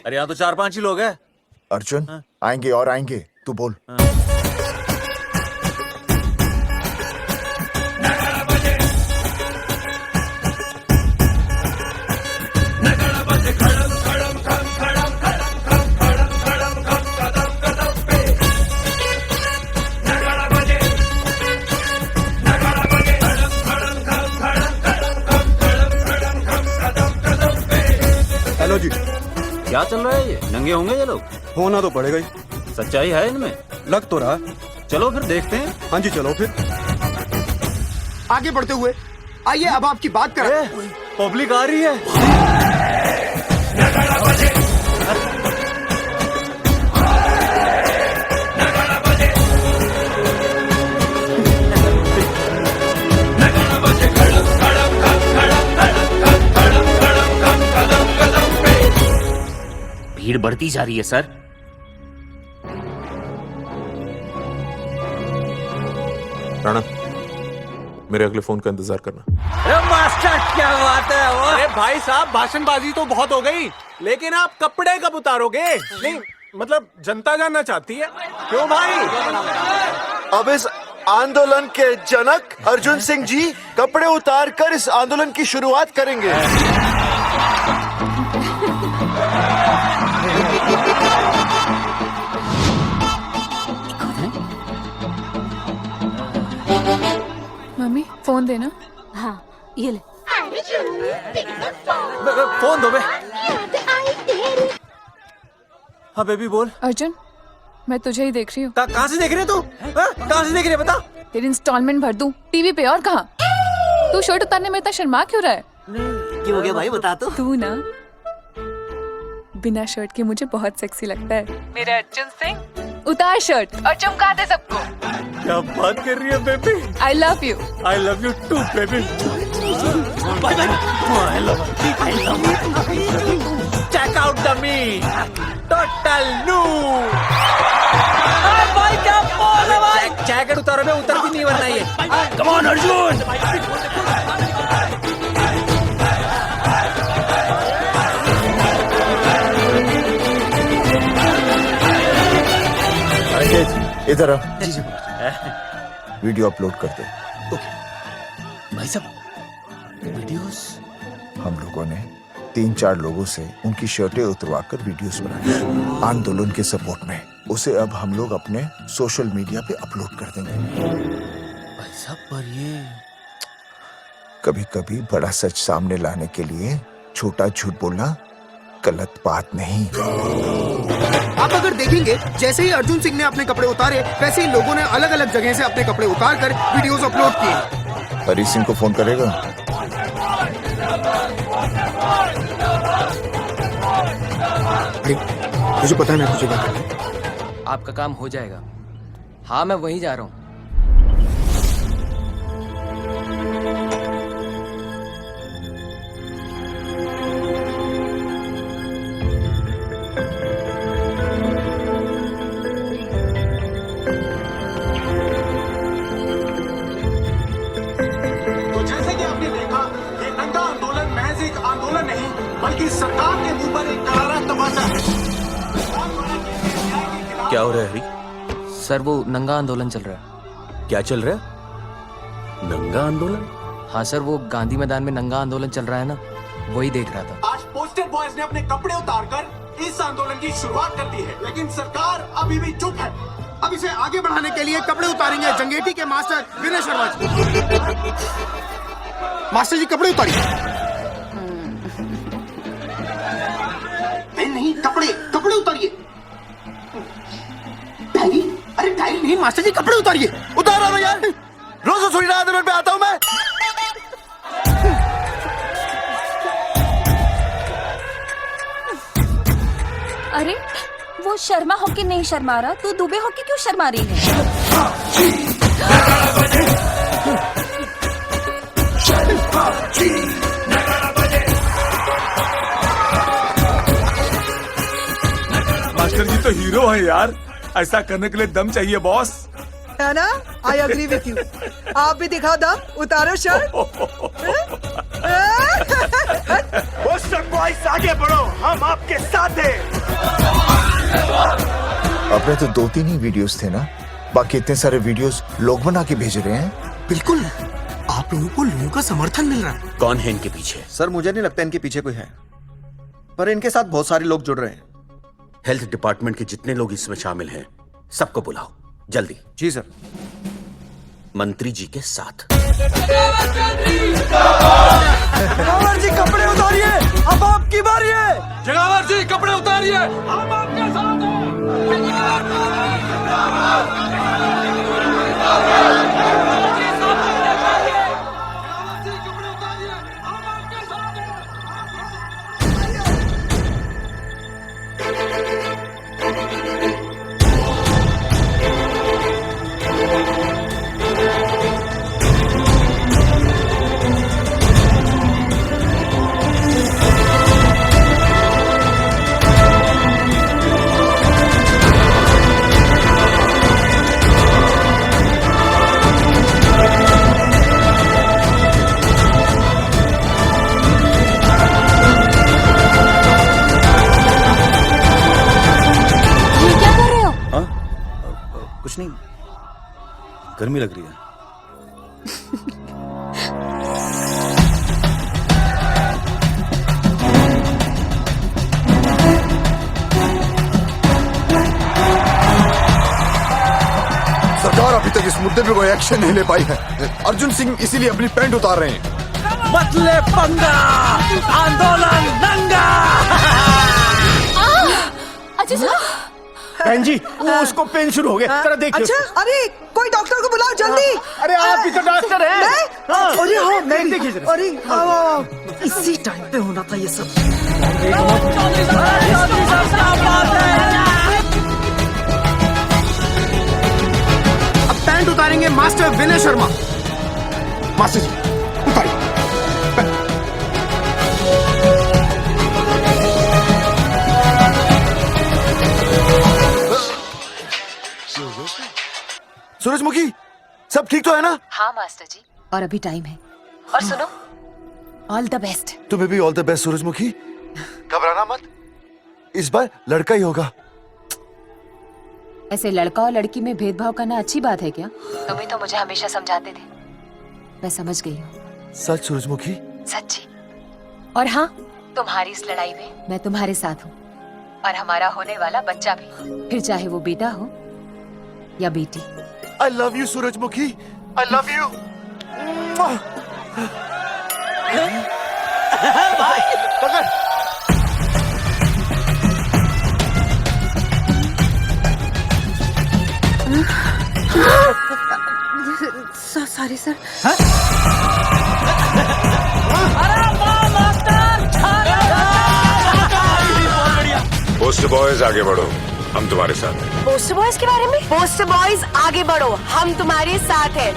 अरे यहाँ तो 4-5 ही लोग हैं। अर्जुन आएंगे और आएंगे, तू बोल। हेलो जी। क्या चल रहा है ये? नंगे होंगे ये लोग? होना तो पड़ेगा ही। सच्चाई है इनमें? लग तो रहा। चलो फिर देखते हैं। हाँ जी चलो फिर। आगे बढ़ते हुए आइए अब आपकी बात करें। पब्लिक आ रही है। भीड़ बढ़ती जा रही है सर। राणा, मेरे अगले फोन का इंतजार करना। अरे मास्टर क्या बात है। अरे भाई साहब, भाषणबाजी तो बहुत हो गई, लेकिन आप कपड़े कब उतारोगे? नहीं मतलब जनता जानना चाहती है। क्यों भाई? अब इस आंदोलन के जनक अर्जुन सिंह जी कपड़े उतार कर इस आंदोलन की शुरुआत करेंगे। मम्मी फोन देना। हाँ ये ले। फोन दो बे। हाँ बेबी बोल। अर्जुन, मैं तुझे ही देख रही हूँ। कहाँ से देख रही है तू? कहाँ से देख रही है बता? तेरी इंस्टॉलमेंट भर दूं टीवी पे और कहाँ? तू शर्ट उतारने में इतना शर्मा क्यों रहा है? क्यों हो गया भाई, बता तो। तू ना बिना शर्ट के मुझे बहुत सेक्सी लगता है। मेरे अर्जुन सिंह, उतार शर्ट और चमका दे सबको। क्या बात कर रही है baby? I love you. I love you too baby. Bye bye. I love you. Check out the me total new. भाई क्या बोल रहा भाई? जैकेट उतारो में उतरती नहीं वरना ये। Come on Arjun. इधर आ। वीडियो अपलोड कर दे। भाई साहब वीडियोस? हम लोगों ने 3-4 लोगों से उनकी शर्टें उतरवाकर वीडियोस बनाई आंदोलन के सपोर्ट में। उसे अब हम लोग अपने सोशल मीडिया पे अपलोड कर देंगे। भाई साहब पर ये कभी कभी बड़ा सच सामने लाने के लिए छोटा झूठ बोलना गलत बात नहीं। आप अगर देखेंगे जैसे ही अर्जुन सिंह ने अपने कपड़े उतारे, वैसे ही लोगों ने अलग अलग जगह से अपने कपड़े उतार कर वीडियोस अपलोड किए। हरी सिंह को फोन करेगा? मुझे पता है मैं तुझे क्या करना है। आपका काम हो जाएगा। हाँ मैं वहीं जा रहा हूँ। तो जैसे कि आपने देखा, ये नंगा आंदोलन महज लेकिन सरकार के मुंह पर एक करारा तमाचा है। क्या हो रहा है हरी? सर वो नंगा आंदोलन चल रहा है। क्या चल रहा है? नंगा आंदोलन? हाँ सर, वो गांधी मैदान में नंगा आंदोलन चल रहा है ना, वही देख रहा था। आज पोस्टर बॉयज ने अपने कपड़े उतारकर इस आंदोलन की शुरुआत कर दी है, लेकिन सरकार अभी भी चुप है। अब इसे आगे बढ़ाने के लिए कपड़े उतारेंगे जंगेटी के मास्टर विनय शर्मा जी। मास्टर जी कपड़े उतारिए। पेन नहीं, कपड़े कपड़े उतारिए। डायरी? अरे डायरी नहीं मास्टर जी, कपड़े उतारिए। उतारो ना यार, रोज थोड़ी ना आंदोलन पे आता हूं मैं। अरे वो शर्मा हो के नहीं शर्मा रहा, तू दुबे हो के क्यों शर्मा रही है? मास्टर जी तो हीरो है यार, ऐसा करने के लिए दम चाहिए बॉस। है ना? I agree with you. आप भी दिखा दम, उतारो शर्ट। पोस्टर बॉयज आगे बढ़ो, हम आपके साथ हैं। अपने तो 2-3 ही वीडियोस थे ना, बाकी इतने सारे वीडियोस लोग बना के भेज रहे हैं। बिल्कुल, आप लोगों को लोगों का समर्थन मिल रहा है। कौन है इनके पीछे? सर मुझे नहीं लगता इनके पीछे कोई है, पर इनके साथ बहुत सारे लोग जुड़ रहे हैं। हेल्थ डिपार्टमेंट के जितने लोग इसमें शामिल हैं, सबको बुलाओ जल्दी। जी सर। मंत्री जी के साथ। जगावर जी कपड़े उतारिए, अब आपकी बारी है। जगावर जी कपड़े उतारिए, हम आपके साथ हैं। कुछ नहीं, गर्मी लग रही है। सरकार अभी तक इस मुद्दे पे कोई एक्शन नहीं ले पाई है। अर्जुन सिंह इसीलिए अपनी पैंट उतार रहे हैं। मतले पंगा, आंदोलन दंगा। बहन जी, वो उसको पेन शुरू हो गया, जरा देखिए। अच्छा, अरे कोई डॉक्टर को बुलाओ जल्दी। अरे आप ही तो डॉक्टर हैं। अरे हाँ, मैं देखिए जरा। अरे इसी टाइम पे होना था ये सब। अब पैंट उतारेंगे मास्टर विनय शर्मा। मास्टर जी उतारिए। सूरजमुखी, सब ठीक तो है ना? हाँ मास्टर जी, और अभी टाइम है। और सुनो, ऑल द बेस्ट। तुम्हें भी ऑल द बेस्ट सूरजमुखी। घबराना मत, इस बार लड़का ही होगा। ऐसे लड़का और लड़की में भेदभाव करना अच्छी बात है क्या? तुम ही तो मुझे हमेशा समझाते थे। मैं समझ गई हूँ। सच सूरजमुखी? सच्ची। और हाँ, तुम्हारी इस लड़ाई में मैं तुम्हारे साथ हूँ, और हमारा होने वाला बच्चा भी, फिर चाहे वो बेटा हो या बेटी। I love you, सूरजमुखी। I love you. भाई, पकड़। Sorry sir. पोस्ट बॉयज आगे बढ़ो, हम तुम्हारे साथ हैं। पोस्टर बॉयज के बारे में? पोस्टर बॉयज आगे बढ़ो, हम तुम्हारे साथ हैं।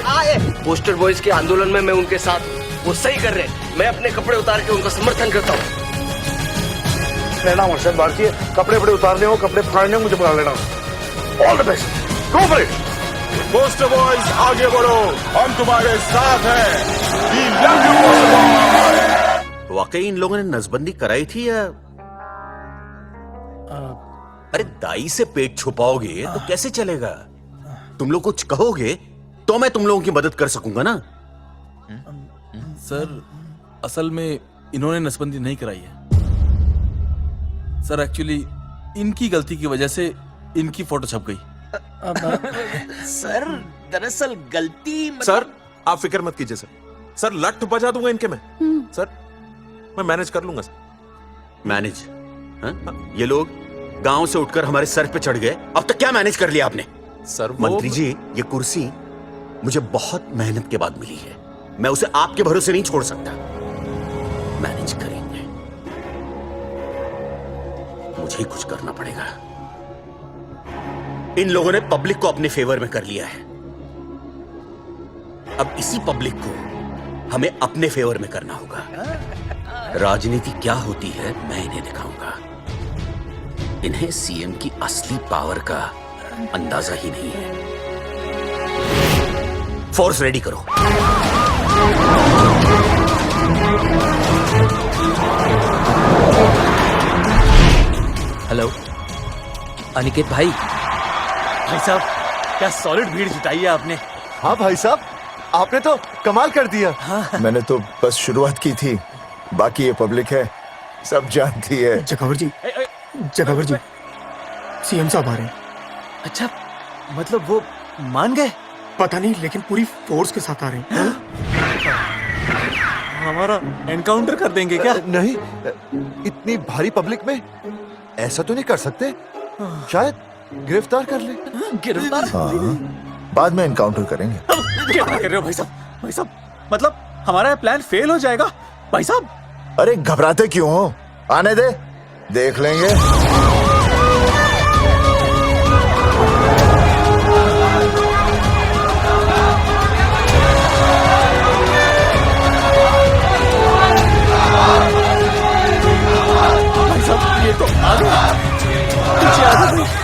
आए। पोस्टर बॉयज के आंदोलन में मैं उनके साथ, वो सही कर रहे हैं। मैं अपने कपड़े उतार के उनका समर्थन करता हूँ। मेरा नाम हर्षद भारती है। कपड़े उतारने हो, कपड़े फाड़ने हो, मुझे बुला लेना। All the best, go for it. Poster boys आगे बढ़ो, हम तुम्हारे साथ हैं। We love you, poster boy. वाकई इन लोगों ने नसबंदी कराई थी या अरे दाई से पेट छुपाओगे तो कैसे चलेगा? तुम लोग कुछ कहोगे तो मैं तुम लोगों की मदद कर सकूंगा ना। सर असल में इन्होंने नसबंदी नहीं कराई है सर। एक्चुअली इनकी गलती की वजह से इनकी फोटो छप गई। सर दरअसल गलती सर आप फिक्र मत कीजिए सर लट बजा दूंगा इनके में। सर मैं मैनेज कर लूंगा सर। मैनेज? ये लोग गांव से उठकर हमारे सर पे चढ़ गए, अब तक क्या मैनेज कर लिया आपने? सर मंत्री जी, ये कुर्सी मुझे बहुत मेहनत के बाद मिली है, मैं उसे आपके भरोसे नहीं छोड़ सकता। मैनेज करेंगे, मुझे ही कुछ करना पड़ेगा। इन लोगों ने पब्लिक को अपने फेवर में कर लिया है, अब इसी पब्लिक को हमें अपने फेवर में करना होगा। राजनीति क्या होती है मैं इन्हें दिखाऊंगा। इन्हें सीएम की असली पावर का अंदाजा ही नहीं है। फोर्स रेडी करो। हेलो अनिकेत भाई। भाई साहब क्या सॉलिड भीड़ जुटाई है आपने। हाँ भाई साहब, आपने तो कमाल कर दिया। हाँ। मैंने तो बस शुरुआत की थी, बाकी ये पब्लिक है, सब जानती है। जगावर जी, जगावर जी, सीएम साहब आ रहे हैं। अच्छा, मतलब वो मान गए? पता नहीं, लेकिन पूरी फोर्स के साथ आ रहे हैं। हमारा एनकाउंटर कर देंगे क्या? नहीं, इतनी भारी पब्लिक में ऐसा तो नहीं कर सकते, शायद गिरफ्तार कर ले। गिरफ्तार? हाँ, बाद में एनकाउंटर करेंगे। क्या कर रहे हो भाई साहब? भाई साहब मतलब हमारा प्लान फेल हो जाएगा भाई साहब। अरे घबराते क्यों हो, आने दे, देख लेंगे। भाई साहब ये तो आ गए, पीछे आ गए।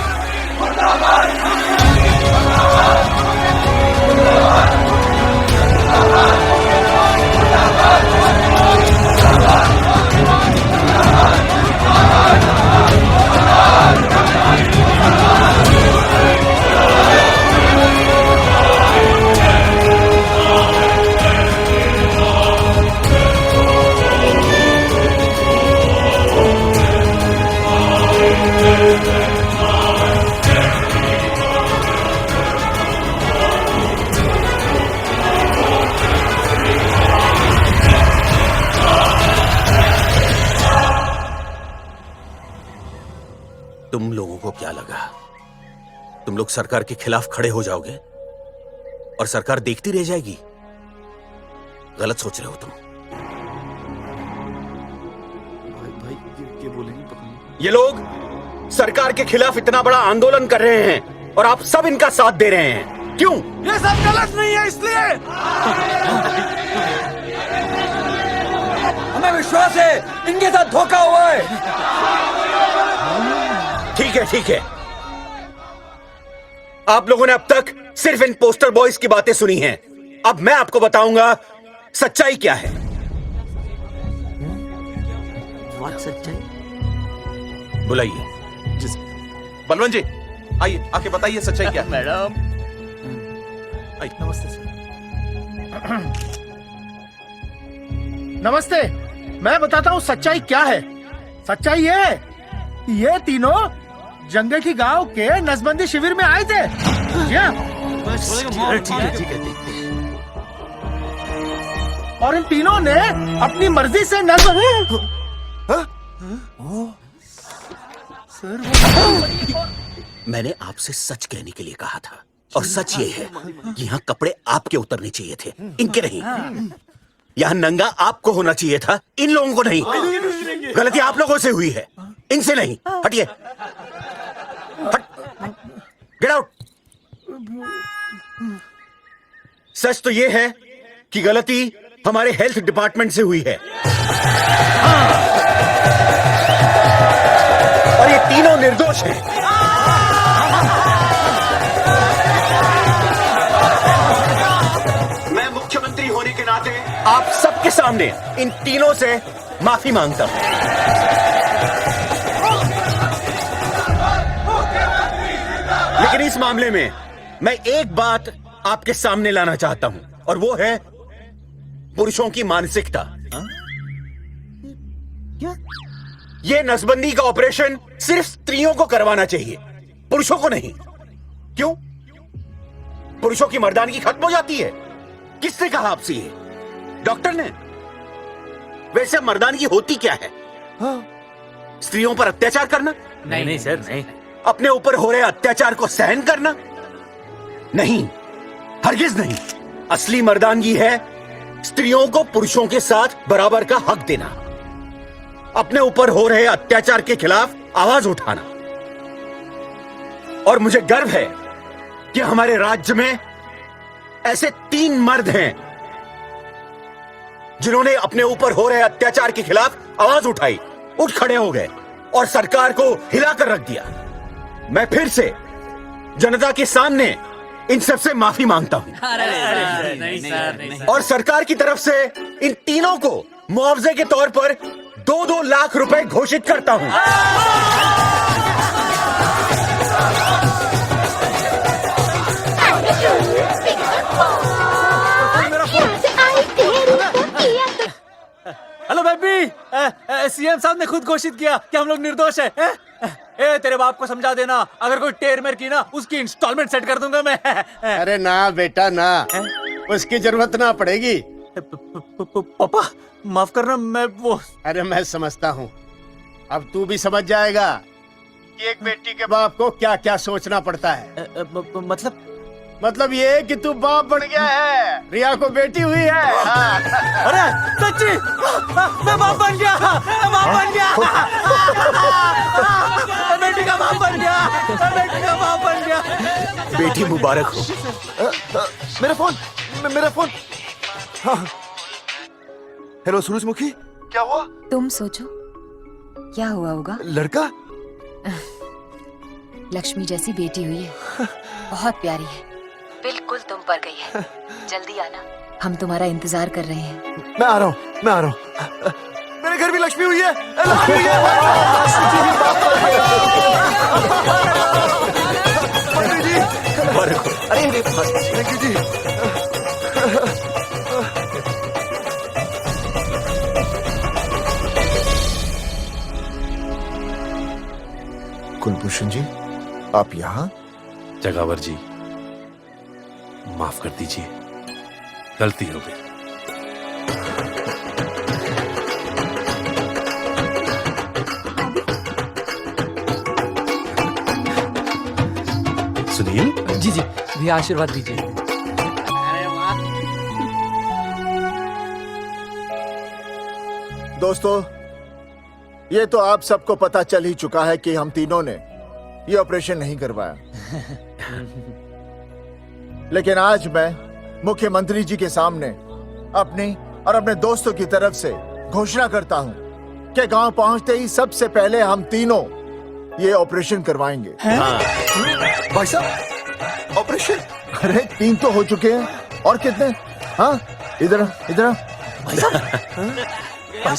तुम लोगों को क्या लगा तुम लोग सरकार के खिलाफ खड़े हो जाओगे और सरकार देखती रह जाएगी? गलत सोच रहे हो तुम। भाई ये बोलेंगे पता नहीं। ये लोग सरकार के खिलाफ इतना बड़ा आंदोलन कर रहे हैं और आप सब इनका साथ दे रहे हैं, क्यों? ये सब गलत नहीं है इसलिए। हमें विश्वास है इनके साथ धोखा हुआ है। ठीक है, ठीक है। आप लोगों ने अब तक सिर्फ इन पोस्टर बॉयज की बातें सुनी हैं, अब मैं आपको बताऊंगा सच्चाई क्या है। सच्चाई? बुलाइए। बलवंत जी आइए, आके बताइए सच्चाई क्या है। मैडम नमस्ते सर। नमस्ते, मैं बताता हूँ सच्चाई क्या है। सच्चाई ये तीनों जंगे की गांव के नसबंदी शिविर में आए थे। ठीक है। और इन तीनों ने अपनी मर्जी से मैंने आपसे सच कहने के लिए कहा था, और सच ये है कि यहाँ कपड़े आपके उतरने चाहिए थे, इनके नहीं। यहाँ नंगा आपको होना चाहिए था, इन लोगों को नहीं। गलती आप लोगों से हुई है, इनसे नहीं। हटिए, गेट आउट। सच तो ये है कि गलती हमारे हेल्थ डिपार्टमेंट से हुई है, और ये तीनों निर्दोष हैं। आप सबके सामने इन तीनों से माफी मांगता हूं। लेकिन इस मामले में मैं एक बात आपके सामने लाना चाहता हूं, और वो है पुरुषों की मानसिकता। क्या? ये नसबंदी का ऑपरेशन सिर्फ स्त्रियों को करवाना चाहिए, पुरुषों को नहीं। क्यों? पुरुषों की मर्दानगी खत्म हो जाती है? किसने कहा आपसे ये? डॉक्टर ने? वैसे मर्दानगी होती क्या है? स्त्रियों पर अत्याचार करना? नहीं सर, नहीं। अपने ऊपर हो रहे अत्याचार को सहन करना? नहीं, हरगिज नहीं। असली मर्दानगी है स्त्रियों को पुरुषों के साथ बराबर का हक देना, अपने ऊपर हो रहे अत्याचार के खिलाफ आवाज उठाना। और मुझे गर्व है कि हमारे राज्य में ऐसे 3 मर्द हैं जिन्होंने अपने ऊपर हो रहे अत्याचार के खिलाफ आवाज उठाई, उठ खड़े हो गए और सरकार को हिलाकर रख दिया। मैं फिर से जनता के सामने इन सबसे माफी मांगता हूं। नहीं। और सरकार की तरफ से इन तीनों को मुआवजे के तौर पर 2-2 लाख रुपए घोषित करता हूं। हेलो बेबी, सीएम साहब ने खुद घोषित किया कि हम लोग निर्दोष हैं। ए, तेरे बाप को समझा देना, अगर कोई टेर मेर की ना, उसकी इंस्टॉलमेंट सेट कर दूंगा मैं। अरे ना बेटा ना, उसकी जरूरत ना पड़ेगी। पापा माफ करना, मैं वो। अरे मैं समझता हूँ, अब तू भी समझ जाएगा कि एक बेटी के बाप को क्या क्या सोचना पड़ता है। मतलब ये कि तू बाप बन गया है, रिया को बेटी हुई है। अरे सच्ची, मैं बाप बन गया, मैं बाप बन गया, बेटी का बाप बन गया, बेटी का बाप बन गया। बेटी मुबारक हो। मेरा फोन। हाँ। हेलो सूरजमुखी, क्या हुआ? तुम सोचो क्या हुआ होगा। लड़का? लक्ष्मी जैसी बेटी हुई है, बहुत प्यारी है, बिल्कुल तुम पर गई है। जल्दी आना, हम तुम्हारा इंतजार कर रहे हैं। मैं आ रहा हूँ। मेरे घर भी लक्ष्मी हुई है। अरे थैंक यू जी। कुलभूषण जी, आप यहाँ? जगावर जी, माफ कर दीजिए, गलती हो गई। सुनील जी भैया आशीर्वाद दीजिए। दोस्तों, ये तो आप सबको पता चल ही चुका है कि हम तीनों ने ये ऑपरेशन नहीं करवाया। लेकिन आज मैं मुख्यमंत्री जी के सामने अपनी और अपने दोस्तों की तरफ से घोषणा करता हूं कि गांव पहुंचते ही सबसे पहले हम तीनों ये ऑपरेशन करवाएंगे। भाई साहब, ऑपरेशन? अरे 3 तो हो चुके हैं, और कितने? हाँ, इधर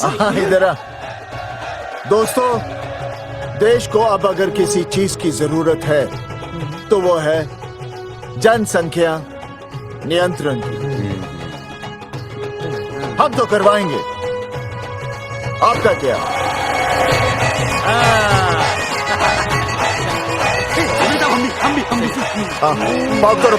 हाँ, इधर। दोस्तों, देश को अब अगर किसी चीज की जरूरत है तो वो है जनसंख्या नियंत्रण की। हम तो करवाएंगे, आपका क्या? हम भी। पाव करो।